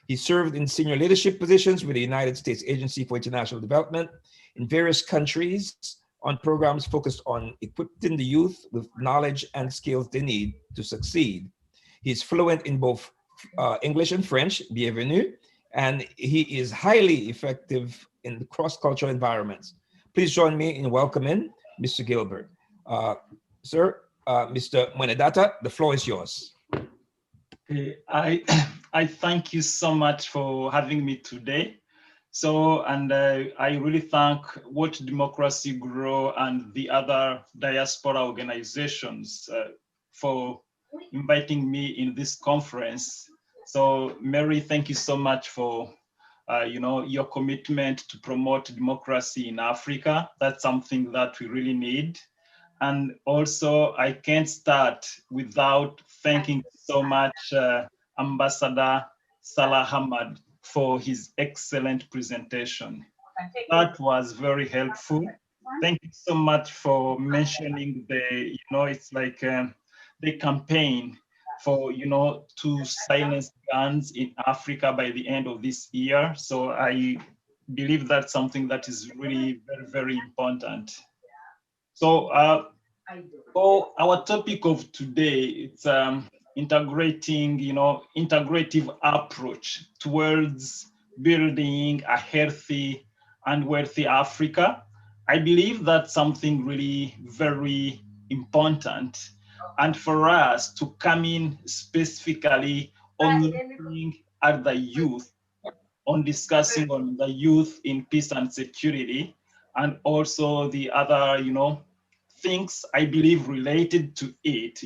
He served in senior leadership positions with the United States Agency for International Development in various countries on programs focused on equipping the youth with knowledge and skills they need to succeed. He's fluent in both English and French, bienvenue, and he is highly effective in cross-cultural environments. Please join me in welcoming Mr. Gilbert. Sir, Mr. Mwenedata, the floor is yours. Okay, I thank you so much for having me today. So, and I really thank Watch Democracy Grow and the other diaspora organizations for inviting me in this conference. So, Mary, thank you so much for your commitment to promote democracy in Africa. That's something that we really need. And also, I can't start without thanking so much Ambassador Salah Hamad for his excellent presentation. That was very helpful. Thank you so much for mentioning the, it's like the campaign for, to silence guns in Africa by the end of this year. So I believe that's something that is really very, very important. So our topic of today, it's integrating, integrative approach towards building a healthy and wealthy Africa. I believe that's something really very important. And for us to come in specifically on looking at the youth, on discussing on the youth in peace and security, and also the other, things I believe related to it,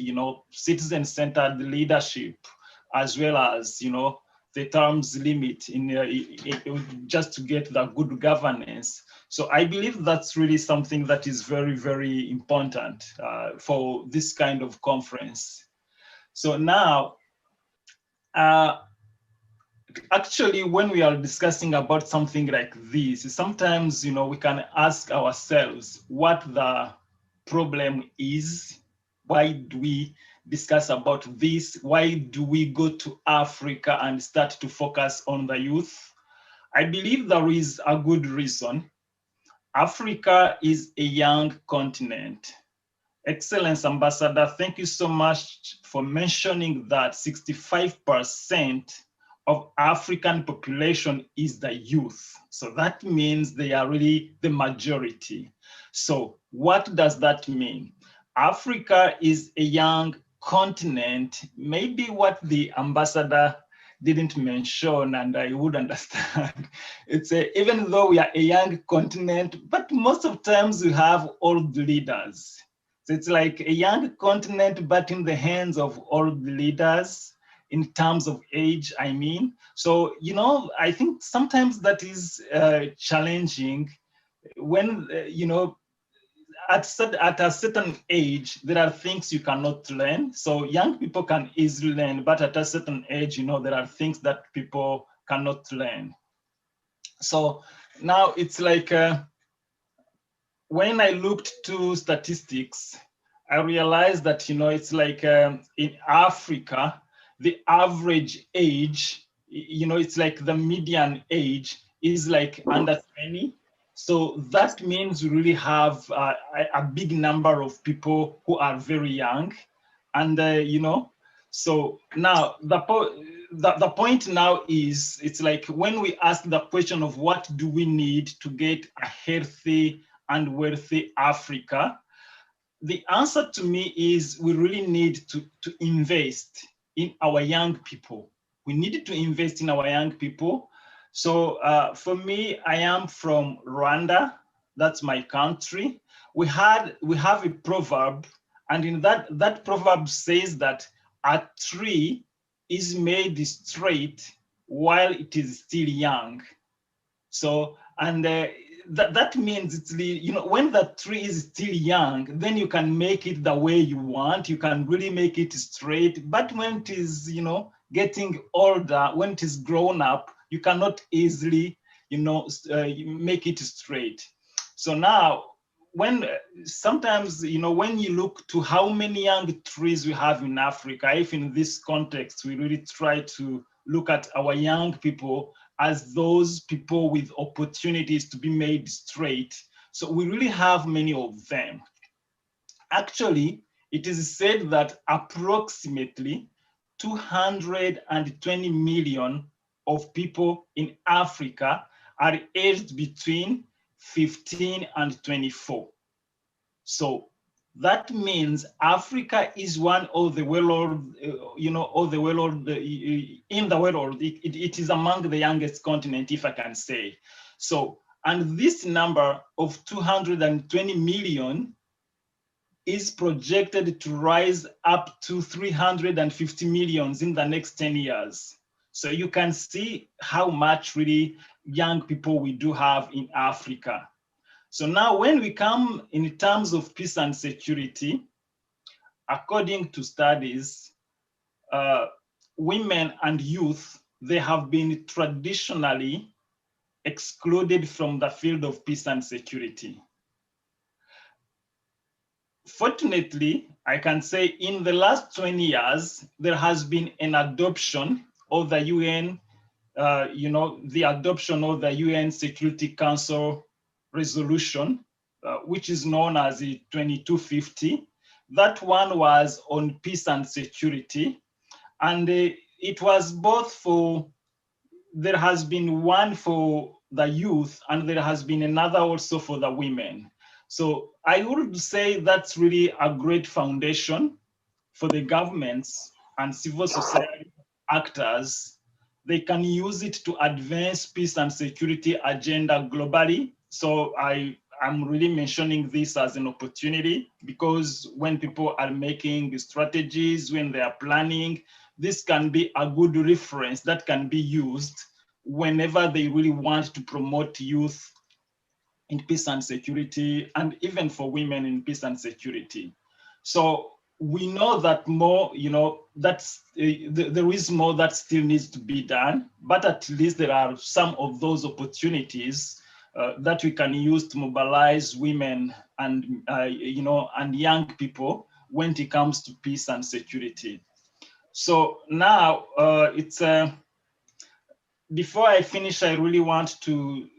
citizen-centered leadership, as well as, the terms limit in just to get the good governance. So I believe that's really something that is very, very important for this kind of conference. So now, actually, when we are discussing about something like this, sometimes, we can ask ourselves what the problem is. Why do we discuss about this? Why do we go to Africa and start to focus on the youth? I believe there is a good reason. Africa is a young continent. Excellence Ambassador, thank you so much for mentioning that 65% of African population is the youth. So that means they are really the majority. So what does that mean? Africa is a young continent. Maybe what the ambassador didn't mention, and I would understand, it's even though we are a young continent, but most of times we have old leaders. So it's like a young continent, but in the hands of old leaders in terms of age, I mean. So, I think sometimes that is challenging when, at a certain age, there are things you cannot learn. So young people can easily learn, but at a certain age, there are things that people cannot learn. So now it's like, when I looked to statistics, I realized that, it's like in Africa, the average age, it's like the median age is like under 20. So that means we really have a big number of people who are very young. And, so now the point now is, it's like when we ask the question of what do we need to get a healthy and wealthy Africa, the answer to me is we really need to invest in our young people. We need to invest in our young people. So for me, I am from Rwanda. That's my country. We have a proverb, and in that proverb says that a tree is made straight while it is still young. So, and that means it's when the tree is still young, then you can make it the way you want. You can really make it straight. But when it is, getting older, when it is grown up, you cannot easily, make it straight. So now, sometimes, when you look to how many young trees we have in Africa, if in this context, we really try to look at our young people as those people with opportunities to be made straight. So we really have many of them. Actually, it is said that approximately 220 million of people in Africa are aged between 15 and 24. So that means Africa is one of the in the world, it is among the youngest continent, if I can say. So, and this number of 220 million is projected to rise up to 350 million in the next 10 years. So you can see how much really young people we do have in Africa. So now when we come in terms of peace and security, according to studies, women and youth, they have been traditionally excluded from the field of peace and security. Fortunately, I can say in the last 20 years, there has been an adoption of the UN, the adoption of the UN Security Council resolution, which is known as the 2250. That one was on peace and security. And it was both for, there has been one for the youth and there has been another also for the women. So I would say that's really a great foundation for the governments and civil society actors. They can use it to advance peace and security agenda globally. So I'm really mentioning this as an opportunity because when people are making strategies, when they are planning, this can be a good reference that can be used whenever they really want to promote youth in peace and security, and even for women in peace and security. So we know that more, there is more that still needs to be done, but at least there are some of those opportunities that we can use to mobilize women and, and young people when it comes to peace and security. So now before I finish, I really want to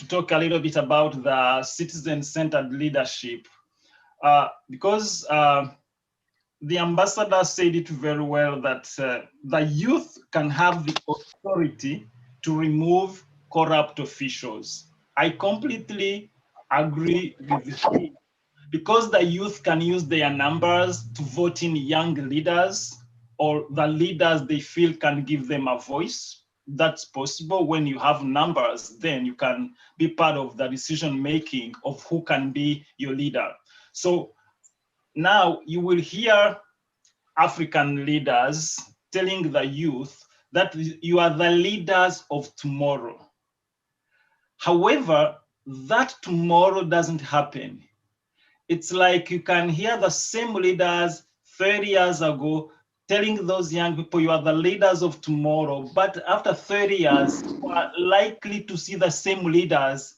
talk a little bit about the citizen-centered leadership, because the ambassador said it very well that the youth can have the authority to remove corrupt officials. I completely agree with him because the youth can use their numbers to vote in young leaders or the leaders they feel can give them a voice. That's possible. When you have numbers, then you can be part of the decision making of who can be your leader. So now you will hear African leaders telling the youth that you are the leaders of tomorrow. However, that tomorrow doesn't happen. it's like you can hear the same leaders 30 years ago telling those young people, you are the leaders of tomorrow. But after 30 years, you are likely to see the same leaders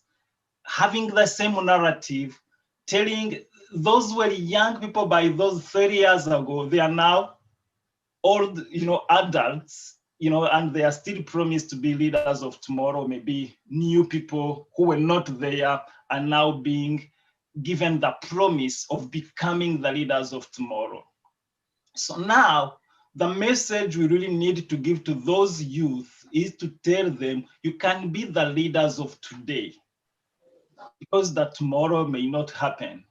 having the same narrative, telling those were young people by those 30 years ago, they are now old, adults, and they are still promised to be leaders of tomorrow. Maybe new people who were not there are now being given the promise of becoming the leaders of tomorrow. So now, the message we really need to give to those youth is to tell them, you can be the leaders of today, because that tomorrow may not happen.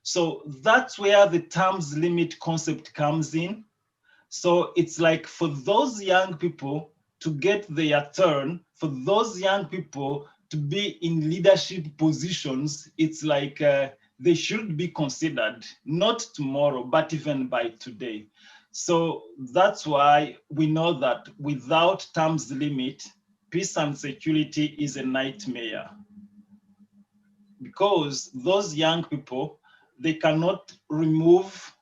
So that's where the terms limit concept comes in. So it's like for those young people to get their turn, for those young people to be in leadership positions, it's like they should be considered, not tomorrow, but even by today. So that's why we know that without terms limit, peace and security is a nightmare. Because those young people, they cannot remove,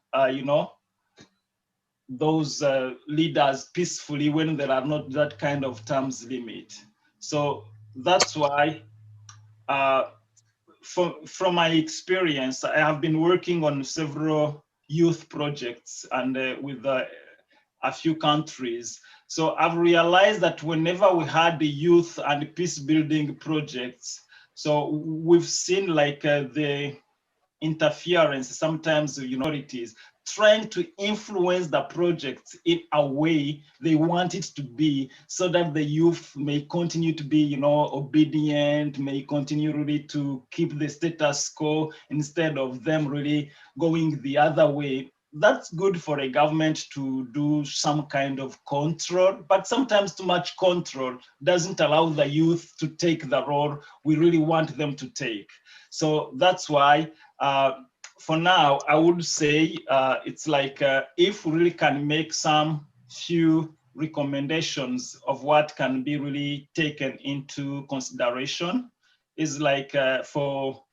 those leaders peacefully when there are not that kind of terms limit. So that's why, from my experience, I have been working on several youth projects and with a few countries. So I've realized that whenever we had the youth and peace building projects, so we've seen like the interference, sometimes authorities trying to influence the project in a way they want it to be, so that the youth may continue to be, obedient, may continue really to keep the status quo instead of them really going the other way. That's good for a government to do some kind of control, but sometimes too much control doesn't allow the youth to take the role we really want them to take. So that's why, for now, I would say it's like if we really can make some few recommendations of what can be really taken into consideration, is like for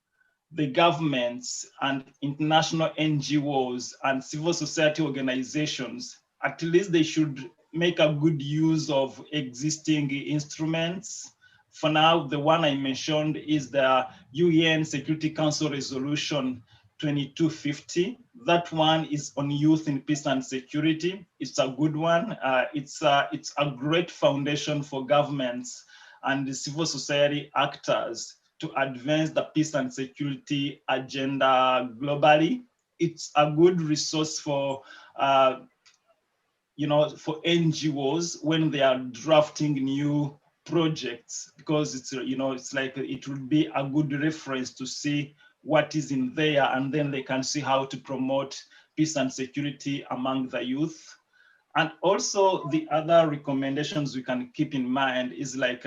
the governments and international NGOs and civil society organizations, at least they should make a good use of existing instruments. For now, the one I mentioned is the UN Security Council Resolution 2250. That one is on youth in peace and security. It's a good one. It's a great foundation for governments and the civil society actors to advance the peace and security agenda globally. It's a good resource for for NGOs when they are drafting new projects, because it's it's like it would be a good reference to see what is in there, and then they can see how to promote peace and security among the youth. And also the other recommendations we can keep in mind is like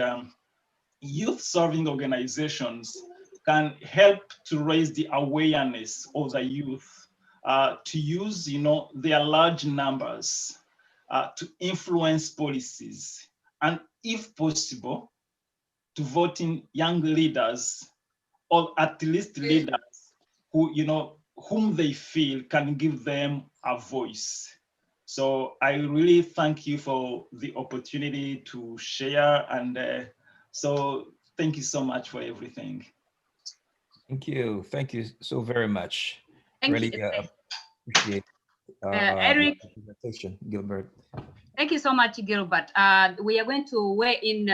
youth serving organizations can help to raise the awareness of the youth to use their large numbers to influence policies, and if possible to vote in young leaders, or at least leaders who whom they feel can give them a voice. So I really thank you for the opportunity to share, and so thank you so much for everything. Thank you so very much. Thank Really you. Appreciate Eric, the presentation, Gilbert. Thank you so much, Gilbert. We are going to weigh in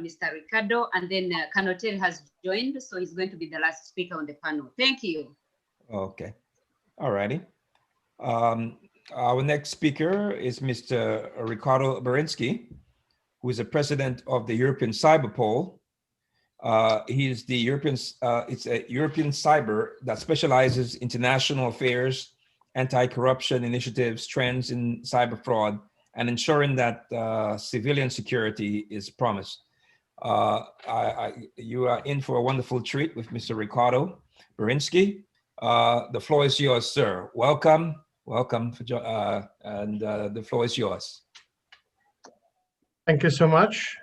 Mr. Ricardo, and then Kanotel has joined, so he's going to be the last speaker on the panel. Thank you. Okay. All righty. Our next speaker is Mr. Ricardo Berinsky, who is the president of the European Cyberpol. He is the it's a European cyber that specializes international affairs, anti-corruption initiatives, trends in cyber fraud, and ensuring that civilian security is promised. You are in for a wonderful treat with Mr. Ricardo Berinsky. The floor is yours, sir. Welcome, and the floor is yours. Thank you so much,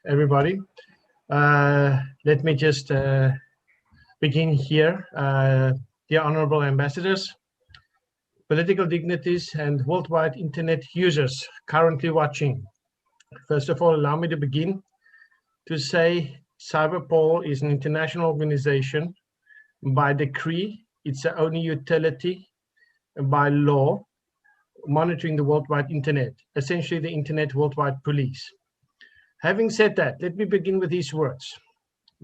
everybody. Let me just begin here dear honorable ambassadors, political dignitaries, and worldwide internet users currently watching. First of all, allow me to begin to say Cyberpol is an international organization. By decree, it's the only utility by law monitoring the worldwide internet, essentially the internet worldwide police. Having said that, let me begin with these words.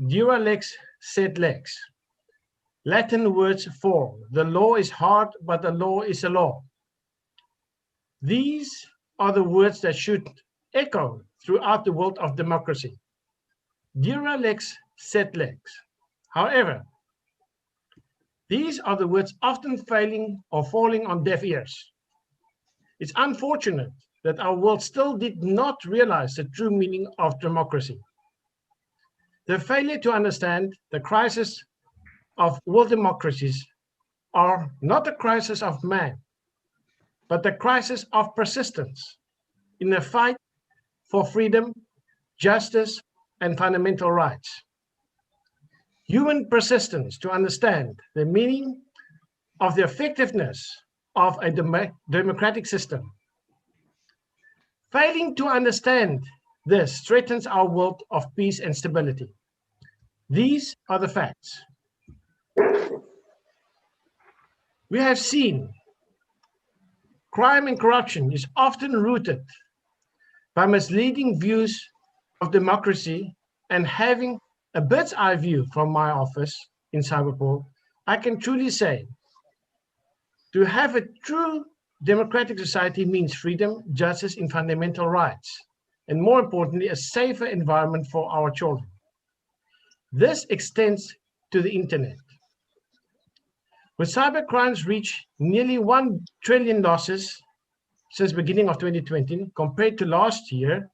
Dura lex sed lex. Latin words for the law is hard, but the law is a law. These are the words that should echo throughout the world of democracy. Dura lex sed lex. However, these are the words often failing or falling on deaf ears. It's unfortunate that our world still did not realize the true meaning of democracy. The failure to understand the crisis of world democracies are not a crisis of man, but the crisis of persistence in the fight for freedom, justice, and fundamental rights. Human persistence to understand the meaning of the effectiveness of a democratic system. Failing to understand this threatens our world of peace and stability. These are the facts. We have seen crime and corruption is often rooted by misleading views of democracy, and having a bird's eye view from my office in Cyberpol, I can truly say to have a true democratic society means freedom, justice, and fundamental rights, and more importantly, a safer environment for our children. This extends to the internet. With cybercrimes reach nearly 1 trillion losses since beginning of 2020, compared to last year,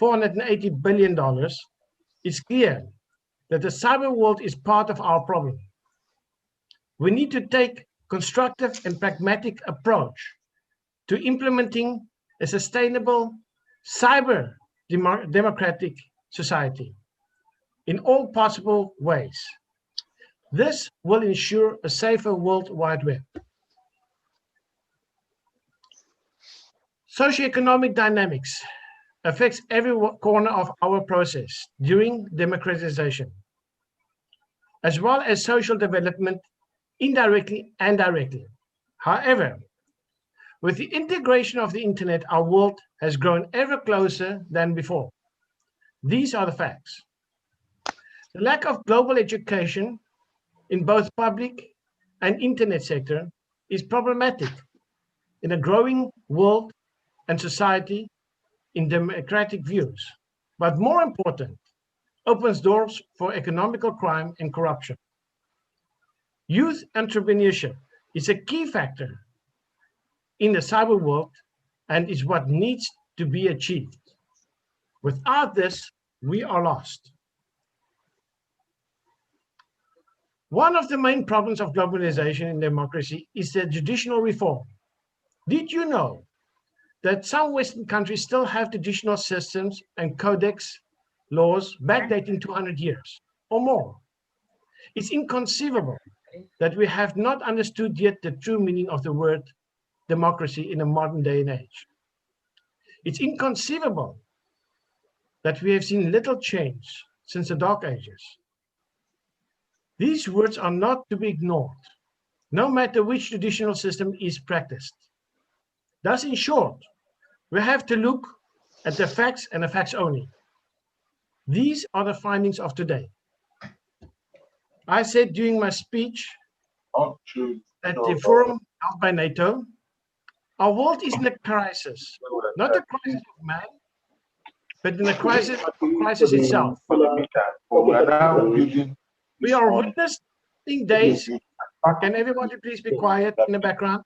$480 billion, it's clear that the cyber world is part of our problem. We need to take constructive and pragmatic approach to implementing a sustainable cyber democratic society in all possible ways. This will ensure a safer World Wide Web. Socioeconomic dynamics affects every corner of our process during democratization, as well as social development indirectly and directly. However, with the integration of the internet, our world has grown ever closer than before. These are the facts. The lack of global education in both public and internet sector is problematic in a growing world and society in democratic views, but more important, opens doors for economical crime and corruption. Youth entrepreneurship is a key factor in the cyber world and is what needs to be achieved. Without this, we are lost. One of the main problems of globalization in democracy is the judicial reform. Did you know that some Western countries still have traditional systems and codex laws backdating 200 years or more? It's inconceivable that we have not understood yet the true meaning of the word democracy in a modern day and age. It's inconceivable that we have seen little change since the Dark Ages. These words are not to be ignored, no matter which traditional system is practiced. Thus, in short, we have to look at the facts and the facts only. These are the findings of today. I said during my speech at the forum held by NATO, our world is in a crisis, not a crisis of man, but in a crisis of crisis itself. We are witnessing days, can everybody please be quiet in the background?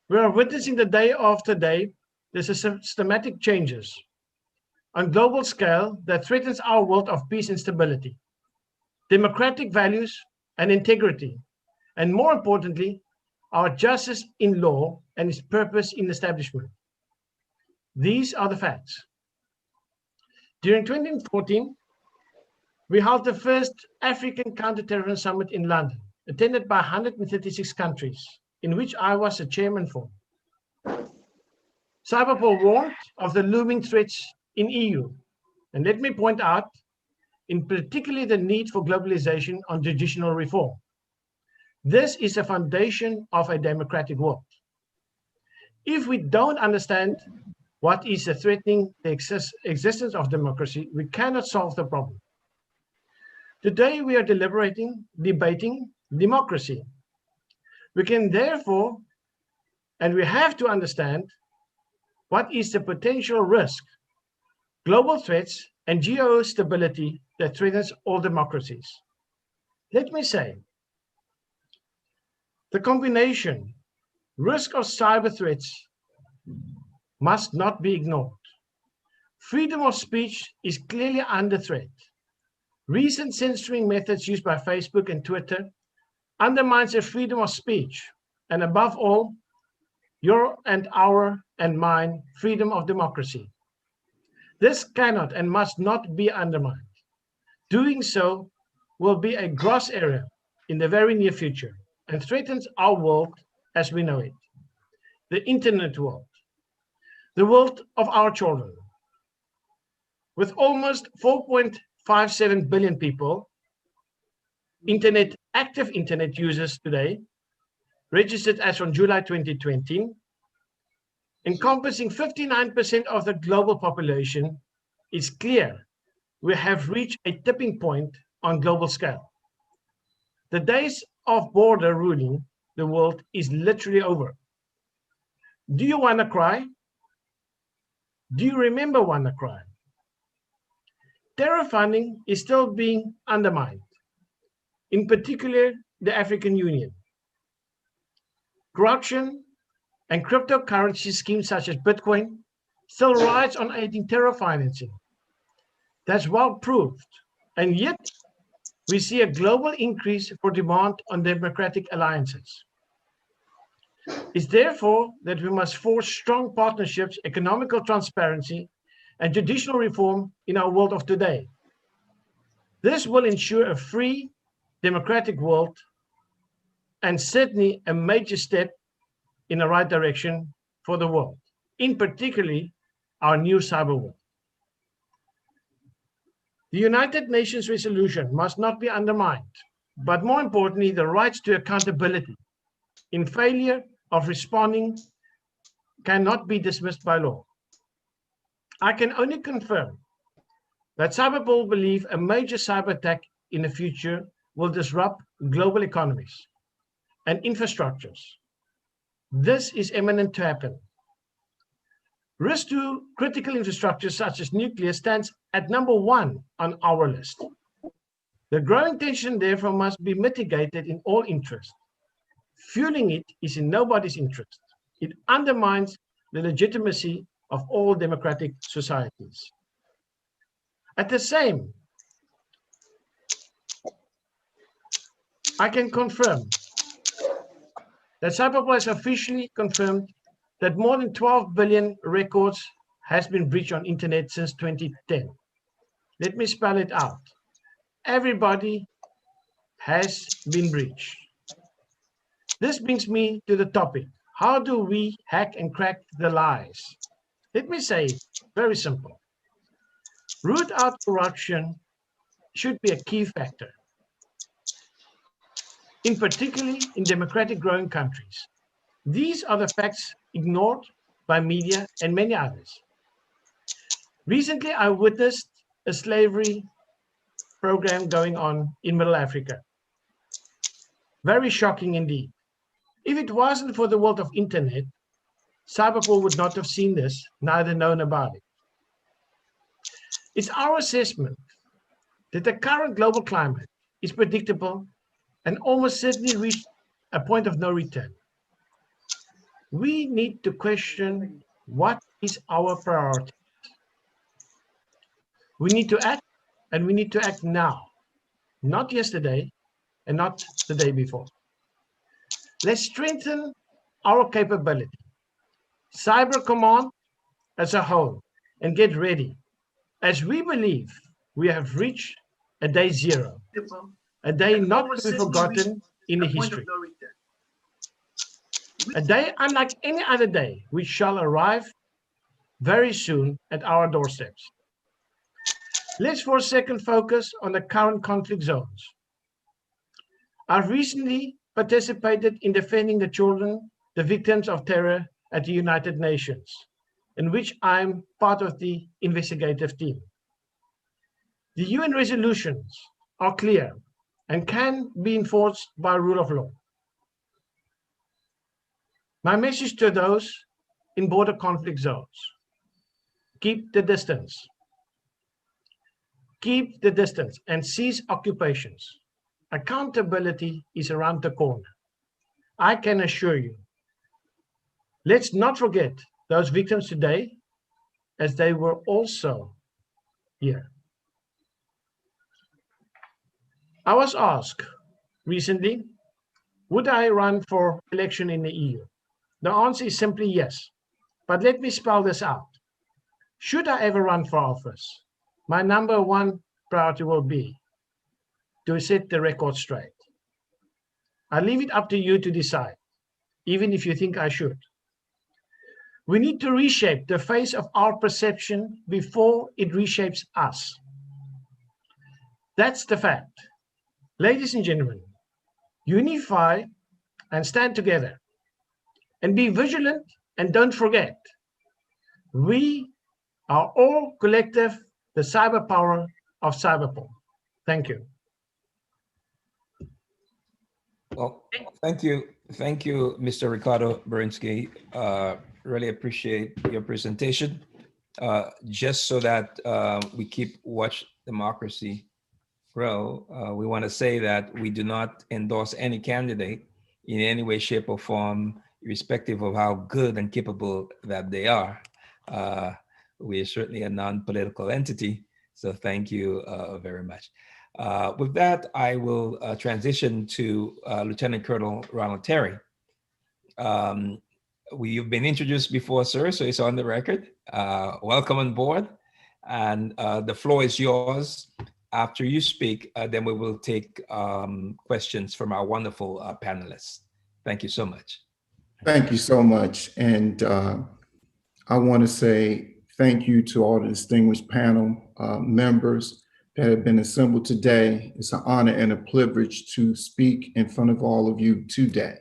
We are witnessing the day after day, there's a systematic changes on global scale that threatens our world of peace and stability, democratic values and integrity, and more importantly, our justice in law and its purpose in establishment. These are the facts. During 2014, we held the first African Counterterrorism Summit in London, attended by 136 countries, in which I was a chairman for. Cyberpol warned of the looming threats in EU, and let me point out, in particular, the need for globalization on judicial reform. This is the foundation of a democratic world. If we don't understand what is threatening the existence of democracy, we cannot solve the problem. Today, we are debating democracy. We can therefore, and we have to understand what is the potential risk, global threats, and geostability that threatens all democracies. Let me say, the combination risk of cyber threats must not be ignored. Freedom of speech is clearly under threat. Recent censoring methods used by Facebook and Twitter undermines the freedom of speech, and above all, your and our and mine freedom of democracy. This cannot and must not be undermined. Doing so will be a gross error in the very near future and threatens our world as we know it, the internet world, the world of our children. With almost 4.57 billion people, active internet users today, registered as from July 2020, encompassing 59% of the global population, it's clear we have reached a tipping point on global scale. The days of border ruling the world is literally over. Do you want to cry? Do you remember WannaCry? Terror funding is still being undermined, in particular the African Union. Corruption and cryptocurrency schemes such as Bitcoin still rides on aiding terror financing. That's well proved, and yet we see a global increase for demand on democratic alliances. It's therefore that we must force strong partnerships, economical transparency, and judicial reform in our world of today. This will ensure a free, democratic world, and certainly a major step in the right direction for the world, in particularly our new cyber world. The United Nations resolution must not be undermined, but more importantly, the rights to accountability in failure of responding cannot be dismissed by law. I can only confirm that Cyberpol believe a major cyber attack in the future will disrupt global economies and infrastructures. This is imminent to happen. Risk to critical infrastructure such as nuclear stands at #1 on our list. The growing tension therefore must be mitigated in all interests. Fueling it is in nobody's interest. It undermines the legitimacy of all democratic societies. At the same, I can confirm that Cyberpol has officially confirmed that more than 12 billion records has been breached on internet since 2010. Let me spell it out. Everybody has been breached. This brings me to the topic. How do we hack and crack the lies? Let me say it very simple. Root out corruption should be a key factor, in particularly in democratic growing countries. These are the facts ignored by media and many others. Recently, I witnessed a slavery program going on in Middle Africa. Very shocking indeed. If it wasn't for the world of internet, Cyberpol would not have seen this, neither known about it. It's our assessment that the current global climate is predictable and almost certainly reached a point of no return. We need to question what is our priority. We need to act, and we need to act now, not yesterday and not the day before. Let's strengthen our capability, Cyber Command as a whole, and get ready, as we believe we have reached a day zero, a day not to be forgotten in the history. A day unlike any other day, which shall arrive very soon at our doorsteps. Let's for a second focus on the current conflict zones. I've recently participated in defending the children, the victims of terror at the United Nations, in which I'm part of the investigative team. The UN resolutions are clear and can be enforced by rule of law. My message to those in border conflict zones: keep the distance. Keep the distance and cease occupations. Accountability is around the corner. I can assure you. Let's not forget those victims today, as they were also here. I was asked recently, would I run for election in the EU? The answer is simply yes, but let me spell this out. Should I ever run for office, my number one priority will be to set the record straight. I leave it up to you to decide, even if you think I should. We need to reshape the face of our perception before it reshapes us. That's the fact. Ladies and gentlemen, unify and stand together and be vigilant, and don't forget, we are all collective, the cyber power of cyberpol. Thank you. Well, thank you, Mr. Ricardo Berinsky. Really appreciate your presentation. Just so that we keep Watch Democracy Grow, we want to say that we do not endorse any candidate in any way, shape, or form, irrespective of how good and capable that they are. We are certainly a non-political entity, so thank you very much. With that, I will transition to Lieutenant Colonel Ronald Terry. You've been introduced before, sir, so it's on the record. Welcome on board, and the floor is yours. After you speak, then we will take questions from our wonderful panelists. Thank you so much. Thank you so much. And I want to say thank you to all the distinguished panel members that have been assembled today. It's an honor and a privilege to speak in front of all of you today.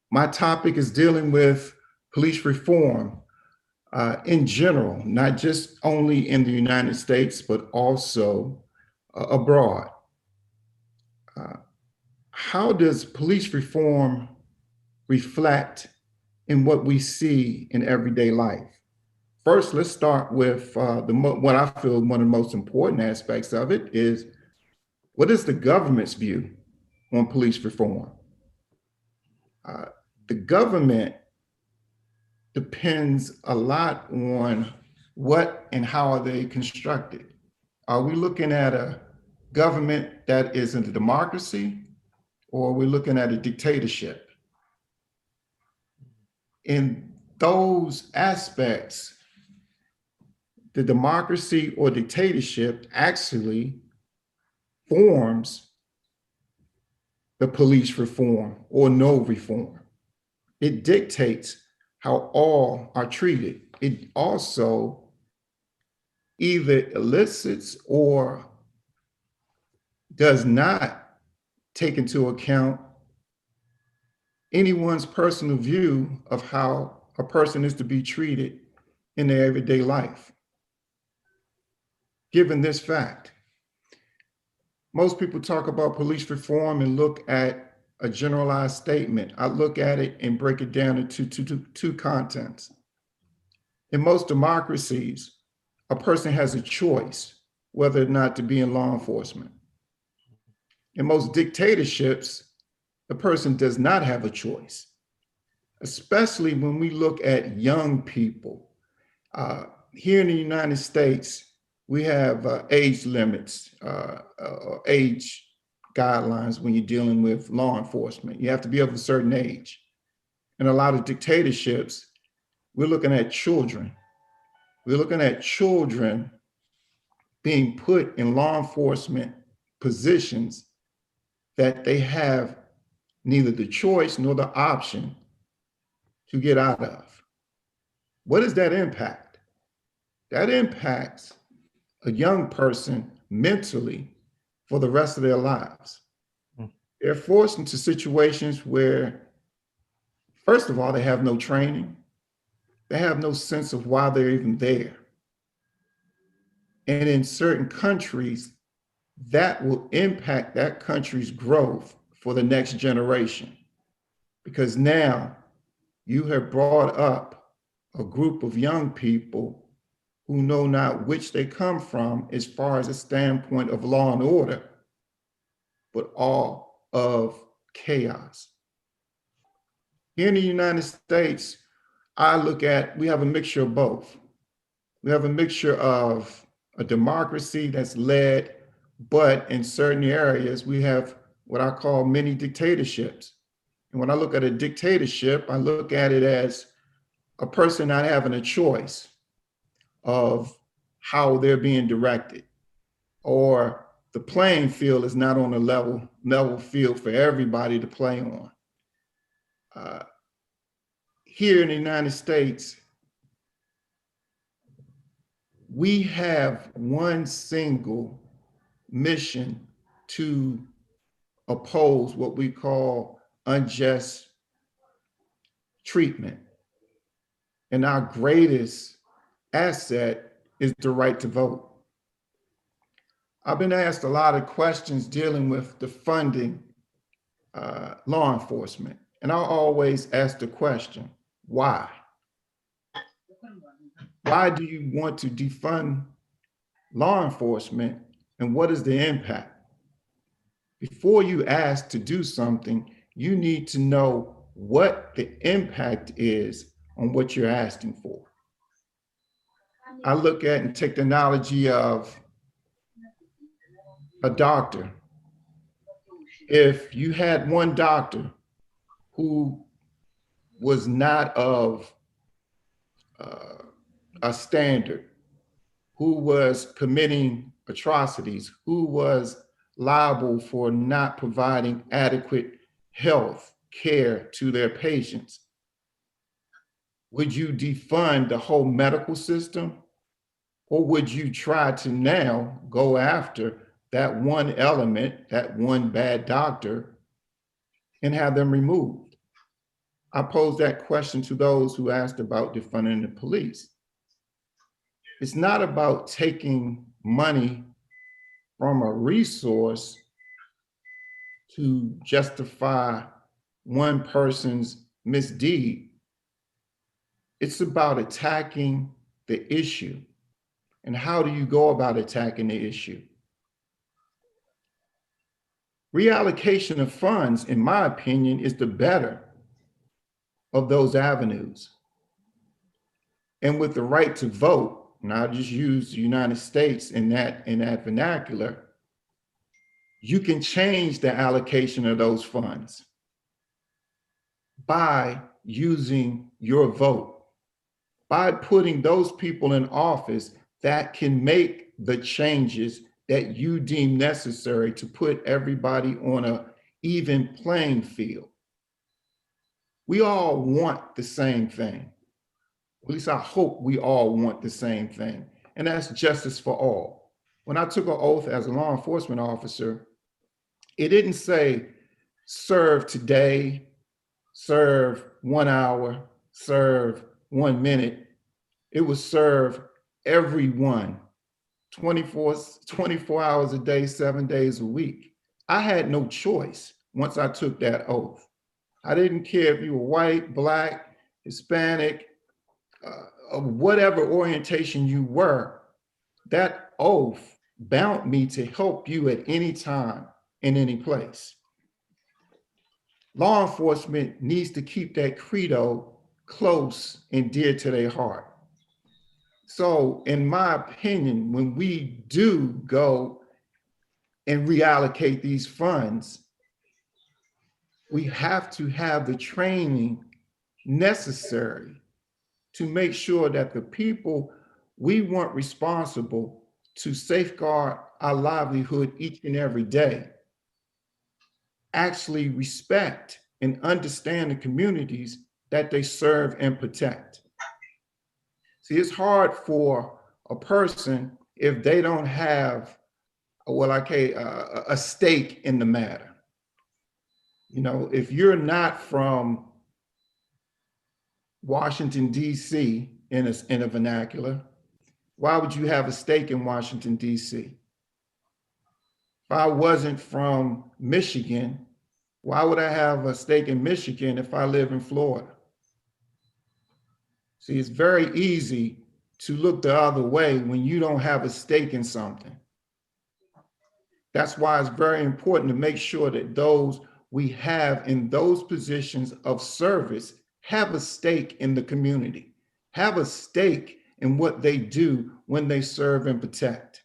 My topic is dealing with police reform in general, not just only in the United States, but also abroad. How does police reform reflect in what we see in everyday life? First, let's start with what I feel one of the most important aspects of it is, what is the government's view on police reform? The government depends a lot on what and how are they constructed. Are we looking at a government that is in a democracy, or are we looking at a dictatorship? In those aspects, the democracy or dictatorship actually forms the police reform or no reform. It dictates how all are treated. It also either elicits or does not take into account anyone's personal view of how a person is to be treated in their everyday life. Given this fact, most people talk about police reform and look at a generalized statement. I look at it and break it down into two contents. In most democracies, a person has a choice whether or not to be in law enforcement. In most dictatorships, the person does not have a choice, especially when we look at young people. Here in the United States, we have age limits, age guidelines when you're dealing with law enforcement. You have to be of a certain age. In a lot of dictatorships, we're looking at children. We're looking at children being put in law enforcement positions that they have neither the choice nor the option to get out of. What does that impact? That impacts a young person mentally for the rest of their lives. They're forced into situations where, first of all, they have no training. They have no sense of why they're even there. And in certain countries, that will impact that country's growth for the next generation. Because now you have brought up a group of young people who know not which they come from as far as a standpoint of law and order, but all of chaos. Here in the United States, we have a mixture of both. We have a mixture of a democracy that's led, but in certain areas, we have what I call mini dictatorships. And when I look at a dictatorship, I look at it as a person not having a choice of how they're being directed, or the playing field is not on a level field for everybody to play on. Here in the United States, we have one single mission to oppose what we call unjust treatment. And our greatest asset is the right to vote. I've been asked a lot of questions dealing with the funding law enforcement. And I'll always ask the question, why? Why do you want to defund law enforcement, and what is the impact? Before you ask to do something, you need to know what the impact is on what you're asking for. I look at and take the analogy of a doctor. If you had one doctor who was not of a standard, who was committing atrocities, who was liable for not providing adequate health care to their patients, would you defund the whole medical system? Or would you try to now go after that one element, that one bad doctor, and have them removed? I pose that question to those who asked about defunding the police. It's not about taking money from a resource to justify one person's misdeed. It's about attacking the issue. And how do you go about attacking the issue? Reallocation of funds, in my opinion, is the better of those avenues. And with the right to vote, and I'll just use the United States in that vernacular, you can change the allocation of those funds by using your vote, by putting those people in office that can make the changes that you deem necessary to put everybody on an even playing field. We all want the same thing. At least I hope we all want the same thing, and that's justice for all. When I took an oath as a law enforcement officer, it didn't say serve today, serve 1 hour, serve 1 minute. It was serve everyone, 24 hours a day, 7 days a week. I had no choice once I took that oath. I didn't care if you were white, black, Hispanic, of whatever orientation you were. That oath bound me to help you at any time, in any place. Law enforcement needs to keep that credo close and dear to their heart. So in my opinion, when we do go and reallocate these funds, we have to have the training necessary to make sure that the people we want responsible to safeguard our livelihood each and every day actually respect and understand the communities that they serve and protect. See, it's hard for a person if they don't have, well, a stake in the matter. You know, if you're not from Washington, D.C. in a vernacular, why would you have a stake in Washington, D.C.? If I wasn't from Michigan, why would I have a stake in Michigan if I live in Florida? See, it's very easy to look the other way when you don't have a stake in something. That's why it's very important to make sure that those we have in those positions of service have a stake in the community, have a stake in what they do when they serve and protect.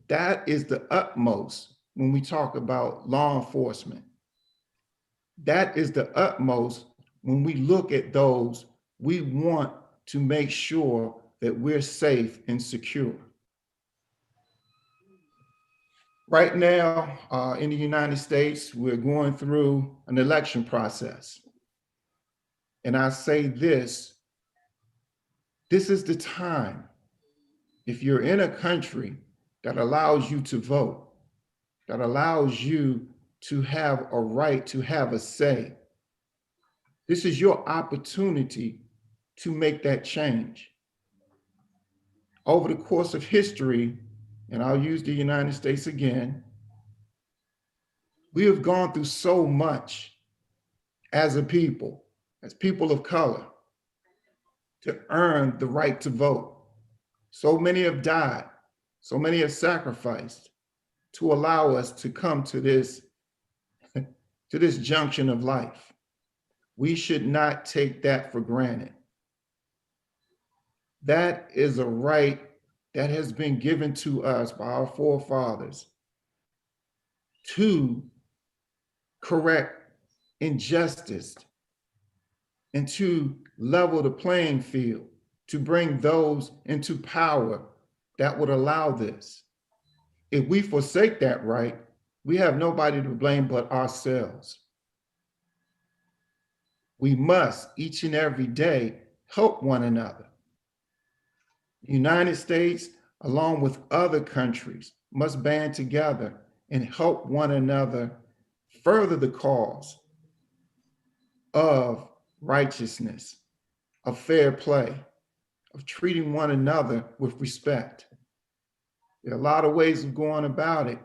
That is the utmost when we talk about law enforcement. That is the utmost when we look at those we want to make sure that we're safe and secure. Right now, in the United States, we're going through an election process. And I say this is the time. If you're in a country that allows you to vote, that allows you to have a right to have a say, this is your opportunity to make that change. Over the course of history, and I'll use the United States again, we have gone through so much as a people of color, to earn the right to vote. So many have died, so many have sacrificed to allow us to come to this junction of life. We should not take that for granted. That is a right that has been given to us by our forefathers to correct injustice and to level the playing field, to bring those into power that would allow this. If we forsake that right, we have nobody to blame but ourselves. We must each and every day help one another. The United States, along with other countries, must band together and help one another further the cause of righteousness, of fair play, of treating one another with respect. There are a lot of ways of going about it,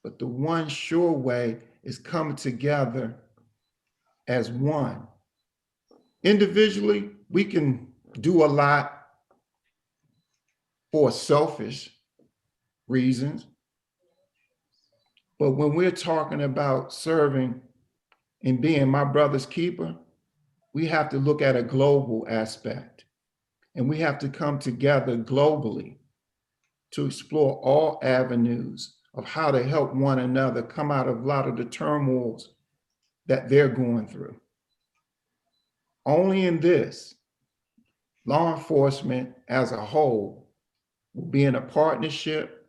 but the one sure way is coming together as one. Individually, we can do a lot for selfish reasons, but when we're talking about serving and being my brother's keeper, we have to look at a global aspect, and we have to come together globally to explore all avenues of how to help one another come out of a lot of the turmoils that they're going through. Only in this, law enforcement as a whole will be in a partnership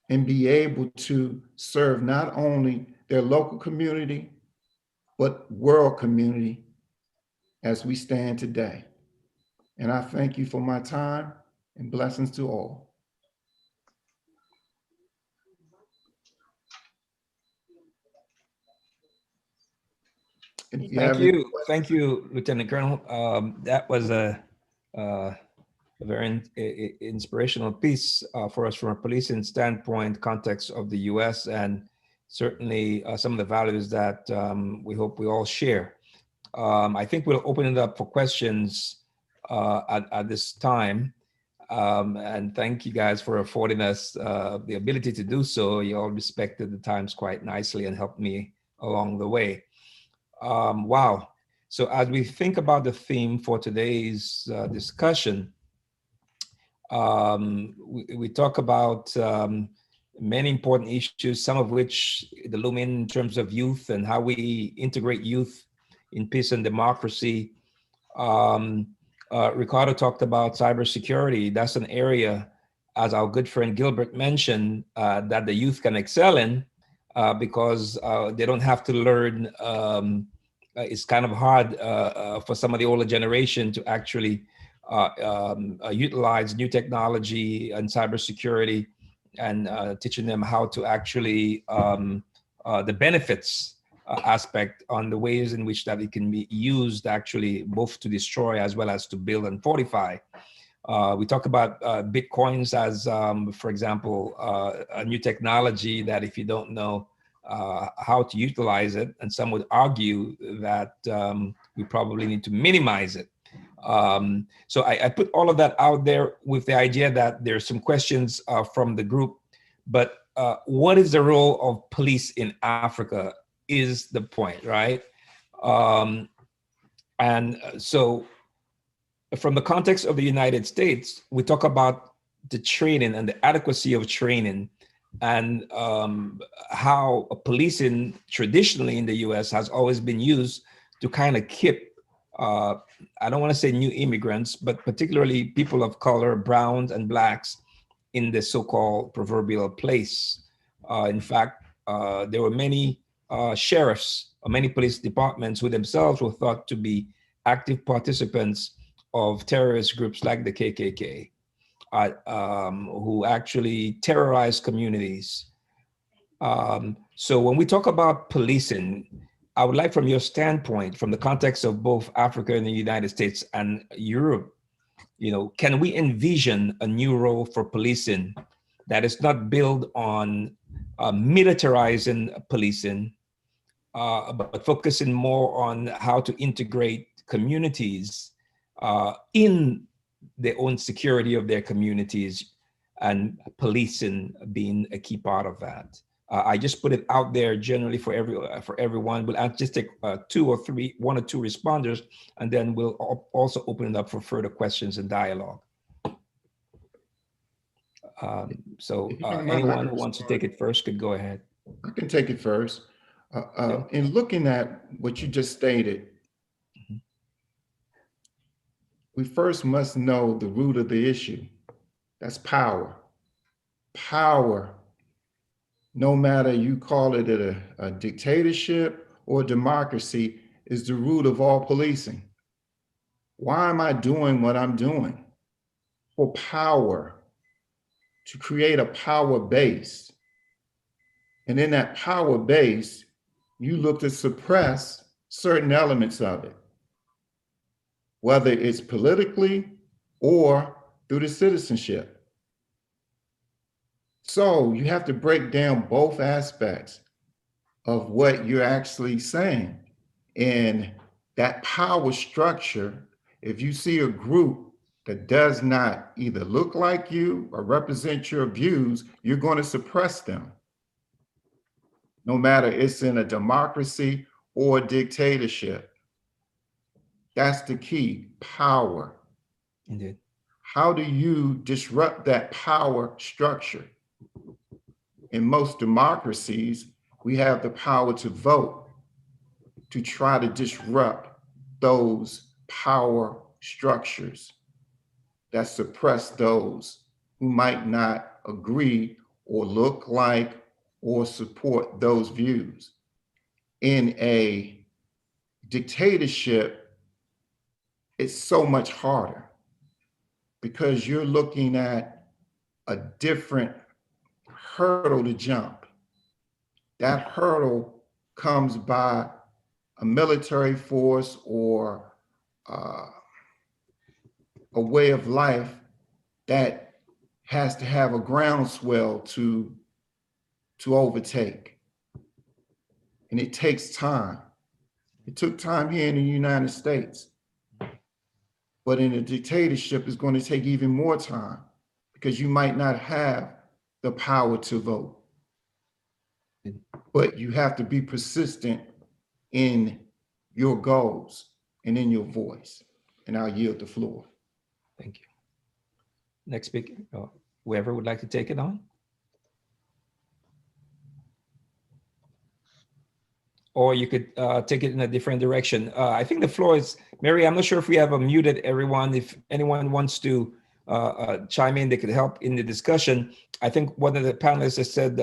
and be able to serve not only their local community, but world community as we stand today. And I thank you for my time, and blessings to all. Thank you, Lieutenant Colonel. That was a very inspirational piece for us from a policing standpoint, context of the U.S., and certainly some of the values that we hope we all share. I think we'll open it up for questions at this time. And thank you guys for affording us the ability to do so. You all respected the times quite nicely and helped me along the way. Wow. So as we think about the theme for today's discussion, we talk about many important issues, some of which loom in terms of youth and how we integrate youth in peace and democracy. Ricardo talked about cybersecurity. That's an area as our good friend Gilbert mentioned, that the youth can excel in because they don't have to learn. It's kind of hard for some of the older generation to actually utilize new technology and cybersecurity, and teaching them how to actually the benefits aspect on the ways in which that it can be used actually both to destroy as well as to build and fortify. We talk about Bitcoins as, for example, a new technology that if you don't know how to utilize it, and some would argue that we probably need to minimize it. So I put all of that out there with the idea that there's some questions from the group, but what is the role of police in Africa is the point, right? So from the context of the United States, we talk about the training and the adequacy of training, and how policing traditionally in the US has always been used to kind of keep, I don't want to say new immigrants, but particularly people of color, browns and blacks, in the so-called proverbial place. In fact, there were many sheriffs or many police departments who themselves were thought to be active participants of terrorist groups like the KKK, who actually terrorize communities. So when we talk about policing, I would like, from your standpoint, from the context of both Africa and the United States and Europe, can we envision a new role for policing that is not built on militarizing policing, but focusing more on how to integrate communities in their own security of their communities, and policing being a key part of that? I just put it out there generally for everyone. We'll just take one or two responders, and then we'll also open it up for further questions and dialogue. Anyone who wants to take it first could go ahead. I can take it first. In looking at what you just stated, we first must know the root of the issue. That's power. Power, no matter you call it a dictatorship or democracy, is the root of all policing. Why am I doing what I'm doing? For power, to create a power base. And in that power base, you look to suppress certain elements of it, whether it's politically or through the citizenship. So you have to break down both aspects of what you're actually saying. And that power structure, if you see a group that does not either look like you or represent your views, you're going to suppress them. No matter it's in a democracy or a dictatorship. That's the key, power. Indeed. How do you disrupt that power structure? In most democracies, we have the power to vote, to try to disrupt those power structures that suppress those who might not agree or look like or support those views. In a dictatorship, it's so much harder because you're looking at a different hurdle to jump. That hurdle comes by a military force or a way of life that has to have a groundswell to overtake. And it takes time. It took time here in the United States. But in a dictatorship, it's going to take even more time because you might not have the power to vote. But you have to be persistent in your goals and in your voice. And I'll yield the floor. Thank you. Next speaker, whoever would like to take it on. Or you could take it in a different direction. I think the floor is, Mary, I'm not sure if we have muted everyone. If anyone wants to chime in, they could help in the discussion. I think one of the panelists has said,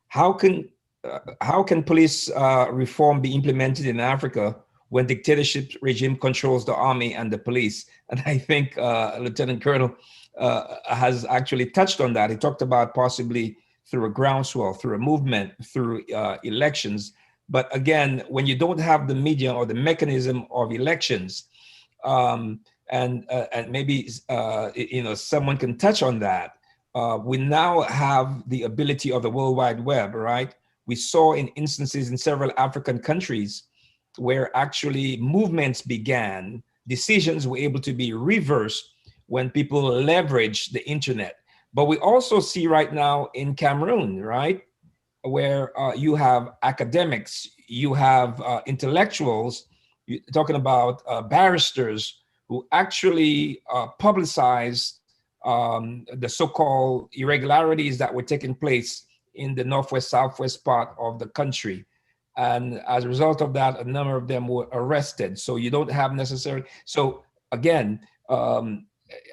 how can police reform be implemented in Africa when dictatorship regime controls the army and the police? And I think Lieutenant Colonel has actually touched on that. He talked about possibly through a groundswell, through a movement, through elections. But again, when you don't have the media or the mechanism of elections, and maybe someone can touch on that. We now have the ability of the World Wide Web, right? We saw in instances in several African countries where actually movements began, decisions were able to be reversed when people leverage the internet. But we also see right now in Cameroon, right, where you have academics, you have intellectuals, talking about barristers who actually publicize the so-called irregularities that were taking place in the northwest, southwest part of the country. And as a result of that, a number of them were arrested. So you don't have necessarily, so again,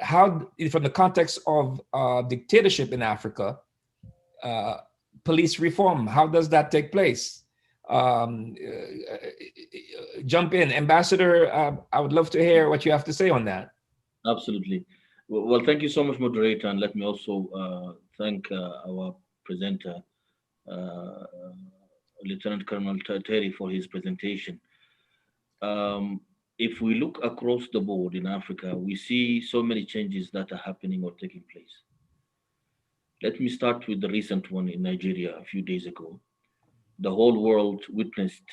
how, from the context of dictatorship in Africa, police reform, how does that take place? Jump in. Ambassador, I would love to hear what you have to say on that. Absolutely. Well, thank you so much, moderator. And let me also thank our presenter, Lieutenant Colonel Terry, for his presentation. If we look across the board in Africa, we see so many changes that are happening or taking place. Let me start with the recent one in Nigeria a few days ago. The whole world witnessed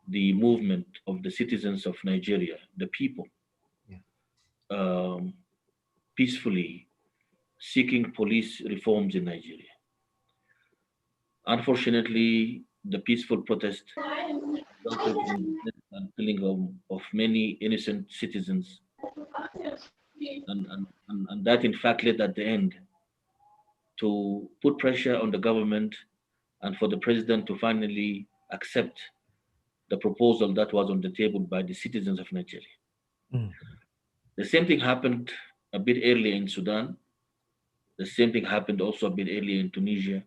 the movement of the citizens of Nigeria, the people, peacefully seeking police reforms in Nigeria. Unfortunately, the peaceful protest resulted in the death and killing of many innocent citizens, and that in fact led at the end to put pressure on the government and for the president to finally accept the proposal that was on the table by the citizens of Nigeria. The same thing happened a bit earlier in Sudan. The same thing happened also a bit earlier in Tunisia.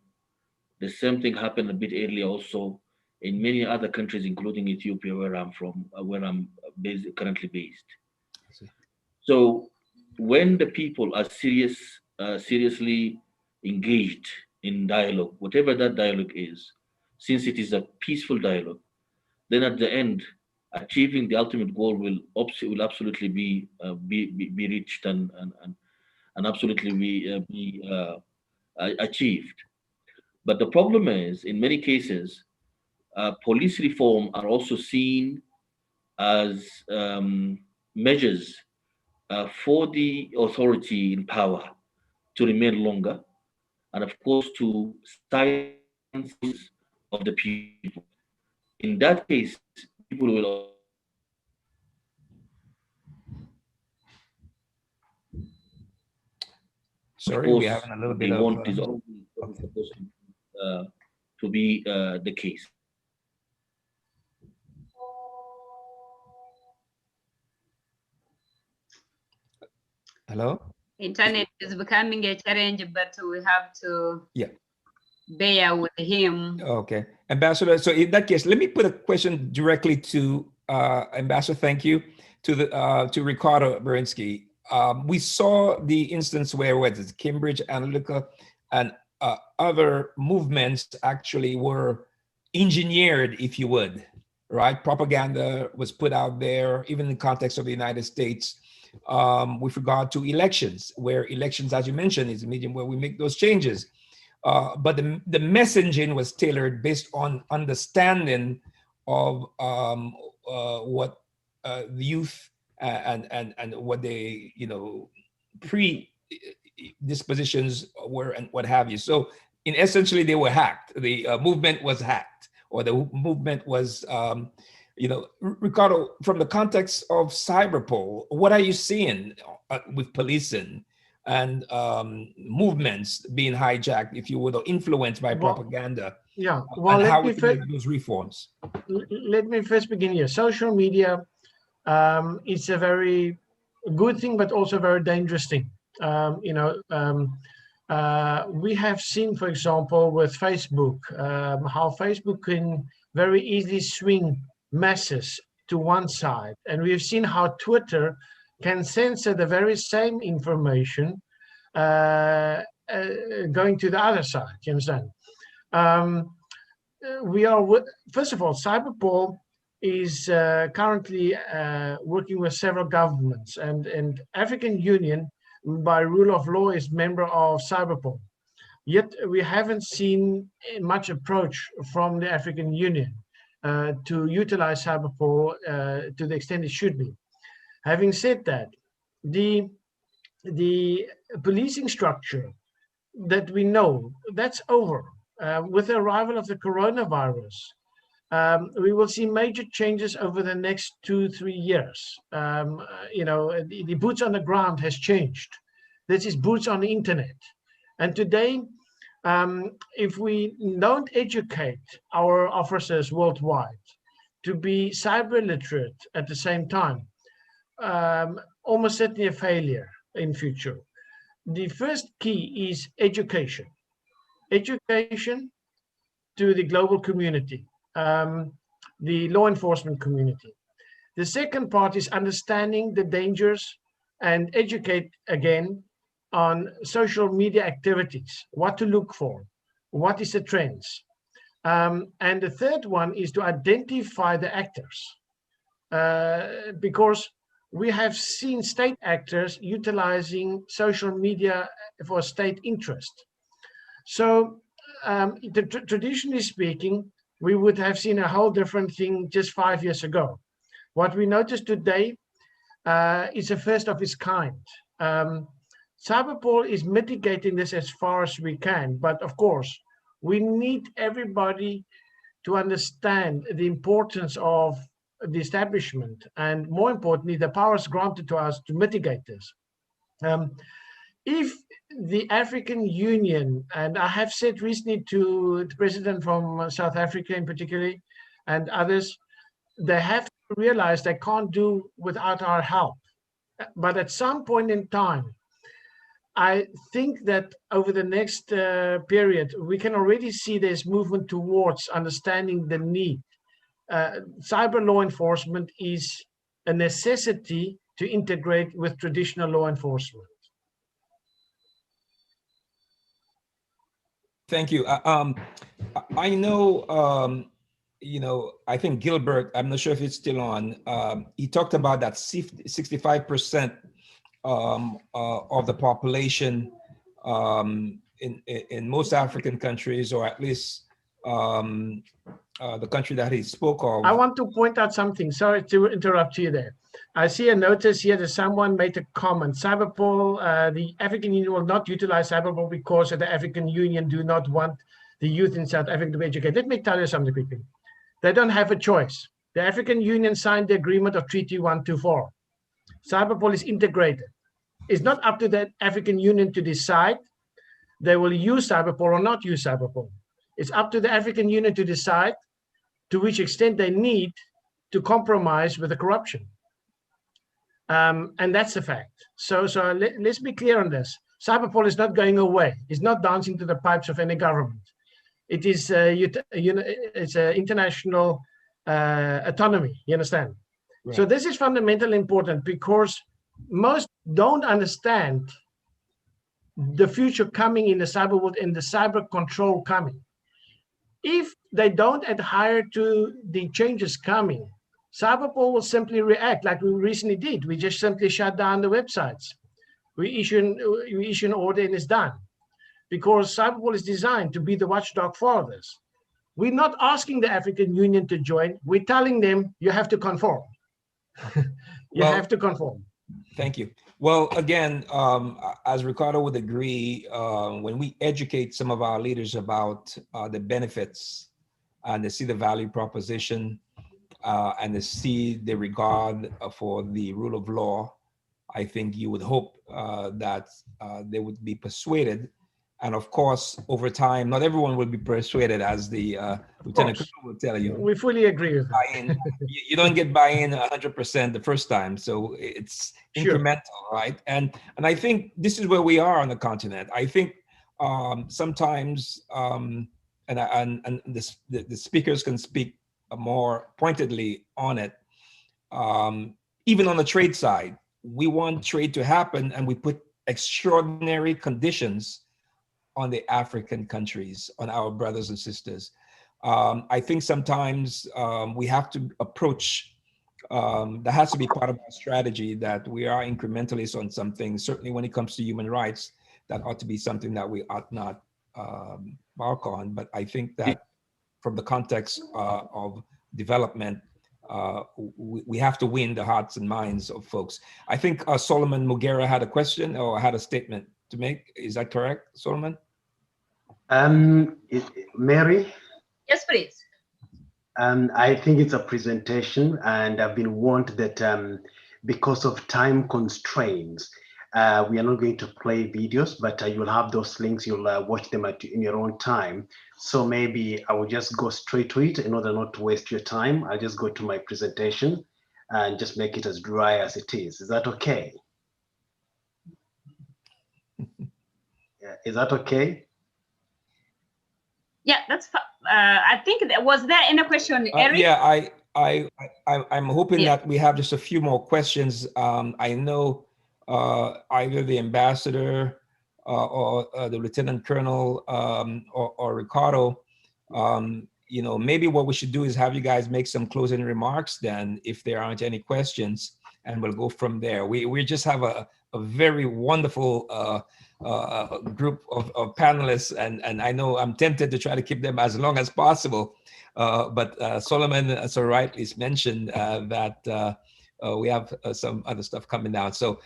The same thing happened a bit earlier also in many other countries, including Ethiopia, where I'm from, where I'm currently based. So when the people are seriously engaged in dialogue, whatever that dialogue is, since it is a peaceful dialogue, then at the end, achieving the ultimate goal will absolutely be reached and absolutely be achieved. But the problem is, in many cases, police reform are also seen as measures for the authority in power to remain longer, and of course to silence of the people. In that case, people will. Sorry, we're having a little bit of. Is always supposed to be the case. Hello? Internet is becoming a challenge, but we have to bear with him. Okay. Ambassador, so in that case, let me put a question directly to Ambassador, thank you, to Ricardo Berinsky. We saw the instance where Cambridge Analytica and other movements actually were engineered, if you would, right? Propaganda was put out there, even in the context of the United States, with regard to elections, where elections, as you mentioned, is a medium where we make those changes. But the messaging was tailored based on understanding of what the youth and what they, predispositions were and what have you. So essentially they were hacked. The movement was hacked, or the movement was, Ricardo, from the context of cyberpol, what are you seeing with policing and movements being hijacked, if you would, or influenced by propaganda? Yeah, well, how we can make those reforms. Let me first begin here. Social media is a very good thing, but also a very dangerous thing. We have seen, for example, with Facebook, how Facebook can very easily swing masses to one side. And we've seen how Twitter can censor the very same information going to the other side, you understand? First of all, Cyberpol is currently working with several governments, and African Union, by rule of law, is member of Cyberpol. Yet we haven't seen much approach from the African Union to utilize Cyberpol to the extent it should be. Having said that, the policing structure that we know, that's over. With the arrival of the coronavirus, we will see major changes over the next 2-3 years. The boots on the ground has changed. This is boots on the internet. And today, if we don't educate our officers worldwide to be cyber literate at the same time, almost certainly a failure in future. The first key is education. Education to the global community, the law enforcement community. The second part is understanding the dangers and educate again on social media activities, what to look for, what is the trends. And the third one is to identify the actors, because we have seen state actors utilizing social media for state interest. So traditionally speaking, we would have seen a whole different thing just 5 years ago. What we notice today is a first of its kind. Cyberpol is mitigating this as far as we can, but of course, we need everybody to understand the importance of the establishment and, more importantly, the powers granted to us to mitigate this. If the African Union, and I have said recently to the president from South Africa in particular and others, they have to realize they can't do without our help. But at some point in time, I think that over the next period, we can already see this movement towards understanding the need. Cyber law enforcement is a necessity to integrate with traditional law enforcement. Thank you. I know, I think Gilbert, I'm not sure if it's still on, he talked about that 65% of the population in most African countries, or at least the country that he spoke of. I want to point out something. Sorry to interrupt you there. I see a notice here that someone made a comment. Cyberpol, the African Union will not utilize Cyberpol because the African Union do not want the youth in South Africa to be educated. Let me tell you something quickly. They don't have a choice. The African Union signed the agreement of Treaty 124. Cyberpol is integrated. It's not up to the African Union to decide they will use Cyberpol or not use Cyberpol. It's up to the African Union to decide to which extent they need to compromise with the corruption. And that's a fact. So let's be clear on this. Cyberpol is not going away. It's not dancing to the pipes of any government. It is it's an international autonomy, you understand? Right. So this is fundamentally important because most don't understand the future coming in the cyber world and the cyber control coming. If they don't adhere to the changes coming, Cyberpol will simply react like we recently did. We just simply shut down the websites. We issue an order and it's done. Because Cyberpol is designed to be the watchdog for this. We're not asking the African Union to join. We're telling them you have to conform. You have to conform. Thank you. Well, again, as Ricardo would agree, when we educate some of our leaders about the benefits and they see the value proposition and they see the regard for the rule of law, I think you would hope that they would be persuaded And of course, over time, not everyone will be persuaded, as the Lieutenant Colonel will tell you. We fully agree with that. You don't get buy-in 100% the first time, so it's incremental, right? And I think this is where we are on the continent. I think sometimes, and the speakers can speak more pointedly on it. Even on the trade side, we want trade to happen, and we put extraordinary conditions on the African countries, on our brothers and sisters. I think sometimes we have to approach, that has to be part of our strategy, that we are incrementalists on some things. Certainly when it comes to human rights, that ought to be something that we ought not bark on. But I think that from the context of development, we have to win the hearts and minds of folks. I think Solomon Mugera had a question or had a statement to make. Is that correct, Solomon? Mary? Yes, please. I think it's a presentation, and I've been warned that because of time constraints, we are not going to play videos, but you'll have those links. You'll watch them in your own time. So maybe I will just go straight to it in order not to waste your time. I'll just go to my presentation and just make it as dry as it is. Is that okay? Yeah, is that okay? Yeah, that's fine. I think was there any question, Eric? Yeah, I'm hoping that we have just a few more questions. I know either the ambassador or the lieutenant colonel or Ricardo, you know, maybe what we should do is have you guys make some closing remarks then, if there aren't any questions, and we'll go from there. We just have a very wonderful group of panelists, and I know I'm tempted to try to keep them as long as possible, but Solomon so rightly mentioned that we have some other stuff coming down. So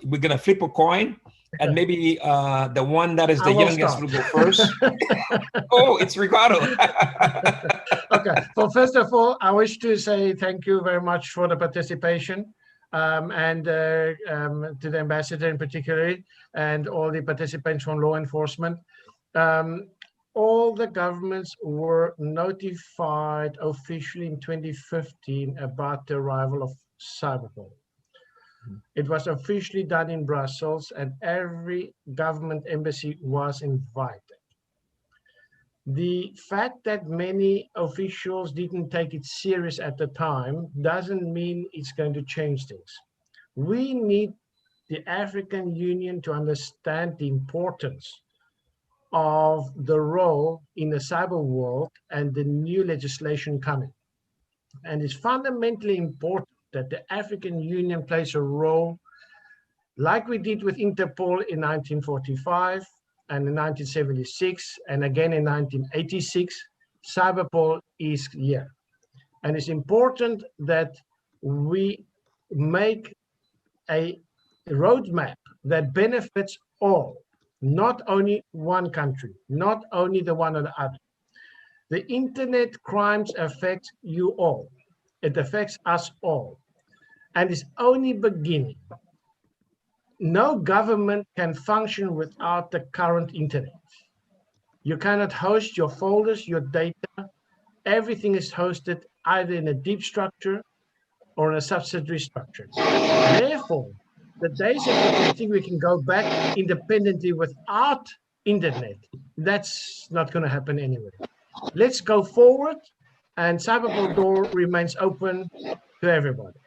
we're gonna flip a coin, and maybe the one that is the youngest will go first. Oh, it's Ricardo. Okay, well, first of all, I wish to say thank you very much for the participation. And to the ambassador in particular, and all the participants from law enforcement. All the governments were notified officially in 2015 about the arrival of Cyberpol. It was officially done in Brussels, and every government embassy was invited. The fact that many officials didn't take it serious at the time doesn't mean it's going to change things. We need the African Union to understand the importance of the role in the cyber world and the new legislation coming. And it's fundamentally important that the African Union plays a role like we did with Interpol in 1945, and in 1976, and again in 1986, Cyberpol is here. And it's important that we make a roadmap that benefits all, not only one country, not only the one or the other. The internet crimes affect you all. It affects us all. And it's only beginning. No government can function without the current internet. You cannot host your folders, your data. Everything is hosted either in a deep structure or in a subsidiary structure. Therefore, the days that we think we can go back independently without internet, that's not going to happen anyway. Let's go forward, and Cyberpol door remains open to everybody.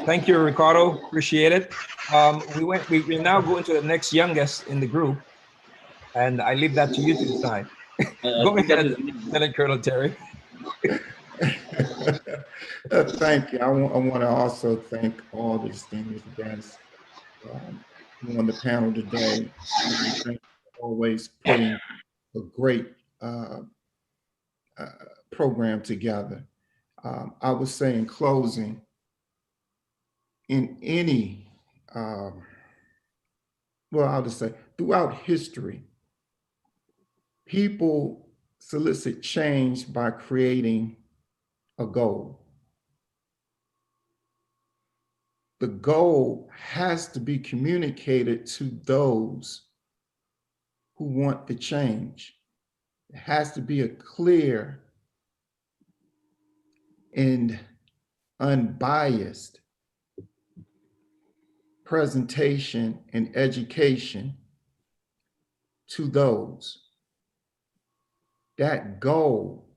Thank you, Ricardo. Appreciate it. We now go into the next youngest in the group, and I leave that to you to decide. Go ahead, Lieutenant Colonel Terry. Thank you. I want to also thank all the distinguished guests on the panel today. Thank you for always putting a great program together. I would say in closing, in any, well, I'll just say throughout history, people solicit change by creating a goal. the goal has to be communicated to those who want the change. It has to be a clear and unbiased presentation and education to those. That goal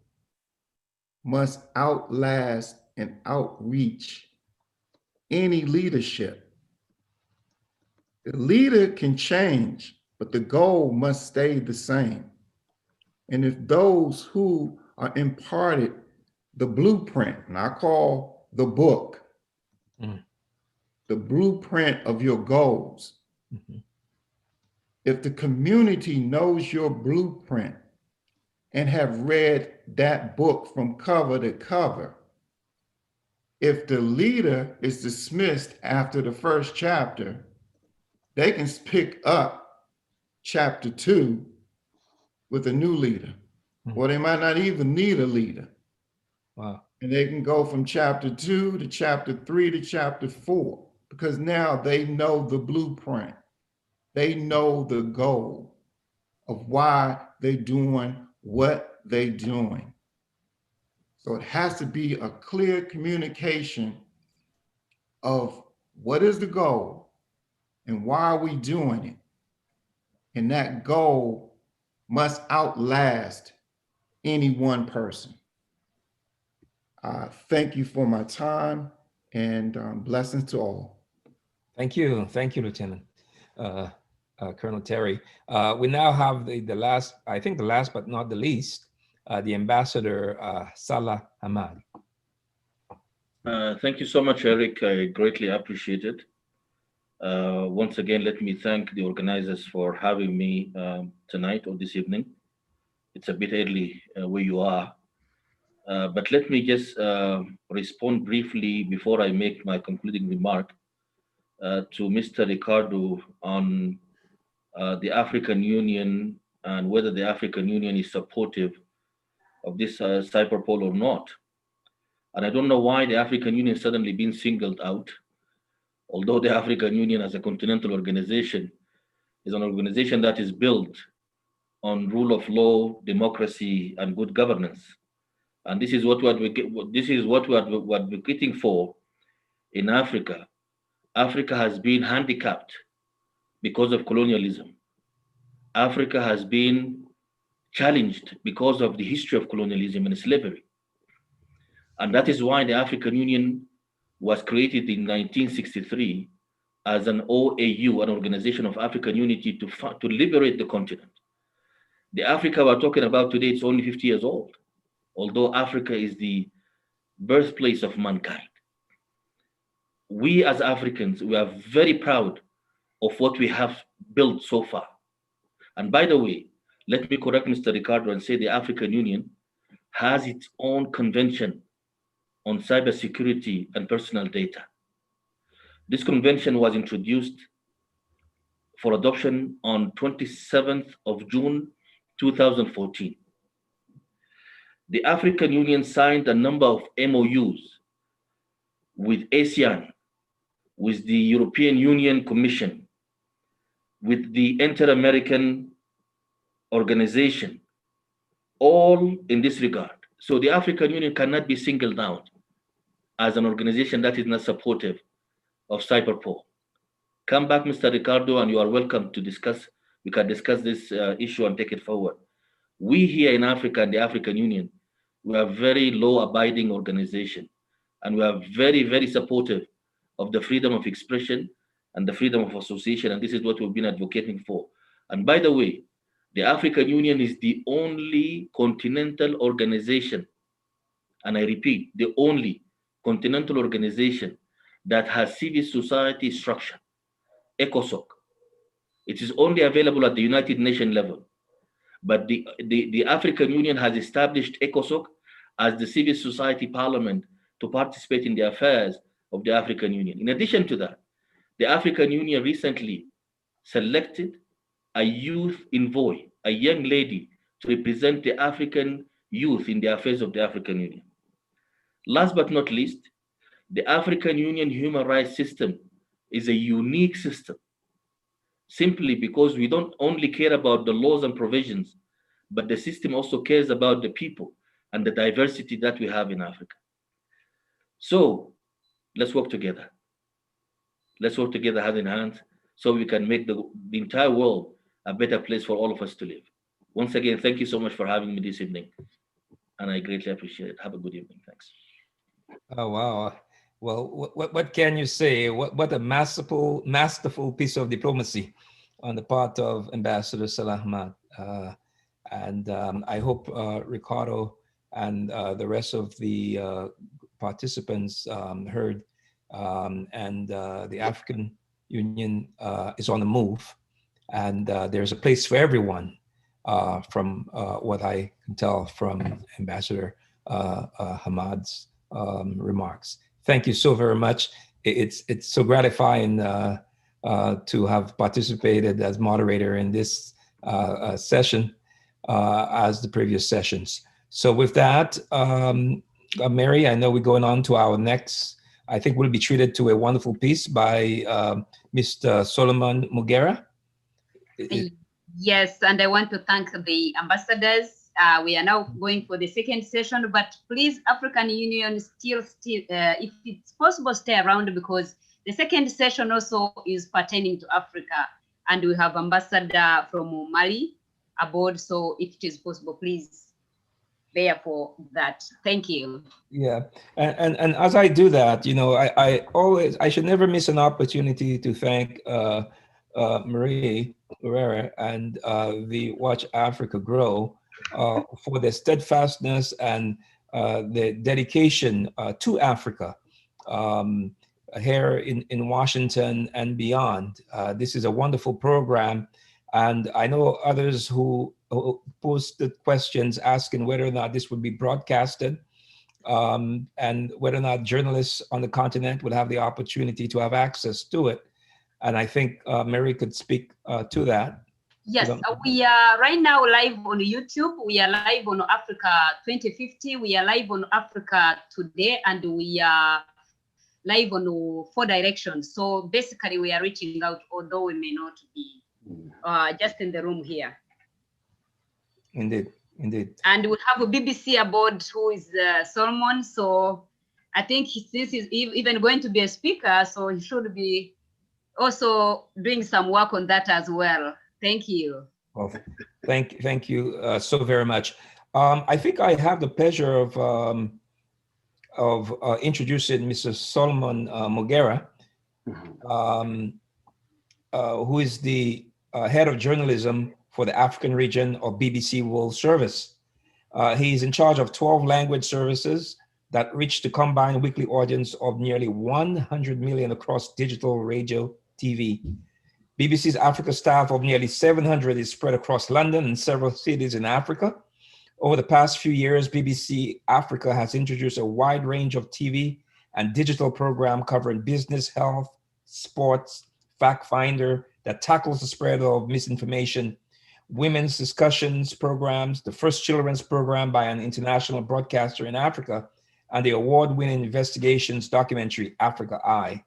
must outlast and outreach any leadership. The leader can change, but the goal must stay the same. And if those who are imparted the blueprint, and I call the book, the blueprint of your goals, if the community knows your blueprint and have read that book from cover to cover, if the leader is dismissed after the first chapter, they can pick up chapter 2 with a new leader, or they might not even need a leader. Wow. And they can go from chapter 2 to chapter 3 to chapter 4, because now they know the blueprint. They know the goal of why they're doing what they're doing. So it has to be a clear communication of what is the goal and why are we doing it. And that goal must outlast any one person. Thank you for my time, and blessings to all. Thank you, Lieutenant Colonel Terry. We now have the last, I think the last but not the least, the Ambassador Salah Ahmad. Thank you so much, Eric. I greatly appreciate it. Once again, let me thank the organizers for having me tonight or this evening. It's a bit early where you are, but let me just respond briefly before I make my concluding remark to Mr. Ricardo on the African Union and whether the African Union is supportive of this cyberpol or not. And I don't know why the African Union is suddenly being singled out, although the African Union as a continental organization is an organization that is built on rule of law, democracy, and good governance. And this is what we're advocating for in Africa. Africa has been handicapped because of colonialism. Africa has been challenged because of the history of colonialism and slavery. And that is why the African Union was created in 1963 as an OAU, an Organization of African Unity, to liberate the continent. The Africa we're talking about today is only 50 years old, although Africa is the birthplace of mankind. We as Africans, we are very proud of what we have built so far. And by the way, let me correct Mr. Ricardo and say the African Union has its own convention on cybersecurity and personal data. This convention was introduced for adoption on 27th of June, 2014. The African Union signed a number of MOUs with ASEAN, with the European Union Commission, with the Inter-American Organization, all in this regard. So the African Union cannot be singled out as an organization that is not supportive of cyberpol. Come back, Mr. Ricardo, and you are welcome to discuss. We can discuss this issue and take it forward. We here in Africa and the African Union, we are very law-abiding organization, and we are very, very supportive of the freedom of expression and the freedom of association, and this is what we've been advocating for. And by the way, the African Union is the only continental organization, and I repeat, the only continental organization that has civil society structure, ECOSOC. It is only available at the United Nations level, but the African Union has established ECOSOC as the civil society parliament to participate in the affairs of the African Union. In addition to that, the African Union recently selected a youth envoy, a young lady, to represent the African youth in the affairs of the African Union. Last but not least, The African Union human rights system is a unique system, simply because we don't only care about the laws and provisions, but the system also cares about the people and the diversity that we have in Africa. So let's work together. Let's work together hand in hand so we can make the entire world a better place for all of us to live. Once again, thank you so much for having me this evening. And I greatly appreciate it. Have a good evening. Thanks. Oh, wow. Well, what can you say? What a masterful piece of diplomacy on the part of Ambassador Salah Ahmad. And I hope Ricardo and the rest of the participants heard, and the African Union is on the move, and there's a place for everyone, from what I can tell from Ambassador Ahmad's remarks. Thank you so very much. It's so gratifying to have participated as moderator in this session as the previous sessions. So with that, Mary, I know we're going on to our next, I think we'll be treated to a wonderful piece by Mr. Solomon Mugera. Yes, and I want to thank the ambassadors. We are now going for the second session, but please, African Union, still, if it's possible, stay around, because the second session also is pertaining to Africa, and we have ambassador from Mali aboard. So if it is possible, please bear for that. Thank you. Yeah, and as I do that, you know, I should never miss an opportunity to thank Marie Herrera and the Watch Africa Grow for their steadfastness and their dedication to Africa here in Washington and beyond. This is a wonderful program, and I know others who posted questions asking whether or not this would be broadcasted, and whether or not journalists on the continent would have the opportunity to have access to it. And I think Mary could speak to that. Yes, we are right now live on YouTube. We are live on Africa 2050. We are live on Africa Today, and we are live on 4 directions. So basically, we are reaching out, although we may not be just in the room here. Indeed, indeed. And we have a BBC aboard, who is Solomon. So I think this is even going to be a speaker, so he should be also doing some work on that as well. Thank you. Well, thank you so very much. I think I have the pleasure of introducing Mr. Solomon Mugera, who is the head of journalism for the African region of BBC World Service. He's in charge of 12 language services that reach the combined weekly audience of nearly 100 million across digital, radio, TV. BBC's Africa staff of nearly 700 is spread across London and several cities in Africa. Over the past few years, BBC Africa has introduced a wide range of TV and digital program covering business, health, sports, fact finder that tackles the spread of misinformation, women's discussions programs, the first children's program by an international broadcaster in Africa, and the award-winning investigations documentary, Africa Eye.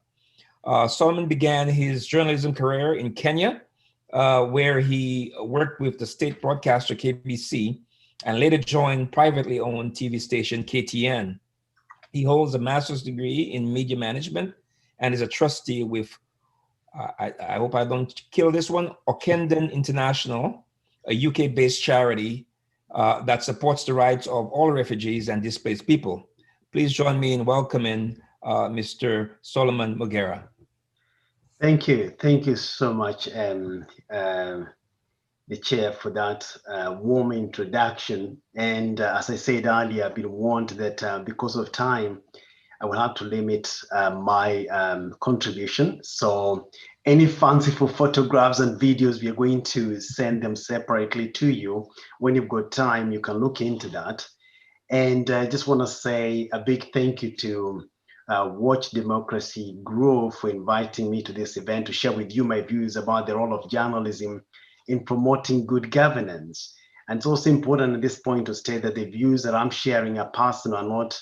Solomon began his journalism career in Kenya, where he worked with the state broadcaster KBC and later joined privately owned TV station KTN. He holds a master's degree in media management and is a trustee with, I hope I don't kill this one, Okenden International, a UK-based charity that supports the rights of all refugees and displaced people. Please join me in welcoming Mr. Solomon Mugera. Thank you so much, the chair, for that warm introduction. And as I said earlier, I've been warned that because of time, I will have to limit my contribution. So any fanciful photographs and videos, we are going to send them separately to you. When you've got time, you can look into that. And I just want to say a big thank you to Watch Democracy Grow for inviting me to this event to share with you my views about the role of journalism in promoting good governance. And it's also important at this point to state that the views that I'm sharing are personal, are not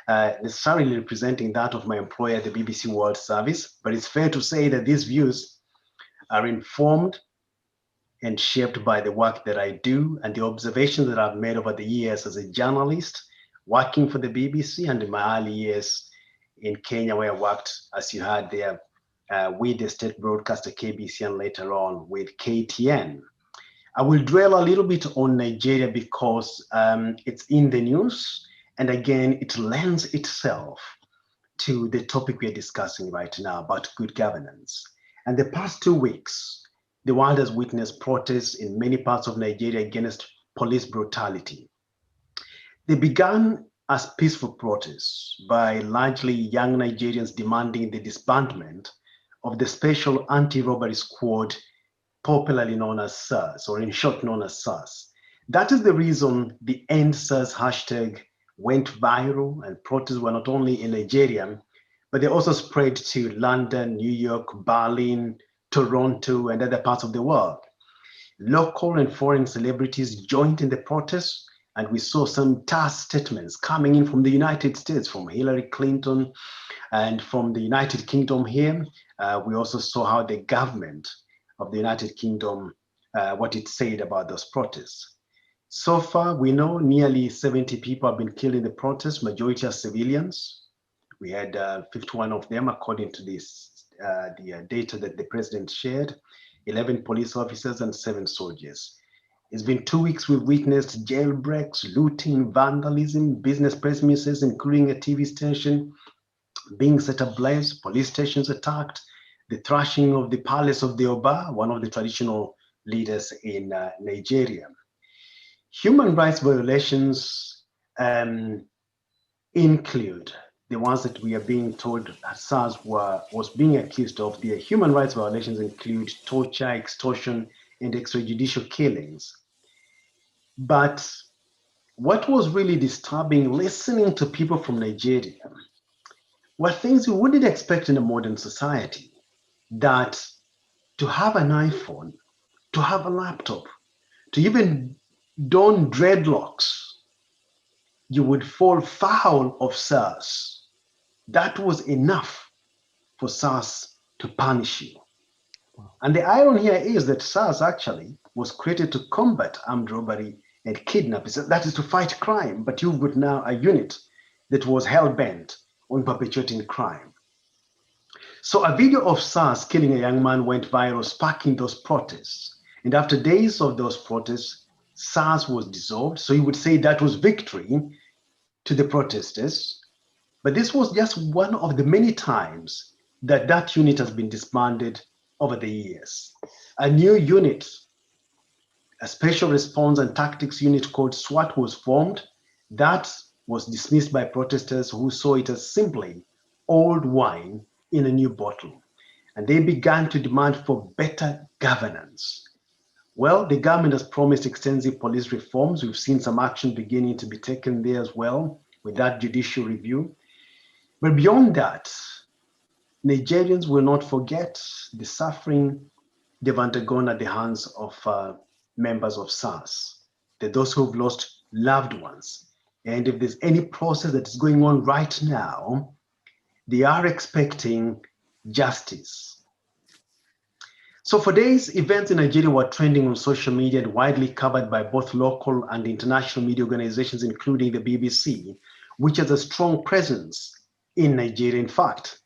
necessarily representing that of my employer, the BBC World Service, but it's fair to say that these views are informed and shaped by the work that I do and the observations that I've made over the years as a journalist, working for the BBC, and in my early years in Kenya, where I worked, as you heard there, with the state broadcaster KBC and later on with KTN. I will dwell a little bit on Nigeria because it's in the news, and again, it lends itself to the topic we're discussing right now about good governance. And the past 2 weeks, the world has witnessed protests in many parts of Nigeria against police brutality. They began as peaceful protests by largely young Nigerians demanding the disbandment of the Special Anti-Robbery Squad, popularly known as SARS, or in short known as SARS. That is the reason the End SARS hashtag went viral, and protests were not only in Nigeria, but they also spread to London, New York, Berlin, Toronto, and other parts of the world. Local and foreign celebrities joined in the protests, and we saw some tough statements coming in from the United States, from Hillary Clinton, and from the United Kingdom here. We also saw how the government of the United Kingdom, what it said about those protests. So far, we know nearly 70 people have been killed in the protests, majority are civilians. We had 51 of them, according to this, the data that the president shared, 11 police officers and 7 soldiers. It's been 2 weeks we've witnessed jailbreaks, looting, vandalism, business premises, including a TV station being set ablaze, police stations attacked, the thrashing of the palace of the Oba, one of the traditional leaders in Nigeria. Human rights violations include the ones that we are being told SARS was being accused of. The human rights violations include torture, extortion, and extrajudicial killings. But what was really disturbing, listening to people from Nigeria, were things you wouldn't expect in a modern society. That to have an iPhone, to have a laptop, to even don dreadlocks, you would fall foul of SARS. That was enough for SARS to punish you. And the irony here is that SARS actually was created to combat armed robbery and kidnapping. That is to fight crime, but you've got now a unit that was hell-bent on perpetuating crime. So a video of SARS killing a young man went viral, sparking those protests. And after days of those protests, SARS was dissolved. So you would say that was victory to the protesters. But this was just one of the many times that that unit has been disbanded over the years. A new unit, a special response and tactics unit called SWAT, was formed. That was dismissed by protesters who saw it as simply old wine in a new bottle. And they began to demand for better governance. Well, the government has promised extensive police reforms. We've seen some action beginning to be taken there as well with that judicial review. But beyond that, Nigerians will not forget the suffering they've undergone at the hands of members of SARS, those who've lost loved ones. And if there's any process that is going on right now, they are expecting justice. So for days, events in Nigeria were trending on social media and widely covered by both local and international media organizations, including the BBC, which has a strong presence in Nigeria. In fact,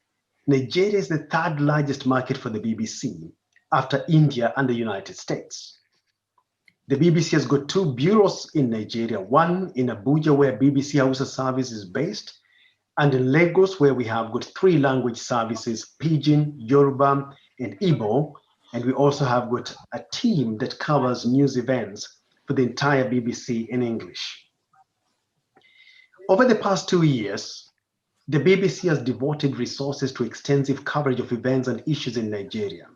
Nigeria is the 3rd largest market for the BBC after India and the United States. The BBC has got 2 bureaus in Nigeria, one in Abuja, where BBC Hausa service is based, and in Lagos, where we have got 3 language services, Pidgin, Yoruba, and Igbo. And we also have got a team that covers news events for the entire BBC in English. Over the past 2 years, the BBC has devoted resources to extensive coverage of events and issues in Nigeria.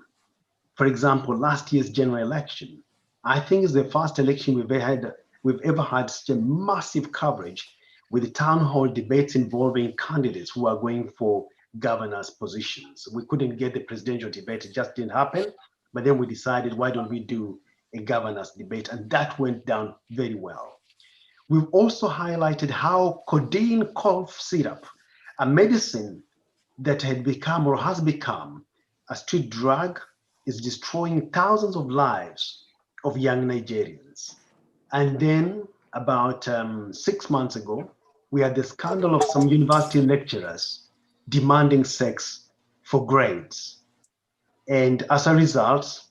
For example, last year's general election, I think is the first election we've ever had such a massive coverage with town hall debates involving candidates who are going for governors' positions. We couldn't get the presidential debate, it just didn't happen. But then we decided, why don't we do a governors' debate? And that went down very well. We've also highlighted how codeine cough syrup, a medicine that had become or has become a street drug, is destroying thousands of lives of young Nigerians. And then about 6 months ago, we had the scandal of some university lecturers demanding sex for grades. And as a result,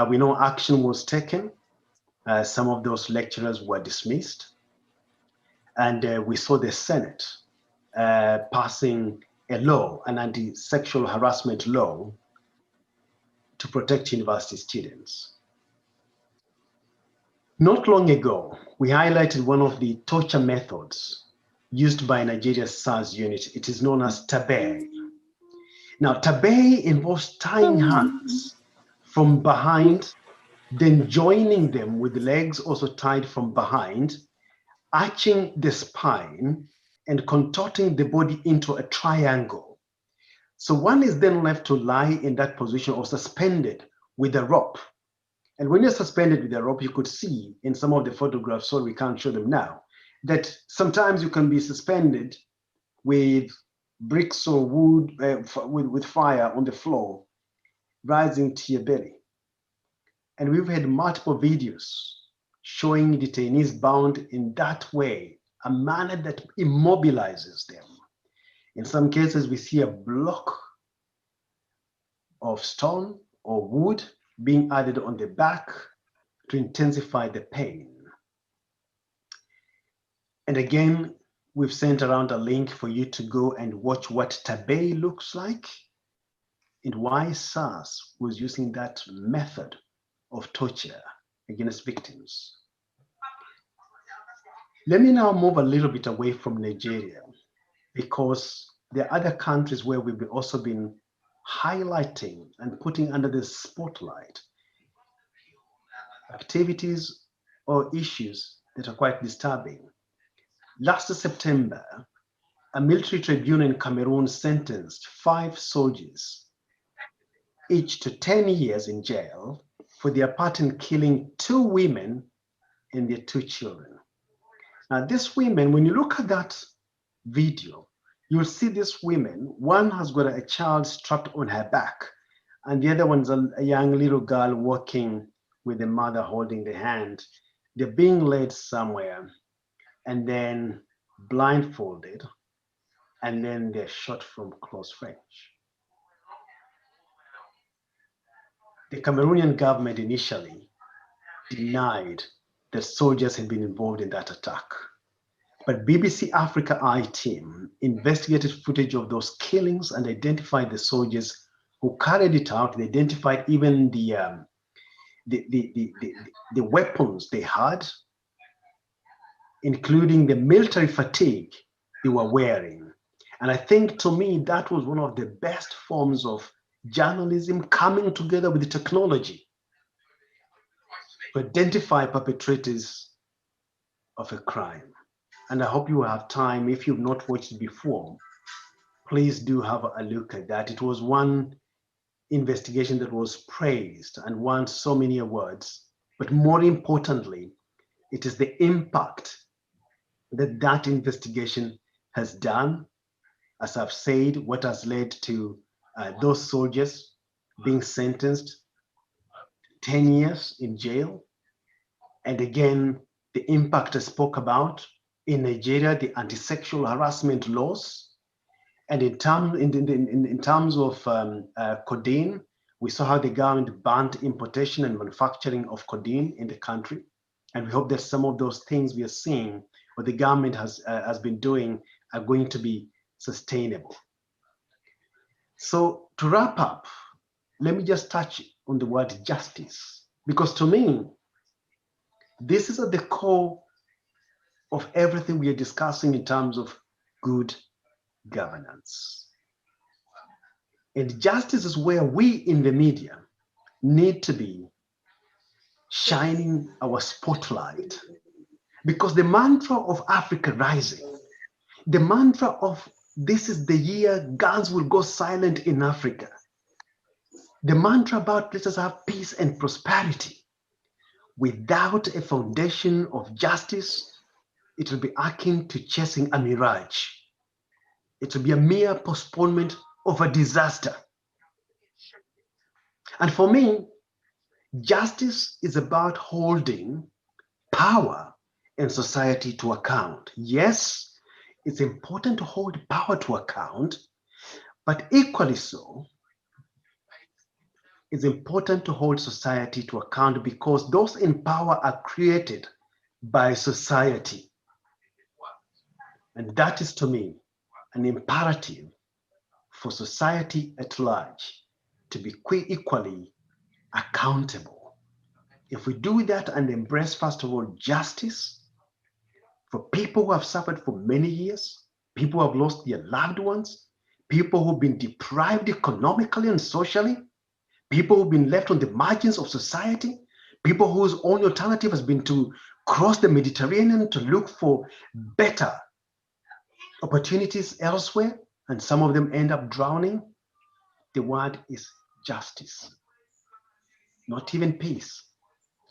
we know action was taken. Some of those lecturers were dismissed. And we saw the Senate passing a law, an anti-sexual harassment law, to protect university students. Not long ago, we highlighted one of the torture methods used by Nigeria's SARS unit. It is known as tabe. Now, tabe involves tying hands from behind, then joining them with legs also tied from behind, arching the spine, and contorting the body into a triangle. So one is then left to lie in that position or suspended with a rope. And when you're suspended with a rope, you could see in some of the photographs, so we can't show them now, that sometimes you can be suspended with bricks or wood, with fire on the floor, rising to your belly. And we've had multiple videos showing detainees bound in that way, a manner that immobilizes them. In some cases, we see a block of stone or wood being added on the back to intensify the pain. And again, we've sent around a link for you to go and watch what tabe looks like and why SARS was using that method of torture against victims. Let me now move a little bit away from Nigeria, because there are other countries where we've also been highlighting and putting under the spotlight activities or issues that are quite disturbing. Last September, a military tribunal in Cameroon sentenced 5 soldiers, each to 10 years in jail for their part in killing 2 women and their 2 children. Now, these women, when you look at that video, you'll see these women, one has got a child strapped on her back, and the other one's a young little girl walking with the mother holding the hand. They're being led somewhere and then blindfolded, and then they're shot from close range. The Cameroonian government initially denied that soldiers had been involved in that attack. But BBC Africa Eye team investigated footage of those killings and identified the soldiers who carried it out. They identified even the weapons they had, including the military fatigue they were wearing. And I think, to me, that was one of the best forms of journalism coming together with the technology to identify perpetrators of a crime. And I hope you have time, if you've not watched it before, please do have a look at that. It was one investigation that was praised and won so many awards, but more importantly, it is the impact that that investigation has done. As I've said, what has led to those soldiers being sentenced 10 years in jail. And again, the impact I spoke about in Nigeria, the anti-sexual harassment laws. And in terms of codeine, we saw how the government banned importation and manufacturing of codeine in the country. And we hope that some of those things we are seeing, what the government has been doing, are going to be sustainable. So to wrap up, let me just touch on the word justice, because to me, this is at the core of everything we are discussing in terms of good governance. And justice is where we in the media need to be shining our spotlight, because the mantra of Africa Rising, the mantra of this is the year guns will go silent in Africa, the mantra about let us have peace and prosperity, without a foundation of justice, it will be akin to chasing a mirage. It will be a mere postponement of a disaster. And for me, justice is about holding power and society to account. Yes, it's important to hold power to account, but equally so, it's important to hold society to account because those in power are created by society. And that is, to me, an imperative for society at large to be equally accountable. If we do that and embrace, first of all, justice for people who have suffered for many years, people who have lost their loved ones, people who've been deprived economically and socially, people who've been left on the margins of society, people whose only alternative has been to cross the Mediterranean to look for better opportunities elsewhere, and some of them end up drowning. The word is justice. Not even peace,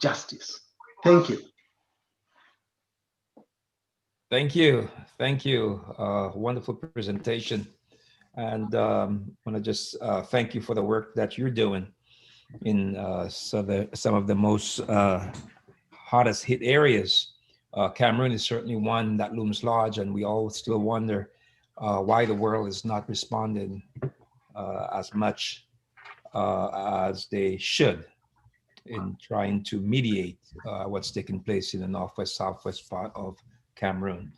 justice. Thank you. Thank you. Thank you. Wonderful presentation. And I want to just thank you for the work that you're doing in some of the most hottest hit areas. Cameroon is certainly one that looms large, and we all still wonder why the world is not responding as much as they should in trying to mediate what's taking place in the northwest, southwest part of Cameroon.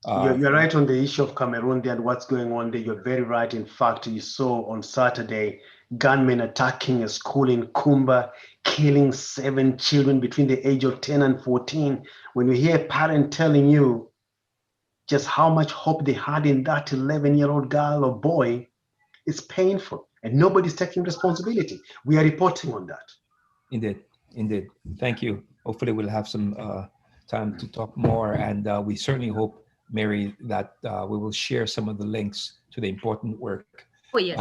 You're right on the issue of Cameroon there and what's going on there. You're very right. In fact, you saw on Saturday gunmen attacking a school in Kumba, killing 7 children between the age of 10 and 14. When you hear a parent telling you just how much hope they had in that 11-year-old girl or boy, it's painful, and nobody's taking responsibility. We are reporting on that. Indeed, indeed. Thank you. Hopefully we'll have some time to talk more, and we certainly hope, Mary, that we will share some of the links to the important work. Oh yes,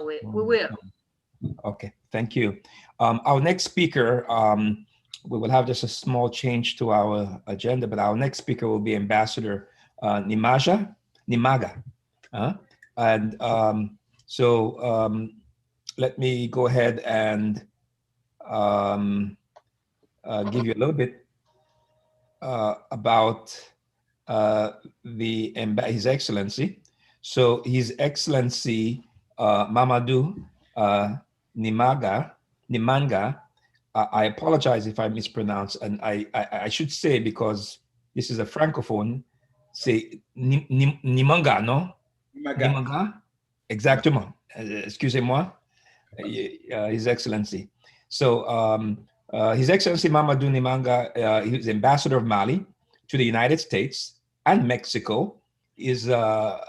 we will. Okay, thank you. Our next speaker, we will have just a small change to our agenda, but our next speaker will be Ambassador Nimaga. And so let me go ahead and give you a little bit about His Excellency. So His Excellency Mamadou Nimanga, I apologize if I mispronounce, and I should say, because this is a francophone, say Nimanga, no? Nimanga? Exactement. Excusez-moi, His Excellency. So His Excellency Mamadou Nimanga, he's ambassador of Mali to the United States and Mexico, is a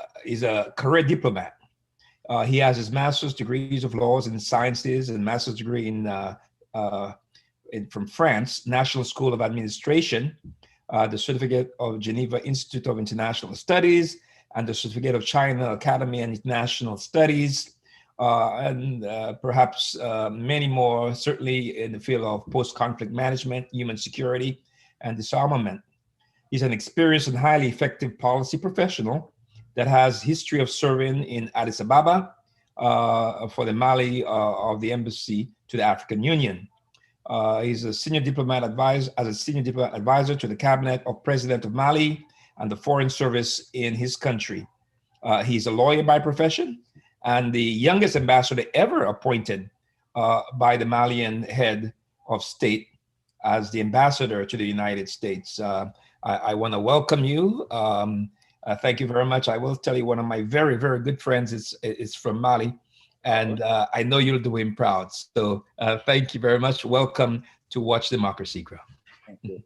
career diplomat. He has his master's degrees of laws and sciences and master's degree from France, National School of Administration, the certificate of Geneva Institute of International Studies, and the certificate of China Academy and International Studies, and perhaps many more, certainly in the field of post-conflict management, human security, and disarmament. He's an experienced and highly effective policy professional that has history of serving in Addis Ababa for the Mali of the embassy to the African Union. He's a senior diplomat advisor to the cabinet of President of Mali and the Foreign Service in his country. He's a lawyer by profession and the youngest ambassador ever appointed by the Malian head of state as the ambassador to the United States. I want to welcome you. Thank you very much. I will tell you, one of my very, very good friends is from Mali, and I know you'll do him proud. So thank you very much. Welcome to Watch Democracy Grow. Thank you.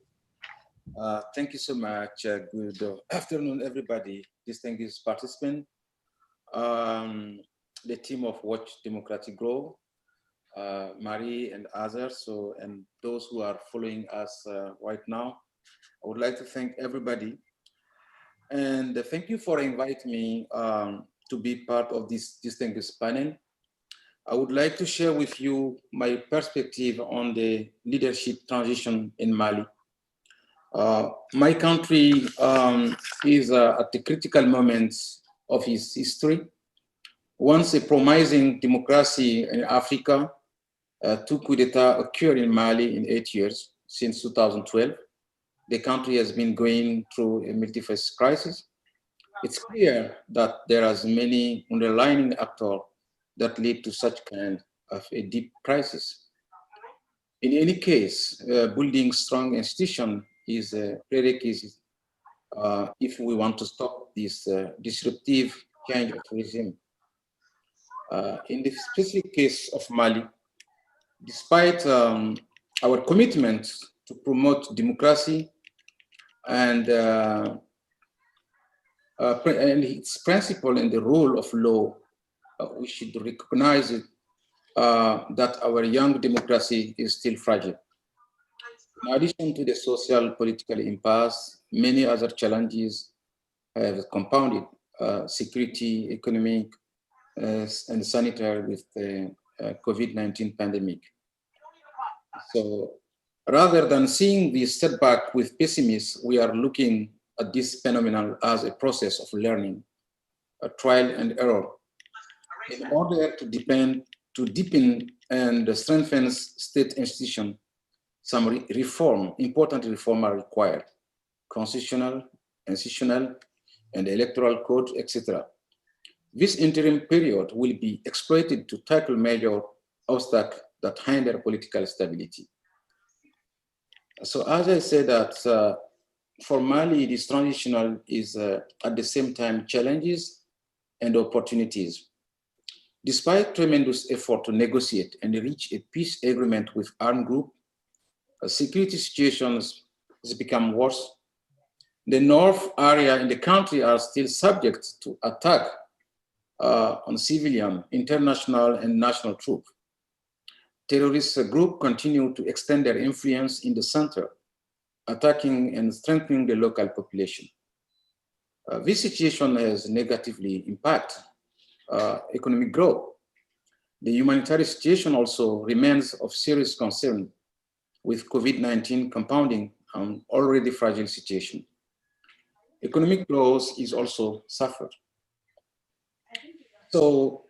Thank you so much. Good afternoon, everybody, distinguished participants, the team of Watch Democracy Grow, Marie and others, and those who are following us right now. I would like to thank everybody. And thank you for inviting me to be part of this distinguished panel. I would like to share with you my perspective on the leadership transition in Mali. My country is at the critical moment of its history. Once a promising democracy in Africa, two coups d'etat occurred in Mali in 8 years since 2012. The country has been going through a multi-phase crisis. It's clear that there are many underlying actors that lead to such kind of a deep crisis. In any case, building strong institutions is a prerequisite if we want to stop this disruptive change of regime. In the specific case of Mali, despite our commitment to promote democracy and its principle and the rule of law, we should recognize it, that our young democracy is still fragile. In addition to the social political impasse, many other challenges have compounded: security, economic, and sanitary with the COVID-19 pandemic. So rather than seeing the setback with pessimism, we are looking at this phenomenon as a process of learning, a trial and error. In order to deepen and strengthen state institutions, some important reform are required: constitutional, institutional, and electoral code, etc. This interim period will be exploited to tackle major obstacles that hinder political stability. So as I said that for Mali, this transitional is at the same time challenges and opportunities. Despite tremendous effort to negotiate and reach a peace agreement with armed groups, security situations has become worse. The north area in the country are still subject to attack on civilian, international, and national troops. Terrorist groups continue to extend their influence in the center, attacking and strengthening the local population. This situation has negatively impacted economic growth. The humanitarian situation also remains of serious concern, with COVID-19 compounding an already fragile situation. Economic growth is also suffered. So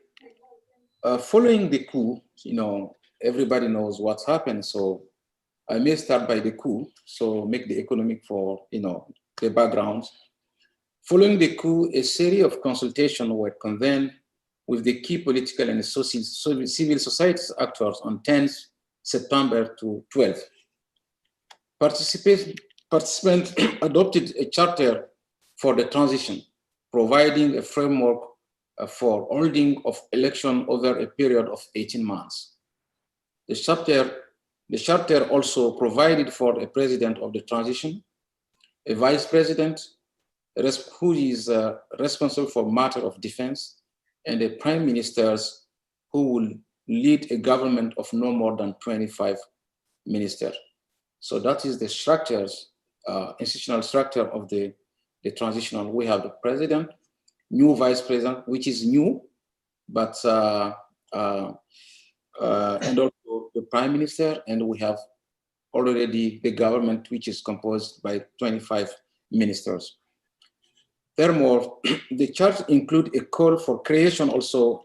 following the coup, everybody knows what's happened. So I may start by the coup, so make the economic for, the background. Following the coup, a series of consultations were convened with the key political and civil society actors on 10th September to 12th. Participants adopted a charter for the transition, providing a framework for holding of election over a period of 18 months. The charter also provided for a president of the transition, a vice president who is responsible for matter of defense, and a prime minister who will lead a government of no more than 25 ministers. So that is the structures, institutional structure of the transitional. We have the president, new vice president, which is new, but and also the prime minister, and we have already the government, which is composed by 25 ministers. Furthermore, the chart includes a call for creation also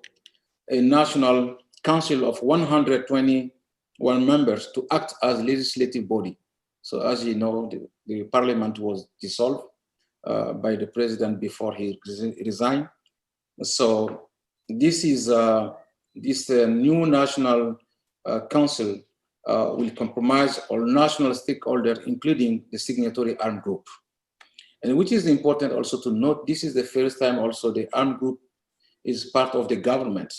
a national council of 121 members to act as legislative body. So as you know, the parliament was dissolved by the president before he resigned. So this is this new national council will comprise all national stakeholders, including the signatory armed group. And which is important also to note, this is the first time also the armed group is part of the government.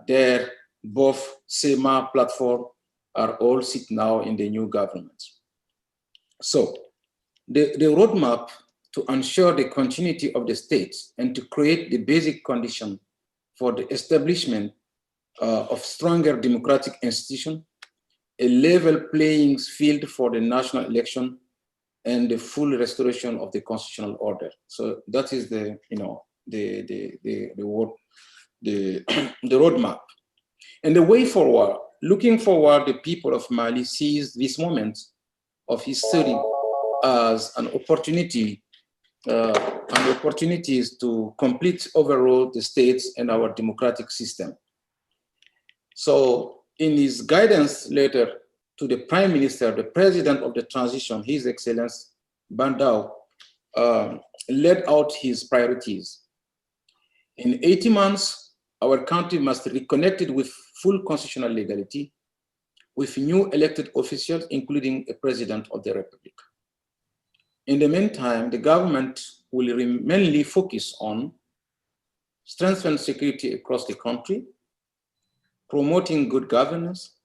There, both SEMA platform are all sit now in the new government. So the roadmap to ensure the continuity of the states and to create the basic condition for the establishment of stronger democratic institutions, a level playing field for the national election, and the full restoration of the constitutional order. So that is the roadmap. And the way forward, looking forward, the people of Mali sees this moment of history as an opportunity and opportunities to complete overall the states and our democratic system. So in his guidance letter to the Prime Minister, the President of the Transition, His Excellency Bandao, laid out his priorities. In 80 months, our country must be reconnected with full constitutional legality, with new elected officials, including a President of the Republic. In the meantime, the government will mainly focus on strengthening security across the country, promoting good governance,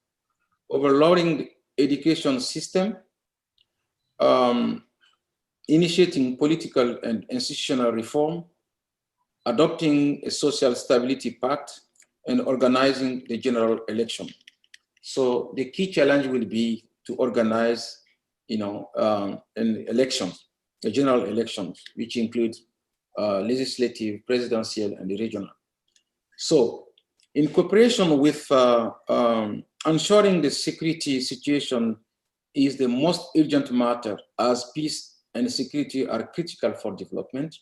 overloading the education system, initiating political and institutional reform, adopting a social stability pact, and organizing the general election. So the key challenge will be to organize, an election, the general elections, which include legislative, presidential, and the regional. So in cooperation with ensuring the security situation is the most urgent matter, as peace and security are critical for development.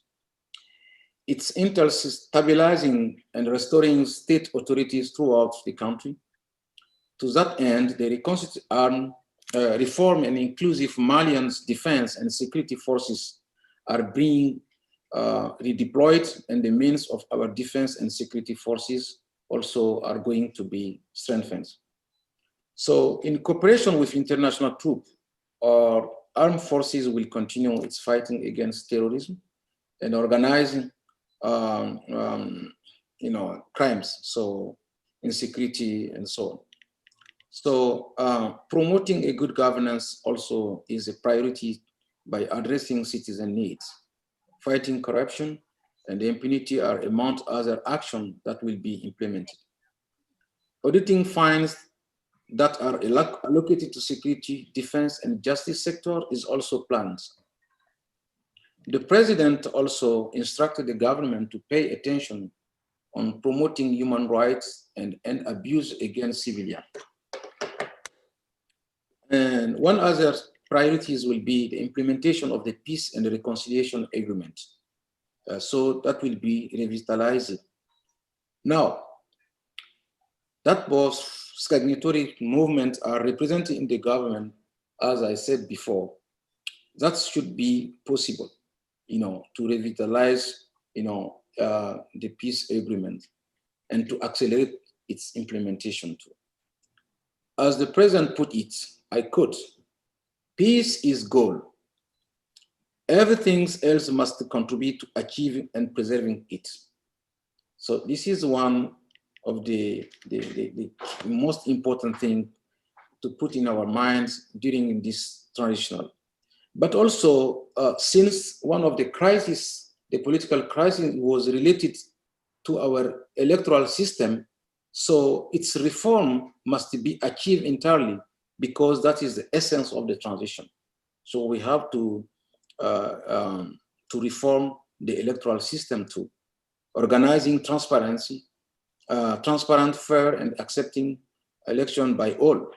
It entails stabilizing and restoring state authorities throughout the country. To that end, the reform and inclusive Malian defense and security forces are being redeployed, and the means of our defense and security forces also are going to be strengthened. So in cooperation with international troops, our armed forces will continue its fighting against terrorism and organizing crimes, so insecurity and so on. So promoting a good governance also is a priority by addressing citizen needs. Fighting corruption and impunity are among other actions that will be implemented. Auditing fines that are allocated to security, defense, and justice sector is also planned. The president also instructed the government to pay attention on promoting human rights and end abuse against civilians. And one other priorities will be the implementation of the Peace and Reconciliation Agreement. So that will be revitalized. Now, that both signatory movements are represented in the government, as I said before, that should be possible, to revitalize, the peace agreement and to accelerate its implementation too. As the president put it, I quote, "Peace is goal. Everything else must contribute to achieving and preserving it." So this is one of the most important thing to put in our minds during this transitional. But also, since one of the crises, the political crisis, was related to our electoral system, so its reform must be achieved entirely, because that is the essence of the transition. So we have to reform the electoral system too, organizing transparency, transparent, fair, and accepting election by all,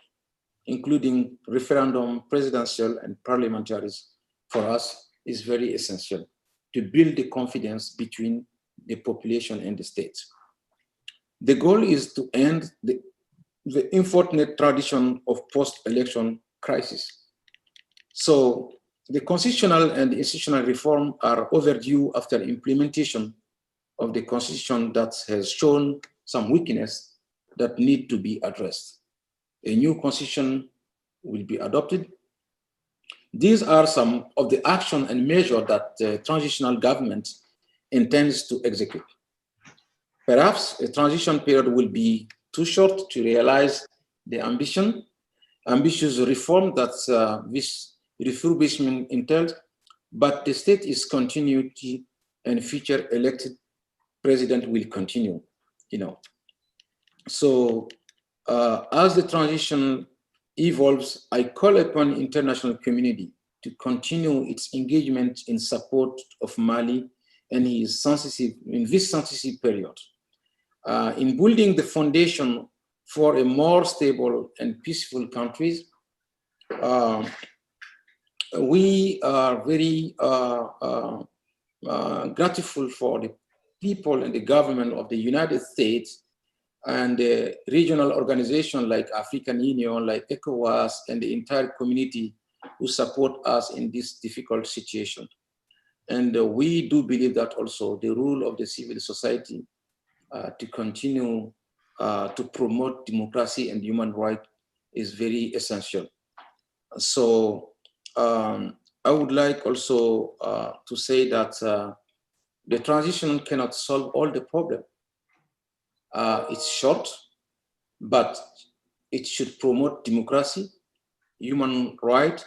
including referendum, presidential, and parliamentaries, for us is very essential to build the confidence between the population and the states. The goal is to end the unfortunate tradition of post-election crisis. So the constitutional and institutional reform are overdue after implementation of the constitution that has shown some weakness that need to be addressed. A new constitution will be adopted. These are some of the action and measure that the transitional government intends to execute. Perhaps a transition period will be too short to realize the ambitious reform that this refurbishment entails, but the state is continuity and future elected president will continue, So as the transition evolves, I call upon international community to continue its engagement in support of Mali and his in this sensitive period, in building the foundation for a more stable and peaceful countries. we are very grateful for the people and the government of the United States and the regional organizations like African Union, like ECOWAS, and the entire community who support us in this difficult situation. And we do believe that also the role of the civil society to continue to promote democracy and human rights is very essential. So I would like also to say that the transition cannot solve all the problem. It's short, but it should promote democracy, human rights,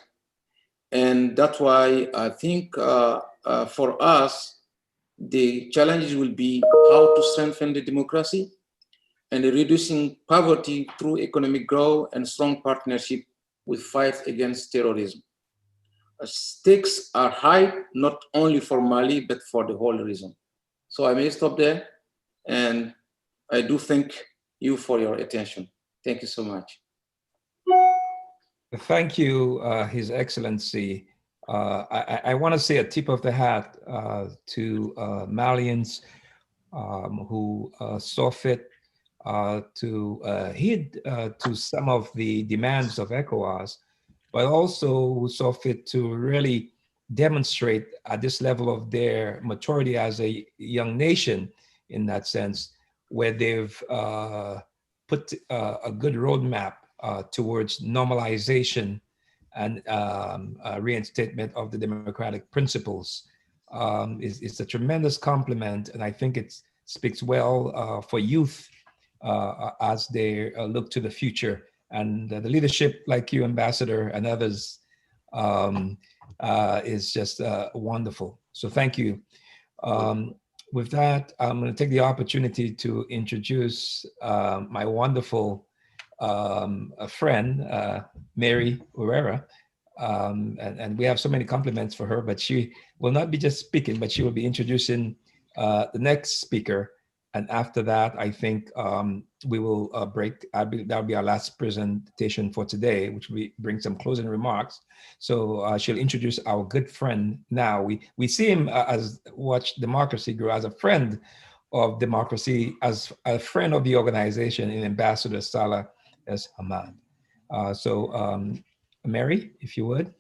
and that's why I think for us, the challenges will be how to strengthen the democracy and reducing poverty through economic growth and strong partnership with fight against terrorism. Stakes are high, not only for Mali, but for the whole region. So I may stop there, and I do thank you for your attention. Thank you so much. Thank you, His Excellency. I want to say a tip of the hat to Malians who saw fit to heed to some of the demands of ECOWAS, but also who saw fit to really demonstrate at this level of their maturity as a young nation, in that sense, where they've put a good roadmap towards normalization and reinstatement of the democratic principles. It's a tremendous compliment, and I think it speaks well for youth as they look to the future. And the leadership like you, Ambassador, and others is just wonderful. So thank you. With that, I'm going to take the opportunity to introduce my wonderful friend, Mary Urera. And we have so many compliments for her, but she will not be just speaking, but she will be introducing the next speaker. And after that, I think we will break. That'll be our last presentation for today, which we bring some closing remarks. So she'll introduce our good friend now. We see him as Watch Democracy Grow as a friend of democracy, as a friend of the organization, in Ambassador Salah S. Hamad. Mary, if you would.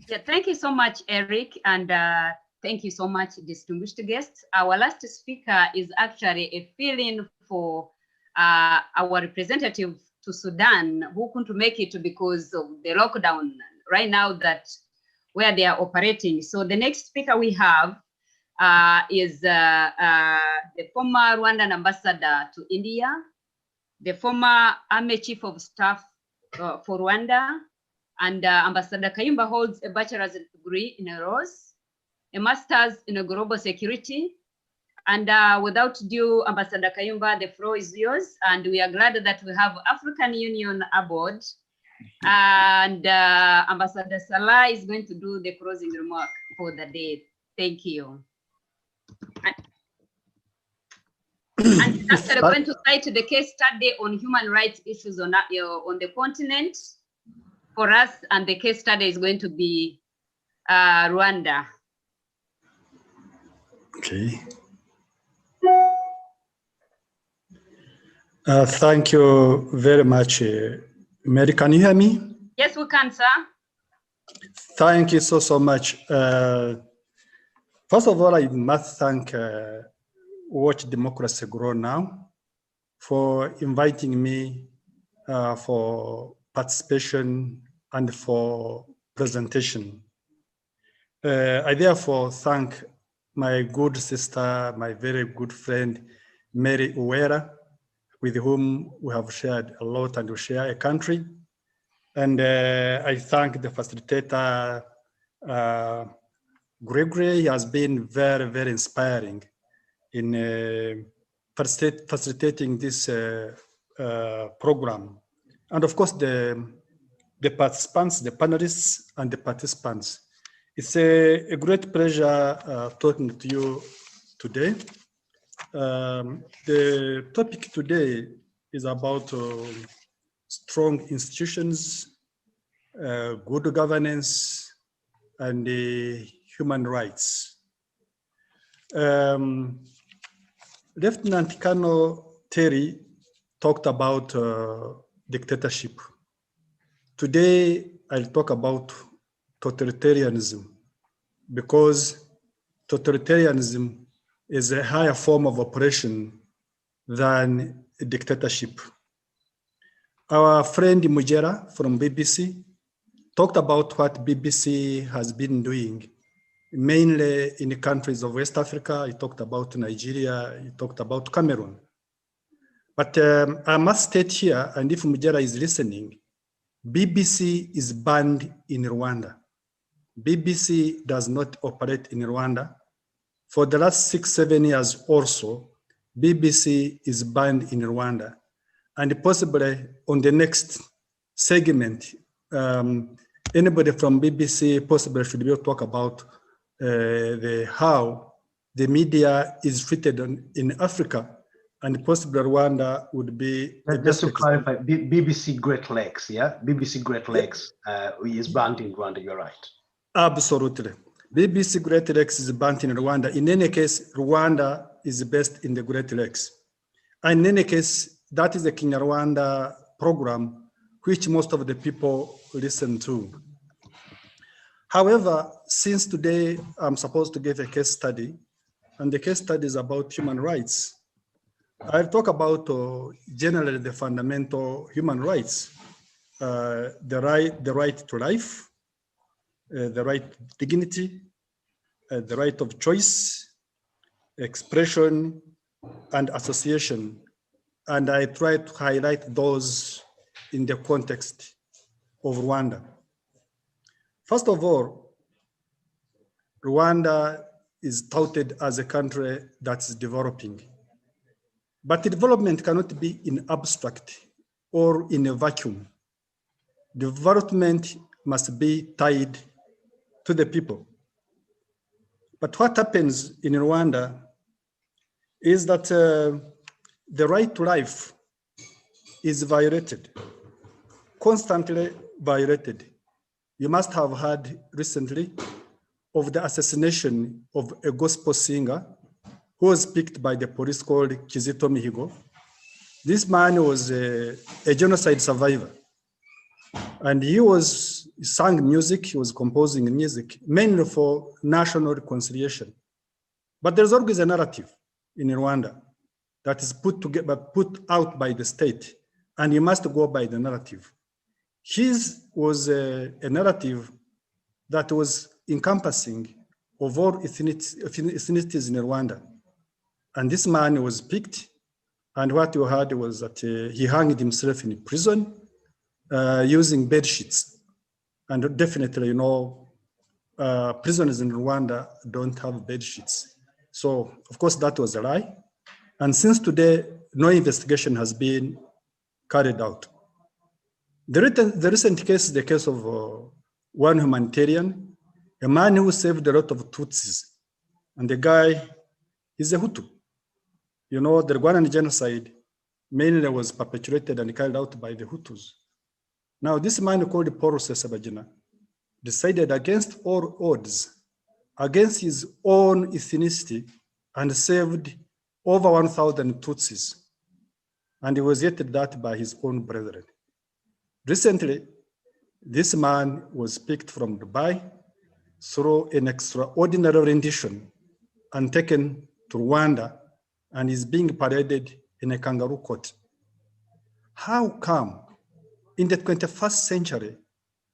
Yeah, thank you so much, Eric. And thank you so much, distinguished guests. Our last speaker is actually a fill-in for our representative to Sudan, who couldn't make it because of the lockdown right now where they are operating. So the next speaker we have is the former Rwandan ambassador to India, the former Army Chief of Staff for Rwanda, and Ambassador Kayumba holds a bachelor's degree in laws, a master's in global security. And without due, Ambassador Kayumba, the floor is yours. And we are glad that we have African Union aboard. And Ambassador Salah is going to do the closing remark for the day. Thank you. And actually going to cite the case study on human rights issues on the continent for us. And the case study is going to be Rwanda. Okay. Thank you very much, Mary. Can you hear me? Yes, we can, sir. Thank you so much. First of all, I must thank Watch Democracy Grow Now for inviting me for participation and for presentation. I therefore thank my good sister, my very good friend, Mary Uwera, with whom we have shared a lot and we share a country. And I thank the facilitator, Gregory. He has been very, very inspiring in facilitating this program. And of course, the participants, the panelists, and the participants. It's a great pleasure talking to you today. The topic today is about strong institutions, good governance, and human rights. Lieutenant Colonel Terry talked about dictatorship. Today, I'll talk about totalitarianism, because totalitarianism is a higher form of oppression than a dictatorship. Our friend Mujera from BBC talked about what BBC has been doing, mainly in the countries of West Africa. He talked about Nigeria, he talked about Cameroon. But I must state here, and if Mujera is listening, BBC is banned in Rwanda. BBC does not operate in Rwanda. For the last 6-7 years or so, BBC is banned in Rwanda. And possibly on the next segment, anybody from BBC possibly should be able to talk about how the media is treated in Africa, and possibly Rwanda would be. Just to clarify, BBC Great Lakes, yeah? BBC Great Lakes is banned in Rwanda, you're right. Absolutely. BBC Great Lakes is banned in Rwanda. In any case, Rwanda is based in the Great Lakes. And in any case, that is the Kinyarwanda program, which most of the people listen to. However, since today I'm supposed to give a case study, and the case study is about human rights, I'll talk about generally the fundamental human rights, the right to life, the right to dignity, the right of choice, expression, and association. And I try to highlight those in the context of Rwanda. First of all, Rwanda is touted as a country that's developing. But development cannot be in abstract or in a vacuum. Development must be tied to the people. But what happens in Rwanda is that the right to life is violated, constantly violated. You must have heard recently of the assassination of a gospel singer who was picked by the police called Kizito Mihigo. This man was a genocide survivor. And he sang music, he was composing music, mainly for national reconciliation. But there's always a narrative in Rwanda that is put out by the state, and you must go by the narrative. His was a narrative that was encompassing of all ethnicities in Rwanda. And this man was picked, and what you heard was that he hanged himself in prison using bed sheets. And definitely, you know, prisoners in Rwanda don't have bed sheets. So, of course, that was a lie. And since today, no investigation has been carried out. The recent case is the case of one humanitarian, a man who saved a lot of Tutsis. And the guy is a Hutu. You know, the Rwandan genocide mainly was perpetrated and carried out by the Hutus. Now, this man called Paul Rusesabagina decided against all odds, against his own ethnicity, and saved over 1,000 Tutsis. And he was yet that by his own brethren. Recently, this man was picked from Dubai through an extraordinary rendition and taken to Rwanda, and is being paraded in a kangaroo court. How come in the 21st century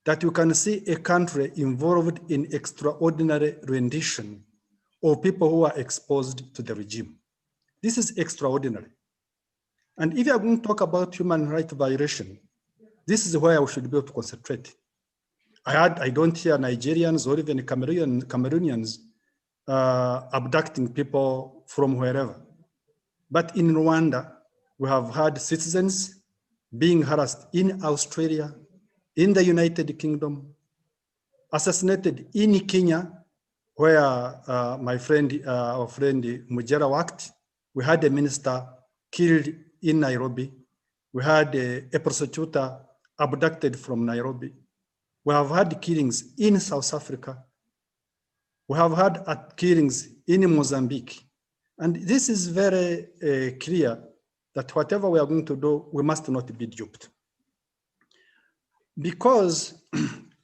that you can see a country involved in extraordinary rendition of people who are exposed to the regime? This is extraordinary. And if you are going to talk about human rights violation, this is where we should be able to concentrate. I don't hear Nigerians or even Cameroonians abducting people from wherever. But in Rwanda, we have had citizens being harassed in Australia, in the United Kingdom, assassinated in Kenya, where our friend Mujera worked. We had a minister killed in Nairobi. We had a prosecutor abducted from Nairobi. We have had killings in South Africa, We have had killings in Mozambique. And this is very clear that whatever we are going to do, we must not be duped. Because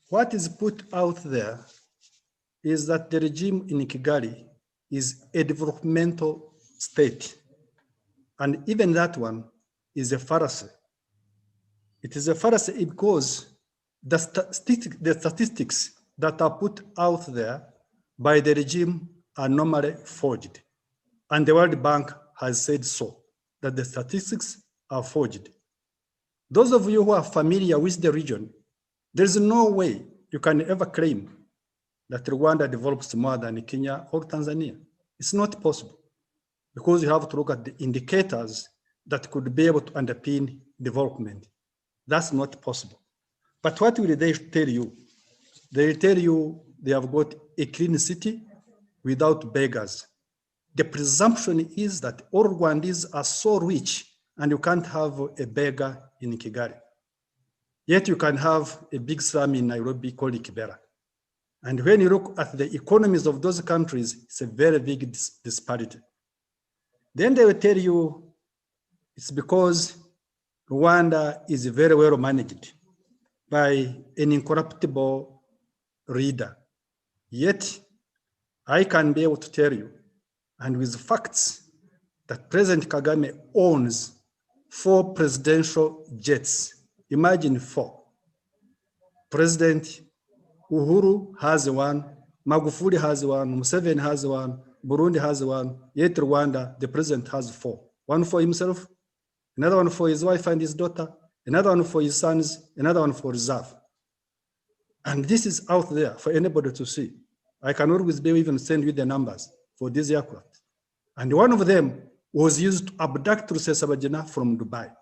what is put out there is that the regime in Kigali is a developmental state. And even that one is a fallacy. It is a fallacy because the statistics that are put out there by the regime are normally forged. And the World Bank has said so, that the statistics are forged. Those of you who are familiar with the region, there's no way you can ever claim that Rwanda develops more than Kenya or Tanzania. It's not possible, because you have to look at the indicators that could be able to underpin development. That's not possible. But what will they tell you? They tell you they have got a clean city without beggars. The presumption is that all Rwandese are so rich and you can't have a beggar in Kigali. Yet you can have a big slum in Nairobi called Kibera. And when you look at the economies of those countries, it's a very big disparity. Then they will tell you it's because Rwanda is very well managed by an incorruptible leader. Yet I can be able to tell you, and with facts, that President Kagame owns 4 presidential jets. Imagine 4. President Uhuru has one, Magufuli has one, Museveni has one, Burundi has one, yet Rwanda, the president has 4. One for himself, another one for his wife and his daughter, another one for his sons, another one for reserve. And this is out there for anybody to see. I can always be even send you the numbers for these aircraft. And one of them was used to abduct Rusesabagina from Dubai.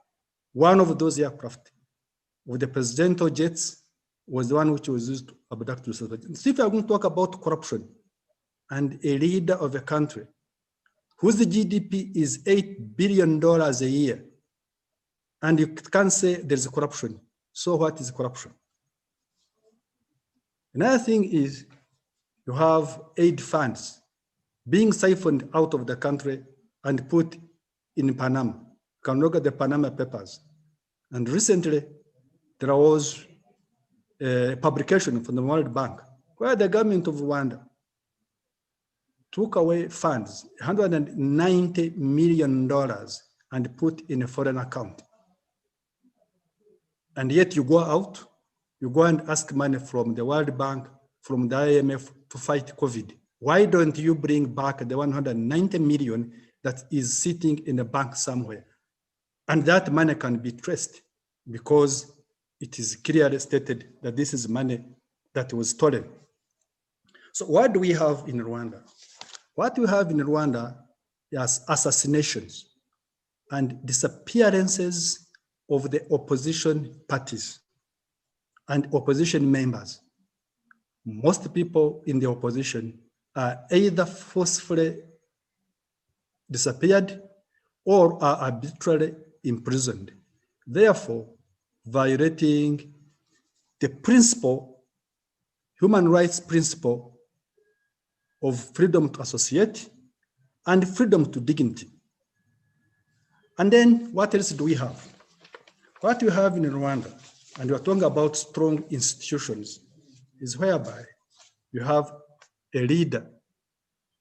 One of those aircraft with the presidential jets was the one which was used to abduct Rusesabagina. So if you are going to talk about corruption and a leader of a country whose GDP is $8 billion a year, and you can't say there's corruption, so what is corruption? Another thing is you have aid funds being siphoned out of the country and put in Panama. You can look at the Panama Papers. And recently, there was a publication from the World Bank where the government of Rwanda took away funds, $190 million, and put in a foreign account. And yet you go out, you go and ask money from the World Bank, from the IMF to fight COVID. Why don't you bring back the 190 million that is sitting in a bank somewhere? And that money can be traced because it is clearly stated that this is money that was stolen. So what do we have in Rwanda? What we have in Rwanda is assassinations and disappearances of the opposition parties and opposition members. Most people in the opposition are either forcefully disappeared or are arbitrarily imprisoned, therefore violating the principle, human rights principle of freedom to associate and freedom to dignity. And then what else do we have? What we have in Rwanda, and we're talking about strong institutions, is whereby you have a leader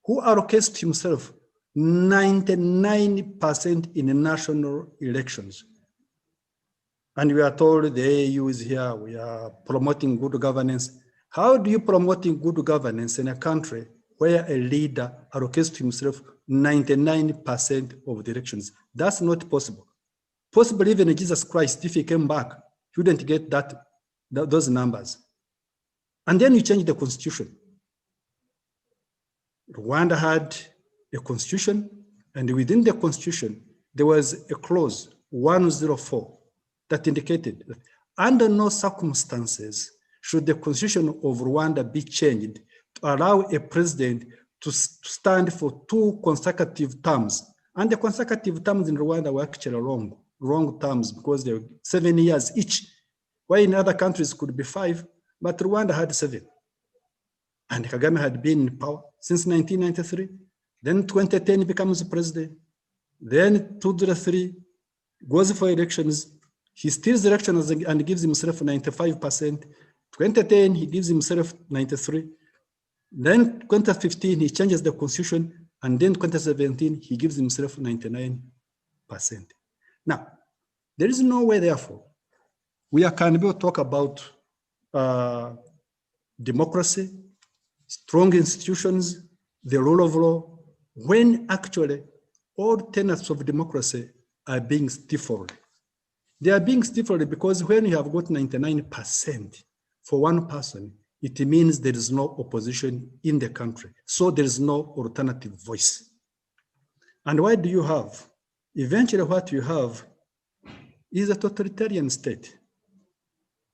who allocates to himself 99% in national elections. And we are told the AU is here, we are promoting good governance. How do you promote good governance in a country where a leader allocates to himself 99% of the elections? That's not possible. Possible even Jesus Christ, if he came back, he wouldn't get those numbers. And then you change the constitution. Rwanda had a constitution, and within the constitution, there was a clause 104 that indicated that under no circumstances should the constitution of Rwanda be changed to allow a president to stand for 2 consecutive terms. And the consecutive terms in Rwanda were actually wrong terms because they were 7 years each, while in other countries could be 5, but Rwanda had 7. And Kagame had been in power since 1993. Then 2010 he becomes president. Then 2003 goes for elections. He steals elections and gives himself 95%. 2010 he gives himself 93. Then 2015 he changes the constitution, and then 2017 he gives himself 99%. Now, there is no way, therefore, we can talk about democracy, strong institutions, the rule of law, when actually all tenets of democracy are being stifled. They are being stifled because when you have got 99% for one person, it means there is no opposition in the country. So there is no alternative voice. And what do you have? Eventually what you have is a totalitarian state.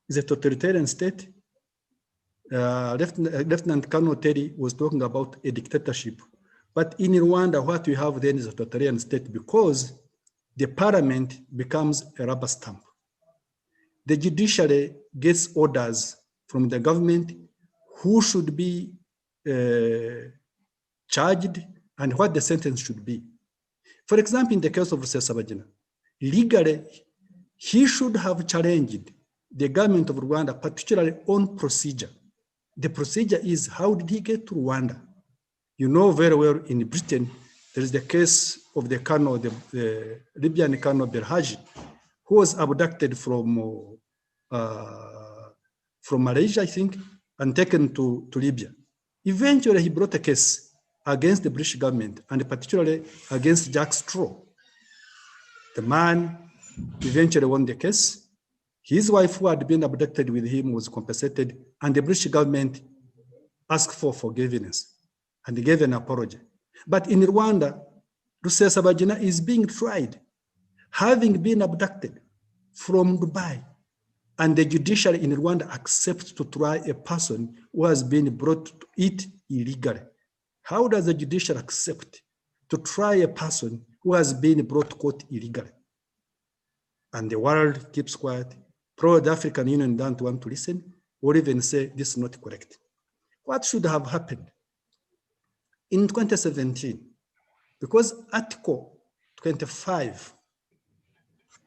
It's a totalitarian state. Lieutenant Colonel Terry was talking about a dictatorship. But in Rwanda, what we have then is a totalitarian state because the parliament becomes a rubber stamp. The judiciary gets orders from the government who should be charged and what the sentence should be. For example, in the case of Rusesabagina, legally, he should have challenged the government of Rwanda, particularly on procedure. The procedure is, how did he get to Rwanda? You know very well in Britain, there is the case of the Colonel, the Libyan Colonel Berhaji, who was abducted from Malaysia, I think, and taken to Libya. Eventually, he brought a case against the British government, and particularly against Jack Straw. The man eventually won the case. His wife, who had been abducted with him, was compensated, and the British government asked for forgiveness and gave an apology. But in Rwanda, Rusesabagina is being tried, having been abducted from Dubai, and the judiciary in Rwanda accepts to try a person who has been brought to it illegally. How does the judiciary accept to try a person who has been brought to court illegally? And the world keeps quiet. Probably the African Union don't want to listen or even say this is not correct. What should have happened in 2017? Because Article 25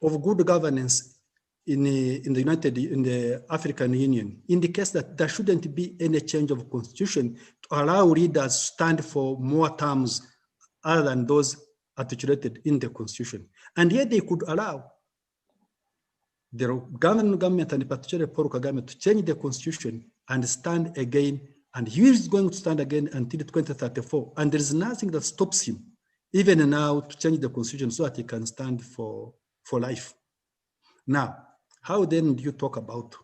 of good governance in the African Union indicates that there shouldn't be any change of constitution to allow leaders to stand for more terms other than those articulated in the constitution. And yet they could allow the government and particularly Paul Kagame to change the constitution and stand again. And he is going to stand again until 2034. And there is nothing that stops him, even now, to change the constitution so that he can stand for life. Now, how then do you talk about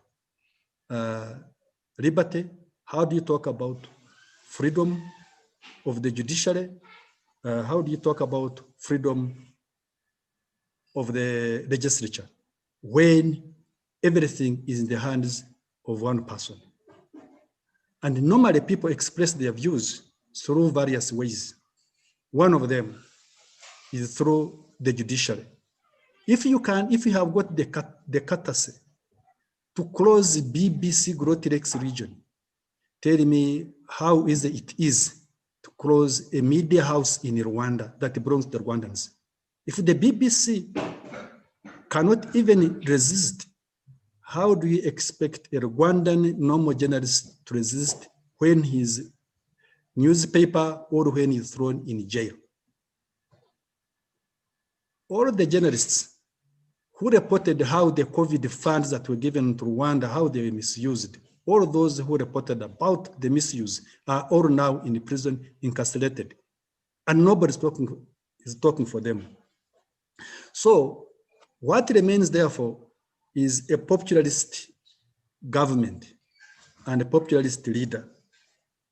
liberty? How do you talk about freedom of the judiciary? How do you talk about freedom of the legislature when everything is in the hands of one person? And normally people express their views through various ways. One of them is through the judiciary. If you have got the courtesy to close BBC Great Lakes region, tell me how easy it is to close a media house in Rwanda that belongs to the Rwandans. If the BBC cannot even resist, how do you expect a Rwandan normal journalist to resist when his newspaper or when he's thrown in jail? All the journalists who reported how the COVID funds that were given to Rwanda, how they were misused, all those who reported about the misuse are all now in prison, incarcerated, and nobody's talking for them. So what remains, therefore, is a populist government and a populist leader.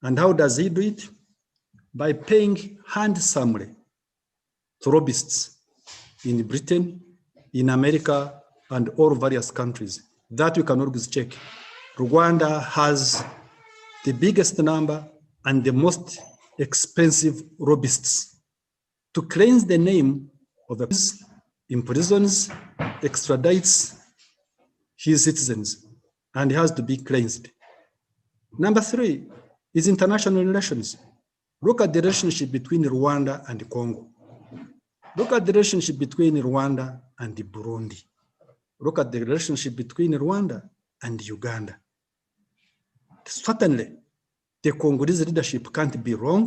And how does he do it? By paying handsomely to lobbyists in Britain, in America, and all various countries. That you can always check. Rwanda has the biggest number and the most expensive lobbyists to cleanse the name of the imprisons, extradites his citizens, and he has to be cleansed. Number three is international relations. Look at the relationship between Rwanda and Congo. Look at the relationship between Rwanda and Burundi. Look at the relationship between Rwanda and Uganda. Certainly, the Congolese leadership can't be wrong.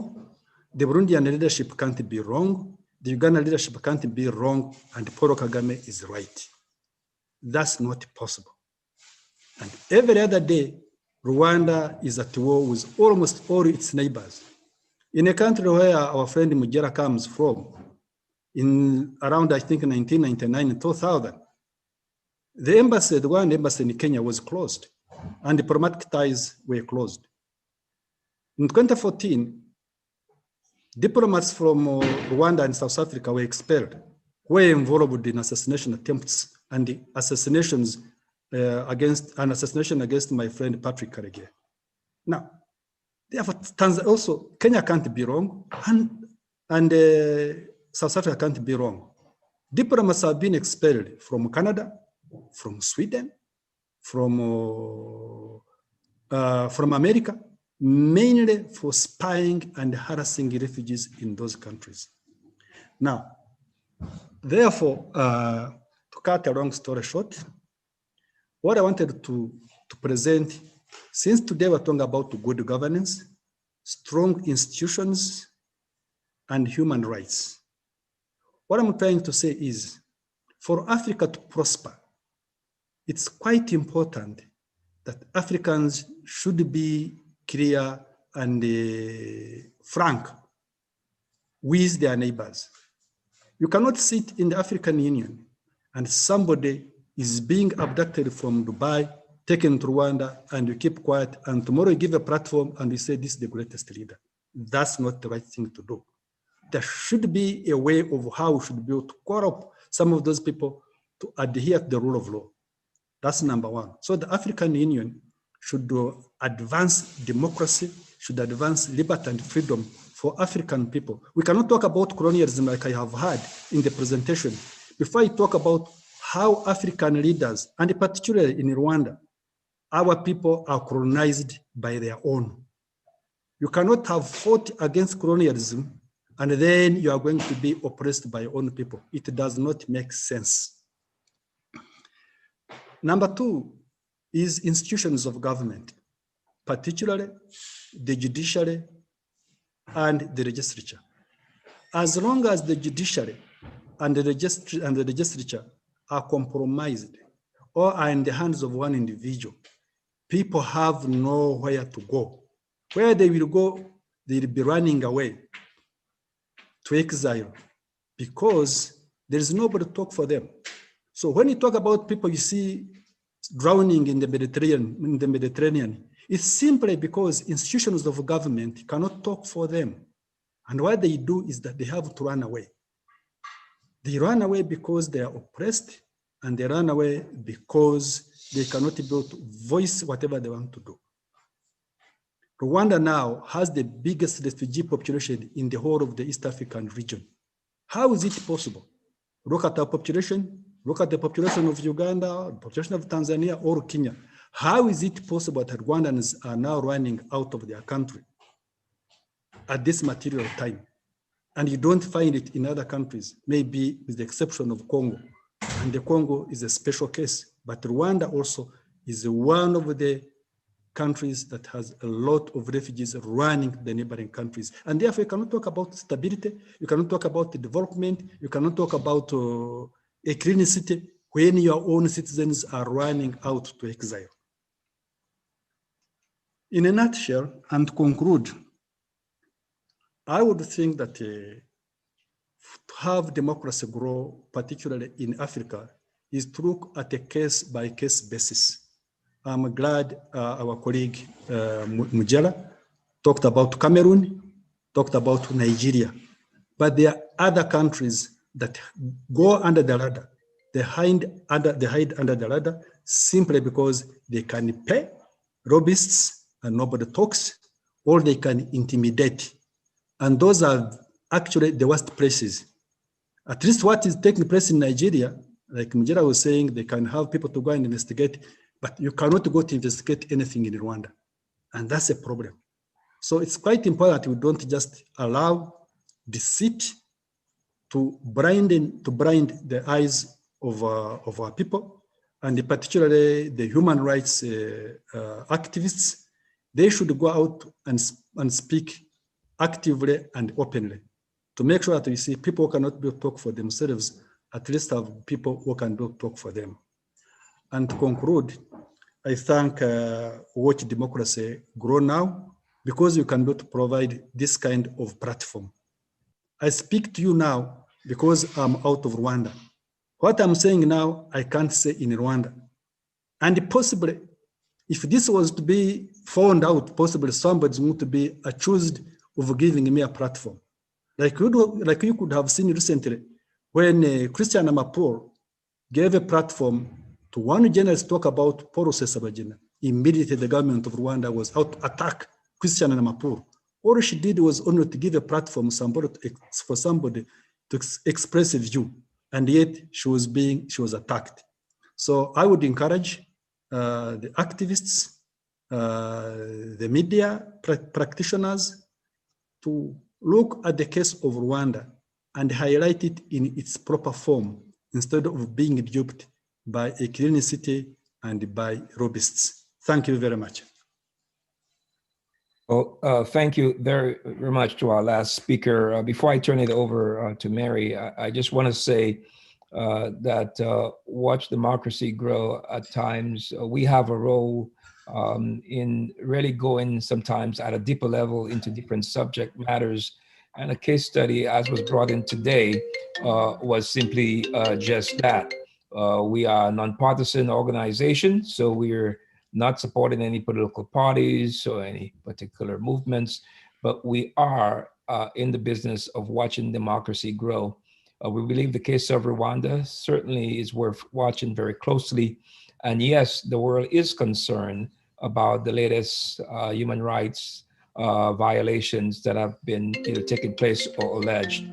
The Burundian leadership can't be wrong. The Ugandan leadership can't be wrong. And Paul Kagame is right. That's not possible. And every other day, Rwanda is at war with almost all its neighbors. In a country where our friend Mujera comes from, in around, I think, 1999 and 2000, the embassy, the one embassy in Kenya was closed and diplomatic ties were closed. In 2014, diplomats from Rwanda and South Africa were expelled, were involved in assassination attempts and the assassinations against my friend Patrick Karegeya. Now, therefore, also Kenya can't be wrong, and South Africa can't be wrong. Diplomats have been expelled from Canada, from Sweden, from America, mainly for spying and harassing refugees in those countries. Now, therefore, to cut a long story short, what I wanted to present, since today we're talking about good governance, strong institutions, and human rights. What I'm trying to say is, for Africa to prosper, it's quite important that Africans should be clear and frank with their neighbors. You cannot sit in the African Union and somebody is being abducted from Dubai, taken to Rwanda, and you keep quiet, and tomorrow you give a platform and you say this is the greatest leader. That's not the right thing to do. There should be a way of how we should be able to call up some of those people to adhere to the rule of law. That's number one. So the African Union should advance democracy, should advance liberty and freedom for African people. We cannot talk about colonialism like I have had in the presentation. Before I talk about how African leaders, and particularly in Rwanda, our people are colonized by their own. You cannot have fought against colonialism and then you are going to be oppressed by your own people. It does not make sense. Number two is institutions of government, particularly the judiciary and the legislature. As long as the judiciary and the legislature are compromised or are in the hands of one individual, people have nowhere to go. Where they will go, they will be running away to exile because there is nobody to talk for them. So when you talk about people you see drowning in the Mediterranean, it's simply because institutions of government cannot talk for them. And what they do is that they have to run away. They run away because they are oppressed, and they run away because they cannot be able to voice whatever they want to do. Rwanda now has the biggest refugee population in the whole of the East African region. How is it possible? Look at our population, look at the population of Uganda, the population of Tanzania, or Kenya. How is it possible that Rwandans are now running out of their country at this material time? And you don't find it in other countries, maybe with the exception of Congo. And the Congo is a special case, but Rwanda also is one of the countries that has a lot of refugees running the neighboring countries. And therefore, you cannot talk about stability, you cannot talk about the development, you cannot talk about a clean city when your own citizens are running out to exile. In a nutshell, and to conclude, I would think that to have democracy grow, particularly in Africa, is to look at a case-by-case basis. I'm glad our colleague Mujela talked about Cameroon, talked about Nigeria, but there are other countries that go under the radar. They hide under the radar simply because they can pay lobbyists and nobody talks, or they can intimidate. And those are actually the worst places. At least what is taking place in Nigeria, like Mujela was saying, they can have people to go and investigate, but you cannot go to investigate anything in Rwanda. And that's a problem. So it's quite important we don't just allow deceit to blind the eyes of our people, and particularly the human rights activists. They should go out and speak actively and openly to make sure that we see people who cannot talk for themselves, at least have people who can talk for them. And to conclude, I thank Watch Democracy Grow Now, because you cannot provide this kind of platform. I speak to you now because I'm out of Rwanda. What I'm saying now, I can't say in Rwanda. And possibly, if this was to be found out, possibly somebody's going to be accused of giving me a platform. Like you could have seen recently, when Christian Amanpour gave a platform to one journalist to talk about Paul Rusesabagina. Immediately the government of Rwanda was out to attack Christian Amanpour. All she did was only to give a platform for somebody to express a view, and yet she was attacked. So I would encourage the activists, the media practitioners to look at the case of Rwanda and highlight it in its proper form, instead of being duped by a clean city and by lobbyists. Thank you very much. Well, thank you very, very much to our last speaker. Before I turn it over to Mary, I just want to say that Watch Democracy Grow, at times, we have a role in really going sometimes at a deeper level into different subject matters. And a case study, as was brought in today, was simply just that. We are a nonpartisan organization, so we're not supporting any political parties or any particular movements, but we are in the business of watching democracy grow. We believe the case of Rwanda certainly is worth watching very closely. And yes, the world is concerned about the latest human rights violations that have been either taking place or alleged.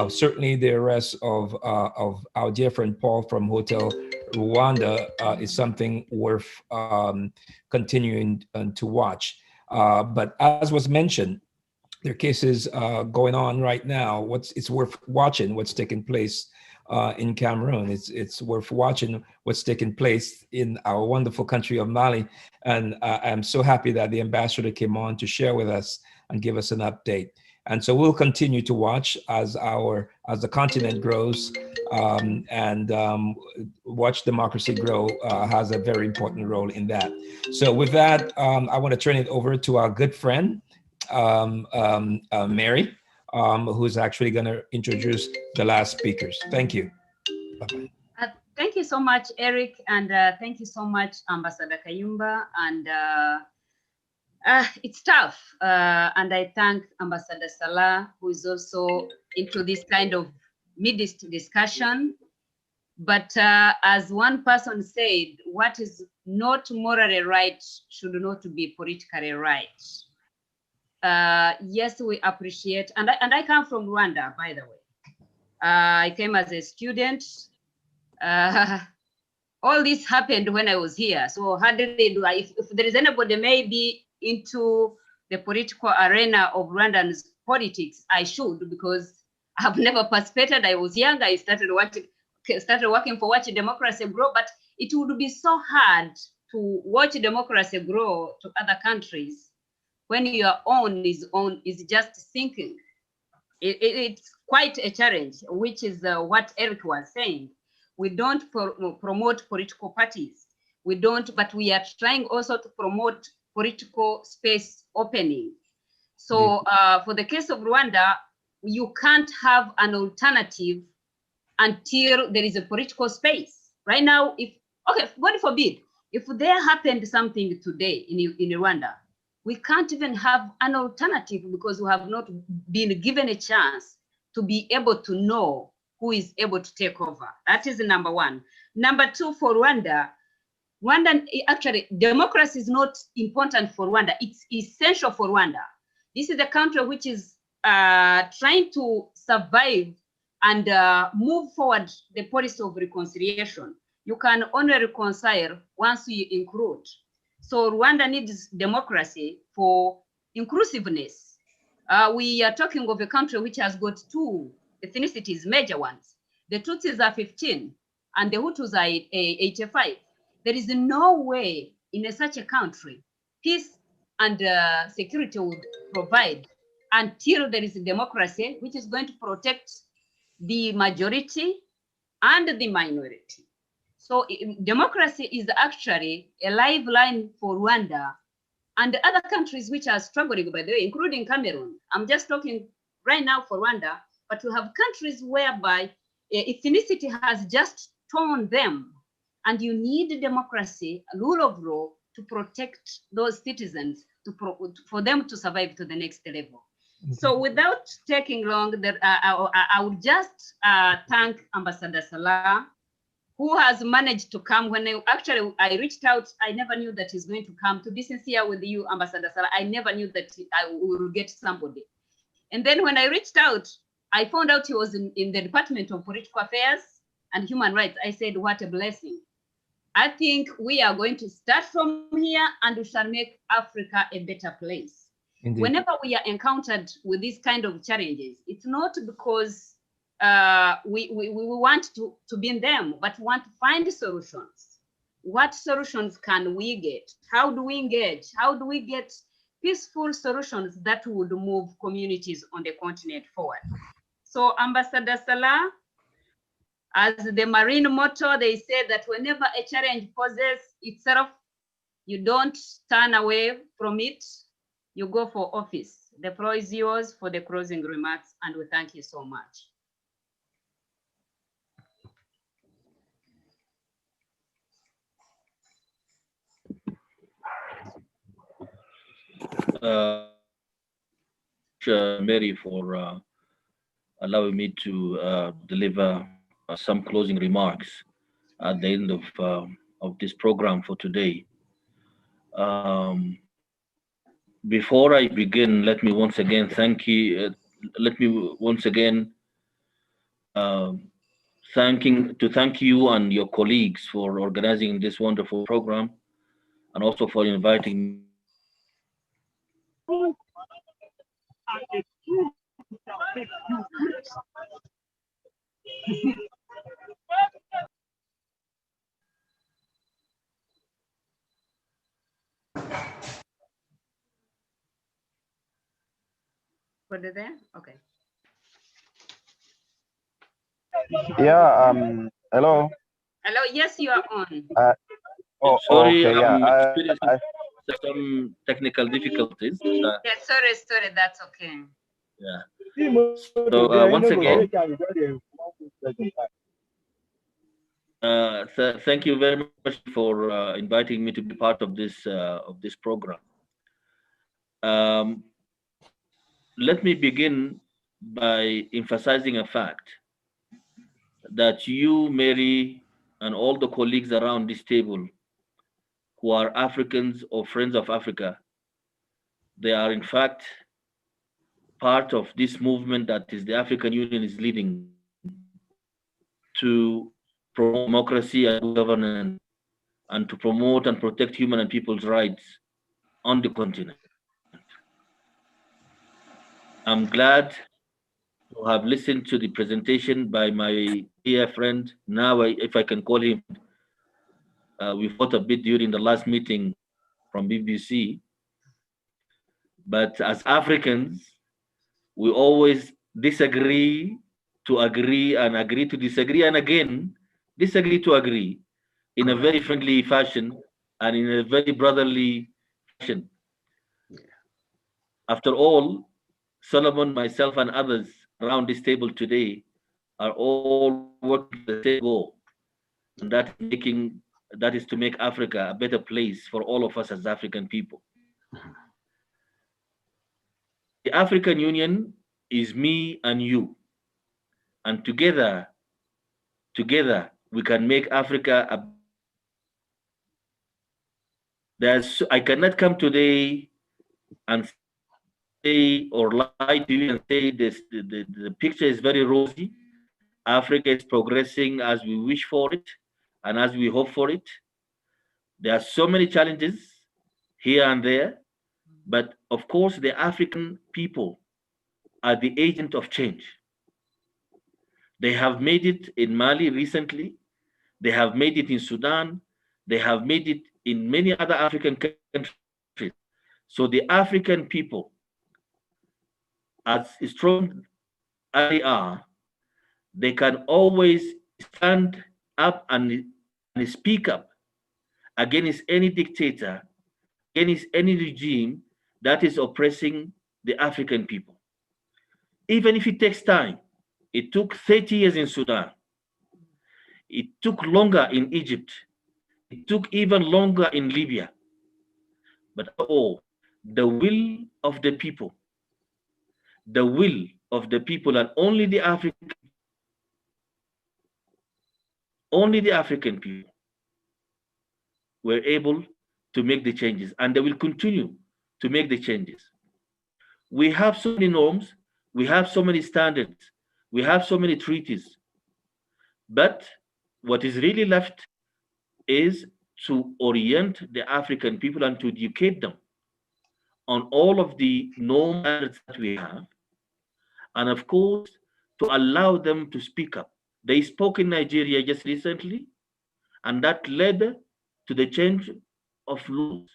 Certainly the arrest of our dear friend Paul from Hotel Rwanda is something worth continuing to watch. But as was mentioned, there are cases going on right now. It's worth watching what's taking place in Cameroon. It's worth watching what's taking place in our wonderful country of Mali. And I'm so happy that the ambassador came on to share with us and give us an update. And so we'll continue to watch as the continent grows, and Watch Democracy Grow has a very important role in that. So with that, I want to turn it over to our good friend, Mary, who's actually going to introduce the last speakers. Thank you. Bye-bye. Thank you so much, Eric, and thank you so much, Ambassador Kayumba. And it's tough, and I thank Ambassador Salah, who is also into this kind of Mideast discussion. But as one person said, what is not morally right should not be politically right. Yes, we appreciate, and I come from Rwanda, by the way. I came as a student. All this happened when I was here. So how did they do? If there is anybody maybe into the political arena of Rwandan's politics, I should, because I've never participated. I was young. I started working for Watch Democracy Grow, but it would be so hard to watch democracy grow to other countries when your own is just sinking. It's quite a challenge, which is what Eric was saying. We don't promote political parties. We don't, but we are trying also to promote political space opening. So for the case of Rwanda, you can't have an alternative until there is a political space. Right now, God forbid, if there happened something today in Rwanda, we can't even have an alternative because we have not been given a chance to be able to know who is able to take over. That is number one. Number two, for Rwanda, actually, democracy is not important for Rwanda. It's essential for Rwanda. This is a country which is trying to survive and move forward the policy of reconciliation. You can only reconcile once you include. So Rwanda needs democracy for inclusiveness. We are talking of a country which has got 2 ethnicities, major ones. The Tutsis are 15 and the Hutus are 85. There is no way in such a country peace and security would provide until there is a democracy which is going to protect the majority and the minority. So democracy is actually a lifeline for Rwanda and other countries which are struggling, by the way, including Cameroon. I'm just talking right now for Rwanda, but we have countries whereby ethnicity has just torn them, and you need democracy, rule of law, to protect those citizens, for them to survive to the next level. So without taking long, I would just thank Ambassador Salah, who has managed to come. When I reached out, I never knew that he's going to come. To be sincere with you, Ambassador Salah, I never knew that I will get somebody. And then when I reached out, I found out he was in the Department of Political Affairs and Human Rights. I said, what a blessing. I think we are going to start from here and we shall make Africa a better place. Indeed. Whenever we are encountered with these kind of challenges, it's not because we want to be in them, but we want to find solutions. What solutions can we get? How do we engage? How do we get peaceful solutions that would move communities on the continent forward? So Ambassador Salah, as the Marine motto, they say that whenever a challenge poses itself, you don't turn away from it, you go for office. The floor is yours for the closing remarks, and we thank you so much. Mary, for allowing me to deliver some closing remarks at the end of this program for today. Before I begin, let me once again thank you. Let me once again thank you and your colleagues for organizing this wonderful program, and also for inviting me. Put it there? Okay. Yeah, hello. Hello, yes, you are on. Sorry, okay, I'm yeah. experiencing some technical difficulties. Yeah, sorry, that's okay. Yeah. So once again, thank you very much for inviting me to be part of this program. Let me begin by emphasizing a fact that you, Mary, and all the colleagues around this table who are Africans or friends of Africa, they are in fact part of this movement that is the African Union is leading to promote democracy and governance, and to promote and protect human and people's rights on the continent. I'm glad to have listened to the presentation by my dear friend, now if I can call him, we fought a bit during the last meeting from BBC, but as Africans, we always disagree to agree and agree to disagree, and again, disagree to agree in a very friendly fashion and in a very brotherly fashion. After all, Solomon, myself, and others around this table today are all working for the same goal, and that is to make Africa a better place for all of us as African people. The African Union is me and you, and together we can make Africa I cannot come today and say or lie to you and say this the picture is very rosy. Africa is progressing as we wish for it and as we hope for it. There are so many challenges here and there, But of course, the African people are the agent of change. They have made it in Mali recently. They have made it in Sudan. They have made it in many other African countries. So the African people, as strong as they are, they can always stand up and speak up against any dictator, against any regime that is oppressing the African people. Even if it takes time, it took 30 years in Sudan. It took longer in Egypt. It took even longer in Libya. But oh, the will of the people, and only the African people were able to make the changes, and they will continue to make the changes. We have so many norms, we have so many standards, we have so many treaties, but what is really left is to orient the African people and to educate them on all of the norms that we have, and of course, to allow them to speak up. They spoke in Nigeria just recently, and that led to the change of laws,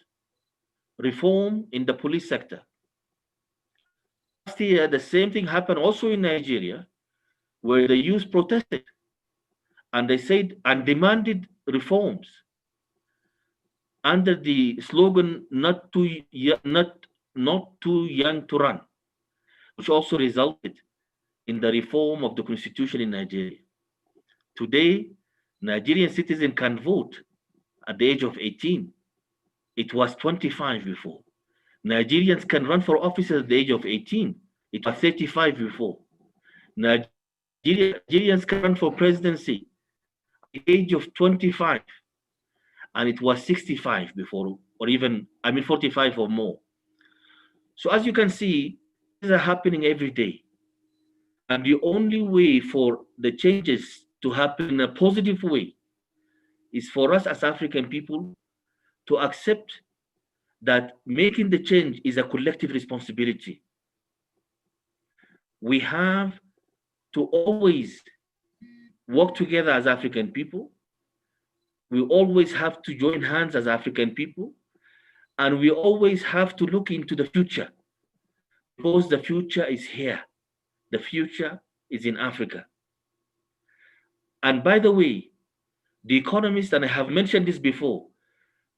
reform in the police sector. Last year, the same thing happened also in Nigeria, where the youth protested, and they said and demanded reforms under the slogan not too young to run, which also resulted in the reform of the constitution in Nigeria. Today, Nigerian citizens can vote at the age of 18. It was 25 before. Nigerians can run for office at the age of 18. It was 35 before. Nigerians can run for presidency at the age of 25. And it was 65 before, or even, 45 or more. So as you can see, these are happening every day. And the only way for the changes to happen in a positive way is for us as African people to accept that making the change is a collective responsibility. We have to always work together as African people. We always have to join hands as African people, and we always have to look into the future, because the future is here. The future is in Africa. And by the way, The Economist, and I have mentioned this before,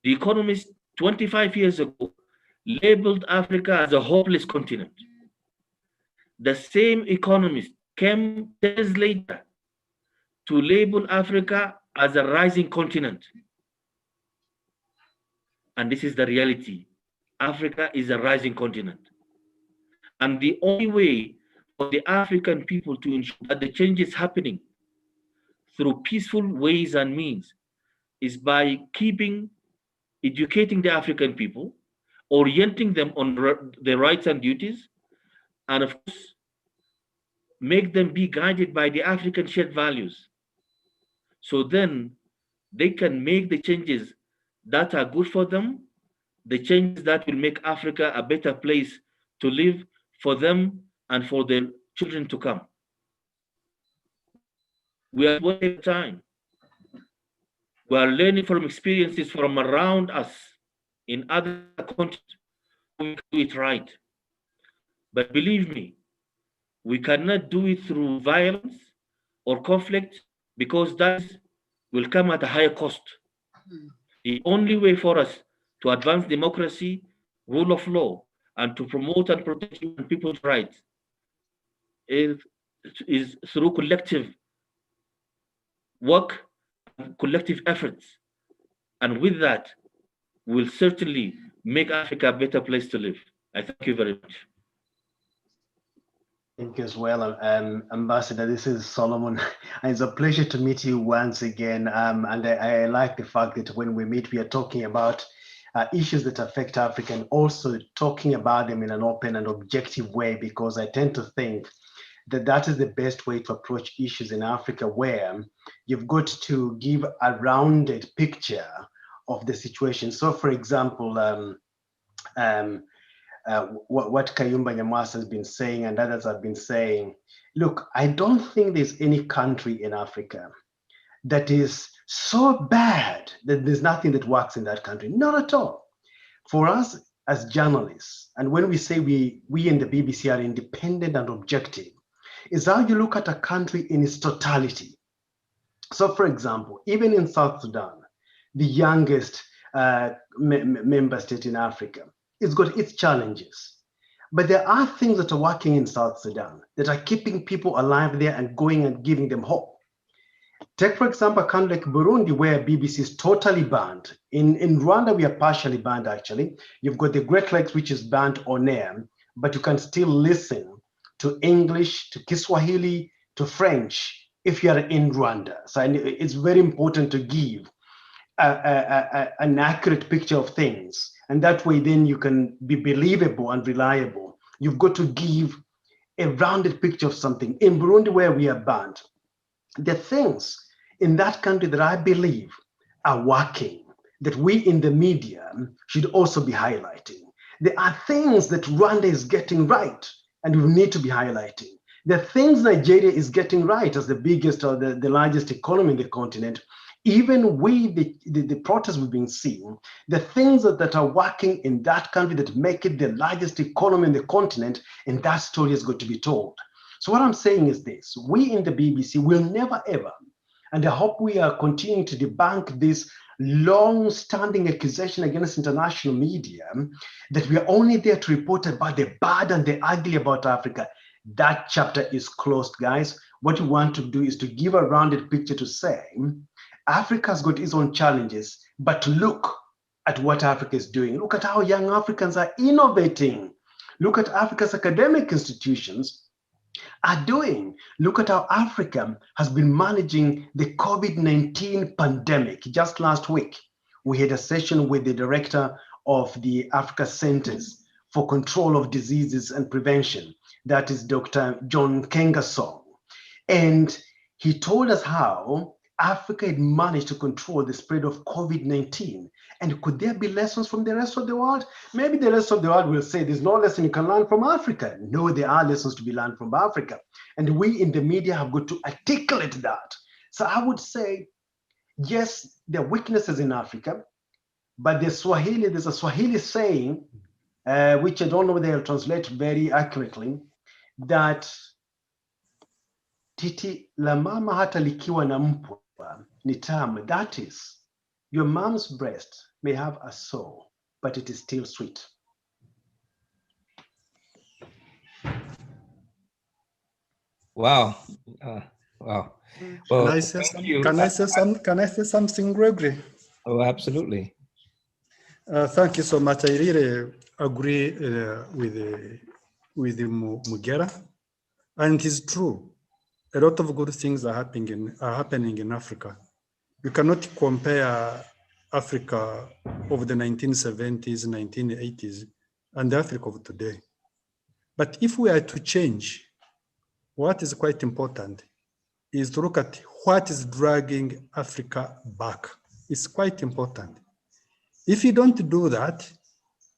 The Economist 25 years ago labeled Africa as a hopeless continent. The same Economist came 10 years later to label Africa as a rising continent. And this is the reality. Africa is a rising continent. And the only way for the African people to ensure that the change is happening through peaceful ways and means is by educating the African people, orienting them on their rights and duties, and of course, make them be guided by the African shared values. So then they can make the changes that are good for them, the changes that will make Africa a better place to live for them and for their children to come. We are wasting time. We are learning from experiences from around us in other countries. We can do it right. But believe me, we cannot do it through violence or conflict, because that will come at a higher cost. The only way for us to advance democracy, rule of law, and to promote and protect human people's rights is through collective work, collective efforts. And with that, we'll certainly make Africa a better place to live. I thank you very much. Thank you as well, Ambassador. This is Solomon. It's a pleasure to meet you once again. And I like the fact that when we meet, we are talking about issues that affect Africa, and also talking about them in an open and objective way, because I tend to think that that is the best way to approach issues in Africa, where you've got to give a rounded picture of the situation. So for example, what Kayumba Nyamwasa has been saying and others have been saying. Look, I don't think there's any country in Africa that is so bad that there's nothing that works in that country. Not at all. For us as journalists, and when we say we in the BBC are independent and objective, is how you look at a country in its totality. So for example, even in South Sudan, the youngest member state in Africa, it's got its challenges. But there are things that are working in South Sudan that are keeping people alive there and going and giving them hope. Take, for example, a country like Burundi, where BBC is totally banned. In Rwanda, we are partially banned, actually. You've got the Great Lakes, which is banned on air, but you can still listen to English, to Kiswahili, to French, if you are in Rwanda. So it's very important to give an accurate picture of things. And that way, then you can be believable and reliable. You've got to give a rounded picture of something. In Burundi, where we are banned, the things in that country that I believe are working, that we in the media should also be highlighting. There are things that Rwanda is getting right, and we need to be highlighting. The things Nigeria is getting right as the biggest or the largest economy in the continent. Even with the protests we've been seeing, the things that are working in that country that make it the largest economy in the continent, and that story is going to be told. So what I'm saying is this: we in the BBC will never ever, and I hope we are continuing to debunk this long-standing accusation against international media that we are only there to report about the bad and the ugly about Africa. That chapter is closed, guys. What we want to do is to give a rounded picture to say, Africa's got its own challenges, but look at what Africa is doing. Look at how young Africans are innovating. Look at Africa's academic institutions are doing. Look at how Africa has been managing the COVID-19 pandemic. Just last week, we had a session with the director of the Africa Centers for Control of Diseases and Prevention. That is Dr. John Kengasong. And he told us how Africa had managed to control the spread of COVID-19. And could there be lessons from the rest of the world? Maybe the rest of the world will say there's no lesson you can learn from Africa. No, there are lessons to be learned from Africa. And we in the media have got to articulate that. So I would say, yes, there are weaknesses in Africa, but there's a Swahili saying, which I don't know whether I'll translate very accurately, that titi la mama hata likiwa na mpwa ni tamu. That is, your mom's breast may have a sore, but it is still sweet. Wow. Wow. Well, can I say something, Gregory? Oh, absolutely. Thank you so much. I really agree with Mugera, and it is true. A lot of good things are happening in Africa. You cannot compare Africa of the 1970s, 1980s, and the Africa of today. But if we are to change, what is quite important is to look at what is dragging Africa back. It's quite important. If you don't do that,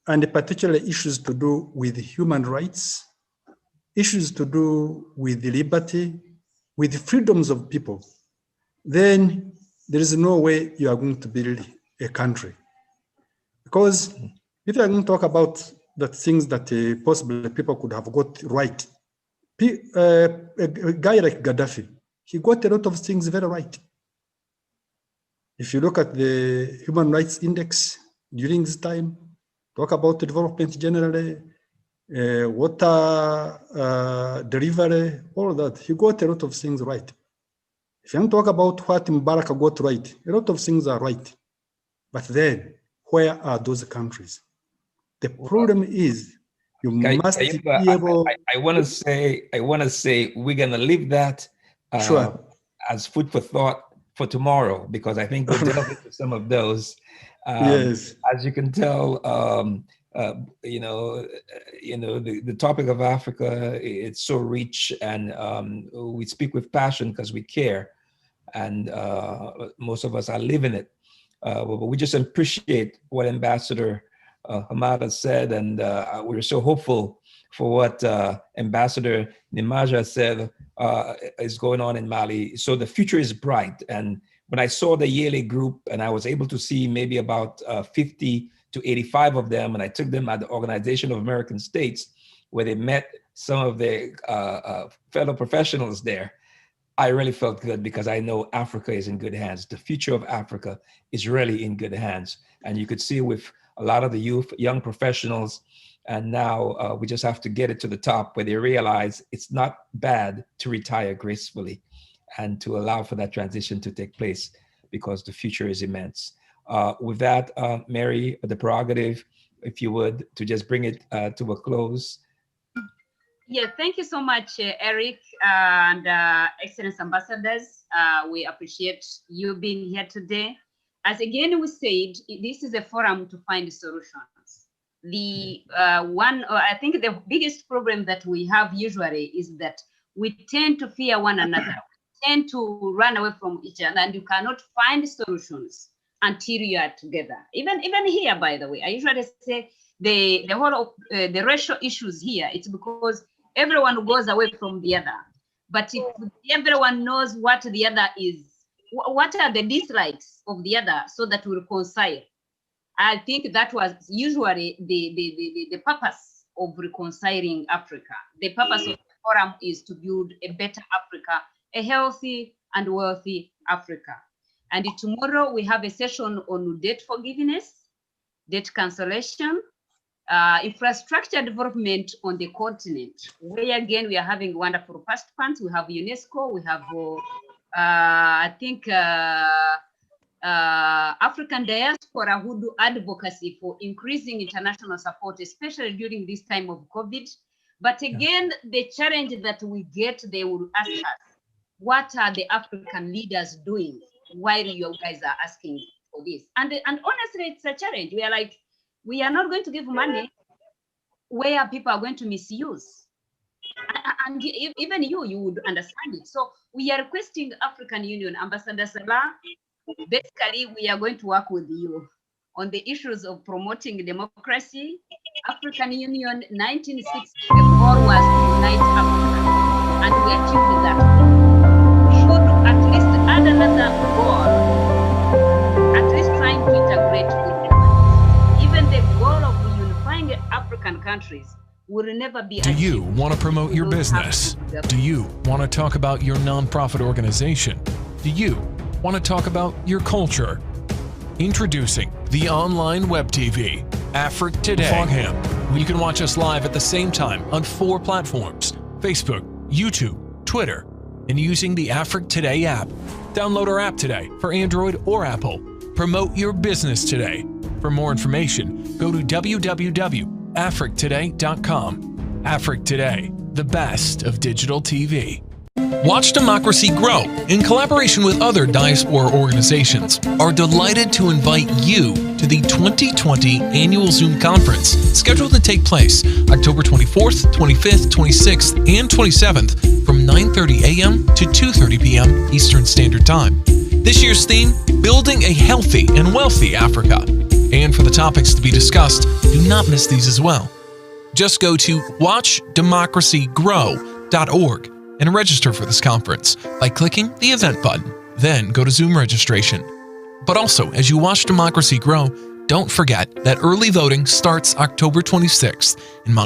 and particularly issues to do with human rights, issues to do with liberty, with freedoms of people, then there is no way you are going to build a country. Because if you are going to talk about the things that possibly people could have got right, a guy like Gaddafi, he got a lot of things very right. If you look at the Human Rights Index during this time, talk about development generally, water delivery, all that, he got a lot of things right. If you talk about what Mubarak got right, a lot of things are right. But then, where are those countries? The problem is, you must be able. I want to say we're gonna leave that sure. as food for thought for tomorrow, because I think we'll delve into some of those. Yes. As you can tell, the topic of Africa, it's so rich, and we speak with passion because we care, and most of us are living it. But we just appreciate what Ambassador Hamada said, and we're so hopeful for what Ambassador Nimaja said is going on in Mali. So the future is bright. And when I saw the Yale group, and I was able to see maybe about 50 to 85 of them, and I took them at the Organization of American States, where they met some of their fellow professionals there, I really felt good because I know Africa is in good hands. The future of Africa is really in good hands. And you could see with a lot of the young professionals, and now we just have to get it to the top where they realize it's not bad to retire gracefully and to allow for that transition to take place because the future is immense. With that, Mary, the prerogative, if you would, to just bring it to a close. Yeah, thank you so much, Eric and Excellence Ambassadors. We appreciate you being here today. As again we said, this is a forum to find solutions. The I think the biggest problem that we have usually is that we tend to fear one another, tend to run away from each other, and you cannot find solutions until you are together. Even here, by the way, I usually say the whole of the racial issues here, it's because everyone goes away from the other. But if everyone knows what the other is, what are the dislikes of the other, so that we reconcile, I think that was usually the purpose of reconciling Africa. The purpose of the forum is to build a better Africa, a healthy and wealthy Africa. And tomorrow we have a session on debt forgiveness, debt cancellation, infrastructure development on the continent, where again we are having wonderful participants. We have UNESCO, we have I think African diaspora who do advocacy for increasing international support, especially during this time of COVID. But again, the challenge that we get, they will ask us, what are the African leaders doing while you guys are asking for this? And honestly, it's a challenge. We are like, we are not going to give money where people are going to misuse. And even you would understand it. So we are requesting African Union, Ambassador Salah, basically we are going to work with you on the issues of promoting democracy. African Union 1960, the goal was to unite Africa, and we achieved that. We should at least add another goal, at least trying to integrate with them. Even the goal of unifying African countries will never be achieved. Do you want to promote your business? Do you want to talk about your nonprofit organization? Do you want to talk about your culture? Introducing the online web TV, Afrique Today. Fogham. You can watch us live at the same time on 4 platforms: Facebook, YouTube, Twitter, and using the Afrique Today app. Download our app today for Android or Apple. Promote your business today. For more information, go to www.afriquetoday.com. Afrique Today, the best of digital TV. Watch Democracy Grow, in collaboration with other diaspora organizations, are delighted to invite you to the 2020 Annual Zoom Conference, scheduled to take place October 24th, 25th, 26th, and 27th from 9:30 a.m. to 2:30 p.m. Eastern Standard Time. This year's theme, Building a Healthy and Wealthy Africa. And for the topics to be discussed, do not miss these as well. Just go to watchdemocracygrow.org and register for this conference by clicking the event button. Then go to Zoom registration. But also, as you watch Democracy Grow, don't forget that early voting starts October 26th in Montreal.